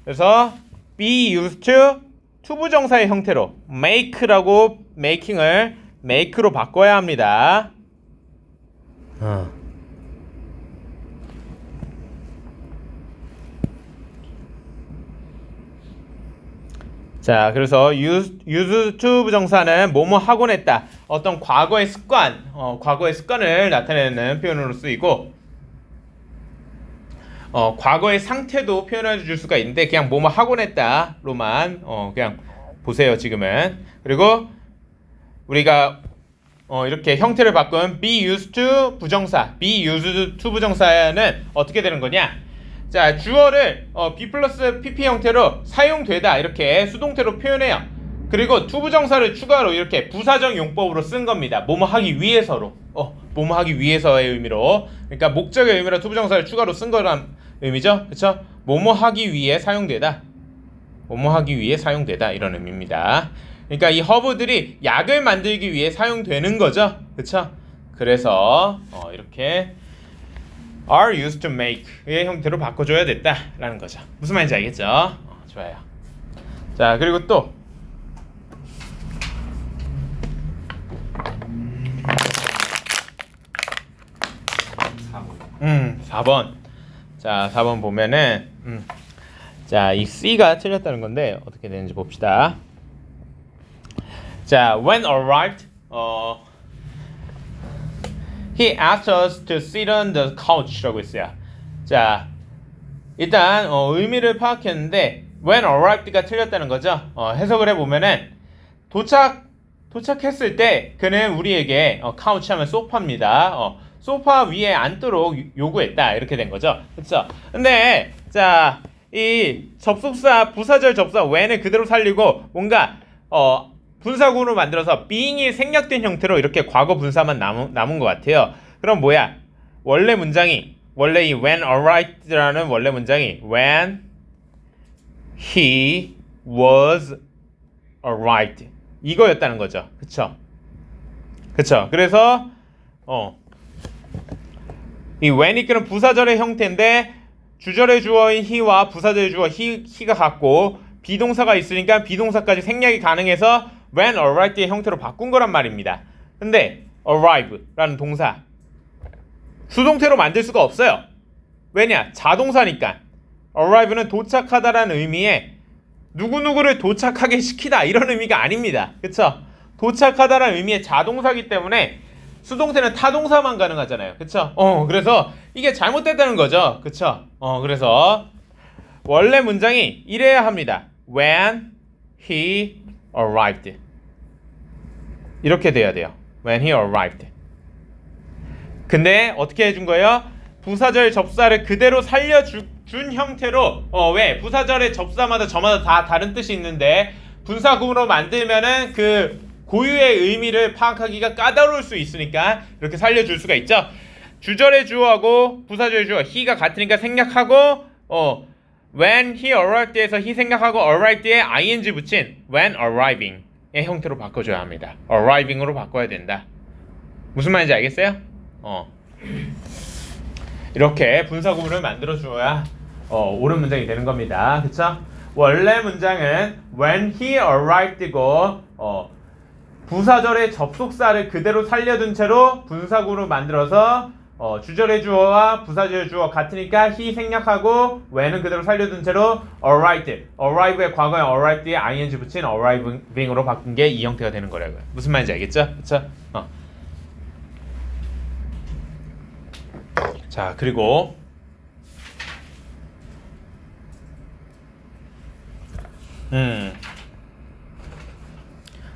그래서 be used to 투부정사의 형태로 make라고 making을 make로 바꿔야 합니다. 자, 그래서 use to 부정사는 뭐뭐 하곤 했다. 어떤 과거의 습관을 나타내는 표현으로 쓰이고 과거의 상태도 표현해 줄 수가 있는데 그냥 뭐뭐 하곤 했다로만 그냥 보세요 지금은. 그리고 우리가 이렇게 형태를 바꾼 be used to 부정사, be used to 부정사는 어떻게 되는 거냐? 자, 주어를 be 플러스 pp 형태로 사용되다 이렇게 수동태로 표현해요. 그리고 to 부정사를 추가로 이렇게 부사적 용법으로 쓴 겁니다. 뭐뭐 하기 위해서로, 뭐뭐 하기 위해서의 의미로. 그러니까 목적의 의미로 to 부정사를 추가로 쓴 거란 의미죠, 그렇죠? 뭐뭐 하기 위해 사용되다, 뭐뭐 하기 위해 사용되다 이런 의미입니다. 그러니까 이 허브들이 약을 만들기 위해 사용되는 거죠. 그쵸? 그래서 이렇게 are used to make의 형태로 바꿔줘야 됐다라는 거죠. 무슨 말인지 알겠죠? 좋아요. 자, 그리고 또 4번. 자, 4번 보면은 자, 이 C가 틀렸다는 건데 어떻게 되는지 봅시다. 자, when arrived, he asked us to sit on the couch라고 있어요. 자, 일단 의미를 파악했는데 when arrived가 틀렸다는 거죠. 해석을 해보면은 도착했을 때 그는 우리에게 couch 하면 소파입니다. 소파 위에 앉도록 요구했다 이렇게 된 거죠. 그렇죠? 근데 자, 이 접속사 부사절 접속사 when을 그대로 살리고 뭔가 분사구로 만들어서 being이 생략된 형태로 이렇게 과거 분사만 남은 것 같아요. 그럼 뭐야? 원래 이 when arrived라는 원래 문장이 when he was arrived 이거였다는 거죠. 그쵸? 그래서 이 when이 끄는 부사절의 형태인데 주절의 주어인 he와 부사절의 주어 he가 같고 비동사가 있으니까 비동사까지 생략이 가능해서 when arrived의 형태로 바꾼 거란 말입니다. 근데 arrive라는 동사 수동태로 만들 수가 없어요. 왜냐? 자동사니까. arrive는 도착하다라는 의미에 누구누구를 도착하게 시키다 이런 의미가 아닙니다. 그쵸? 도착하다라는 의미의 자동사기 때문에 수동태는 타동사만 가능하잖아요. 그쵸? 그래서 이게 잘못됐다는 거죠. 그쵸? 그래서 원래 문장이 이래야 합니다. when he arrived 이렇게 돼야 돼요. when he arrived. 근데 어떻게 해준 거예요? 부사절 접사를 그대로 살려준 형태로 왜? 부사절의 접사마다 저마다 다 다른 뜻이 있는데 분사구문으로 만들면은 그 고유의 의미를 파악하기가 까다로울 수 있으니까 이렇게 살려줄 수가 있죠. 주절의 주어하고 부사절의 주어 he가 같으니까 생략하고 when he arrived에서 he 생략하고 arrived에 ing 붙인 when arriving의 형태로 바꿔줘야 합니다. arriving으로 바꿔야 된다. 무슨 말인지 알겠어요? 이렇게 분사구문을 만들어줘야 옳은 문장이 되는 겁니다. 그쵸? 원래 문장은 when he arrived고 부사절의 접속사를 그대로 살려둔 채로 분사구로 만들어서 주절의 주어와 부사절의 주어 같으니까 he 생략하고 when은 그대로 살려둔 채로 arrive의 과거에 arrived에 ing 붙인 arriving으로 바꾼 게 이 형태가 되는 거라고요. 무슨 말인지 알겠죠? 그쵸? 자, 그리고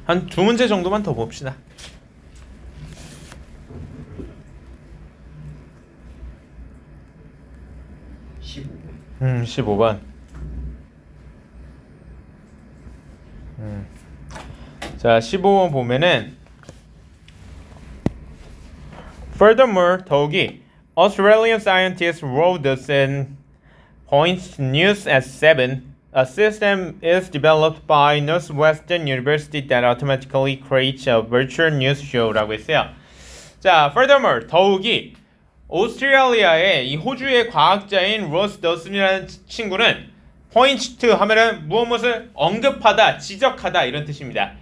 한 두 문제 정도만 더 봅시다. 15번. 자, 15번 보면은 Furthermore, 더욱이 Australian scientists wrote this in Point News at 7. A system is developed by Northwestern University that automatically creates a virtual news show라고 했어요. 자, furthermore, 더욱이 오스트레일리아의 이 호주의 과학자인 로스 더슨이라는 친구는 point to 하면은 무엇을 언급하다, 지적하다 이런 뜻입니다.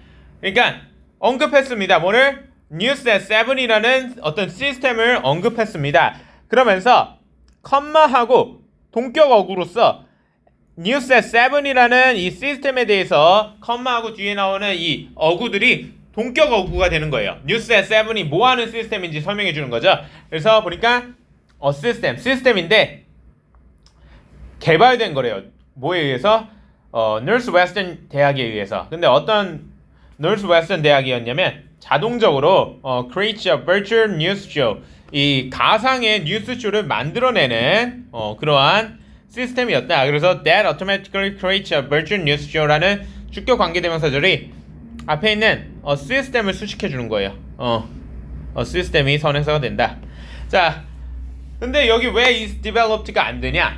그러니까 언급했습니다. 뭐를? News at 7이라는 어떤 시스템을 언급했습니다. 그러면서 컴마하고 동격 어구로서 News at 7이라는 이 시스템에 대해서 컴마하고 뒤에 나오는 이 어구들이 동격 어구가 되는 거예요. News at 7이 뭐 하는 시스템인지 설명해 주는 거죠. 그래서 보니까 시스템인데 개발된 거래요. 뭐에 의해서? 노스웨스턴 대학에 의해서. 근데 어떤 노스웨스턴 대학이었냐면 자동적으로 create a virtual news show, 이 가상의 뉴스쇼를 만들어내는 그러한 시스템이었다. 그래서 that automatically creates a virtual news show라는 주격 관계대명사절이 앞에 있는 시스템을 수식해 주는 거예요. 시스템이 선행사가 된다. 자, 근데 여기 왜 is developed가 안 되냐?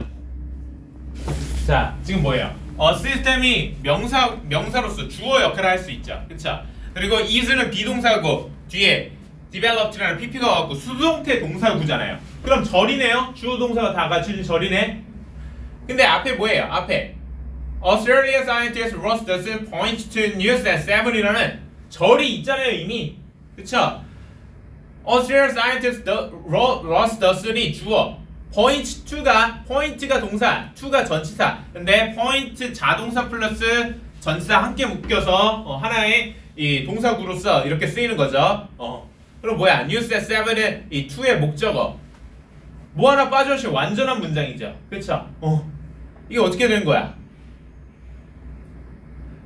자, 지금 뭐예요? 시스템이 명사로서 주어 역할을 할 수 있죠. 그쵸? 그리고 is는 비동사고 뒤에 developed라는 pp가 와갖고 수동태 동사구잖아요. 그럼 절이네요. 주어 동사가 다 갖춰진 절이네. 근데 앞에 뭐예요? 앞에 Australian scientist Ross Dawson point to news at 7이라는 절이 있잖아요 이미. 그쵸? Australian scientist Ross Dawson이 주어, point to가 동사, to가 전치사. 근데 point 자동사 플러스 전치사 함께 묶여서 하나의 이 동사구로서 이렇게 쓰이는 거죠. 그럼 뭐야? news at 7은 이 to의 목적어. 뭐 하나 빠져없이 완전한 문장이죠. 그쵸? 이게 어떻게 되는 거야?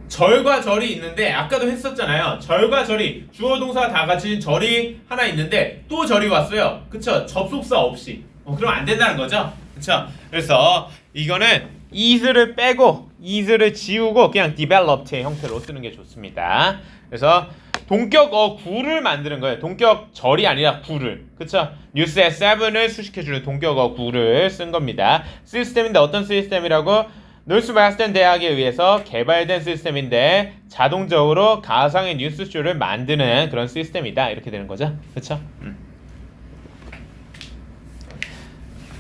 절과 절이 있는데 아까도 했었잖아요. 절과 절이 주어 동사가 다 같이 절이 하나 있는데 또 절이 왔어요. 그쵸? 접속사 없이. 그럼 안 된다는 거죠. 그쵸? 그래서 이거는 is를 빼고 is를 지우고 그냥 developed의 형태로 쓰는 게 좋습니다. 그래서 동격 구를 만드는 거예요. 동격 절이 아니라 구를. 그쵸? 뉴스 at 7을 수식해주는 동격 구를 쓴 겁니다. 시스템인데 어떤 시스템이라고? 노스웨스턴 대학에 의해서 개발된 시스템인데 자동적으로 가상의 뉴스쇼를 만드는 그런 시스템이다. 이렇게 되는 거죠. 그쵸?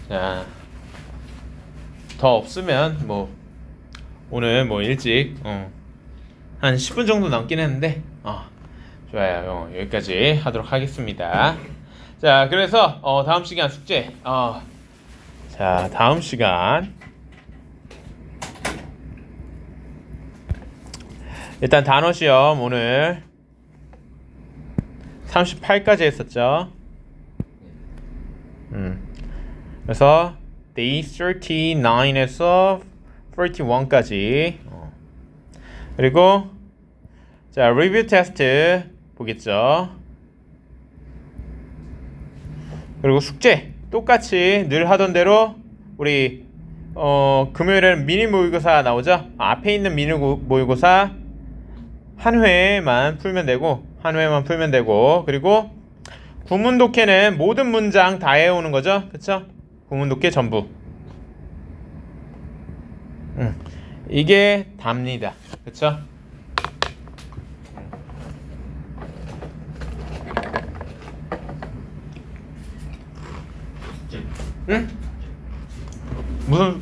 자, 더 없으면 뭐 오늘 뭐 일찍 한 10분 정도 남긴 했는데 좋아요. 여기까지 하도록 하겠습니다. 자, 그래서 다음 시간 숙제. 자, 다음 시간 일단 단어 시험 오늘 38까지 했었죠. 그래서 day 39에서 41까지. 그리고 자, 리뷰 테스트 보겠죠. 그리고 숙제 똑같이 늘 하던 대로 우리 금요일에는 미니 모의고사 나오죠. 앞에 있는 미니 모의고사 한 회만 풀면 되고 그리고 구문 독해는 모든 문장 다 해오는 거죠. 그쵸? 구문 독해 전부. 이게 답니다. 그쵸? 응? 무슨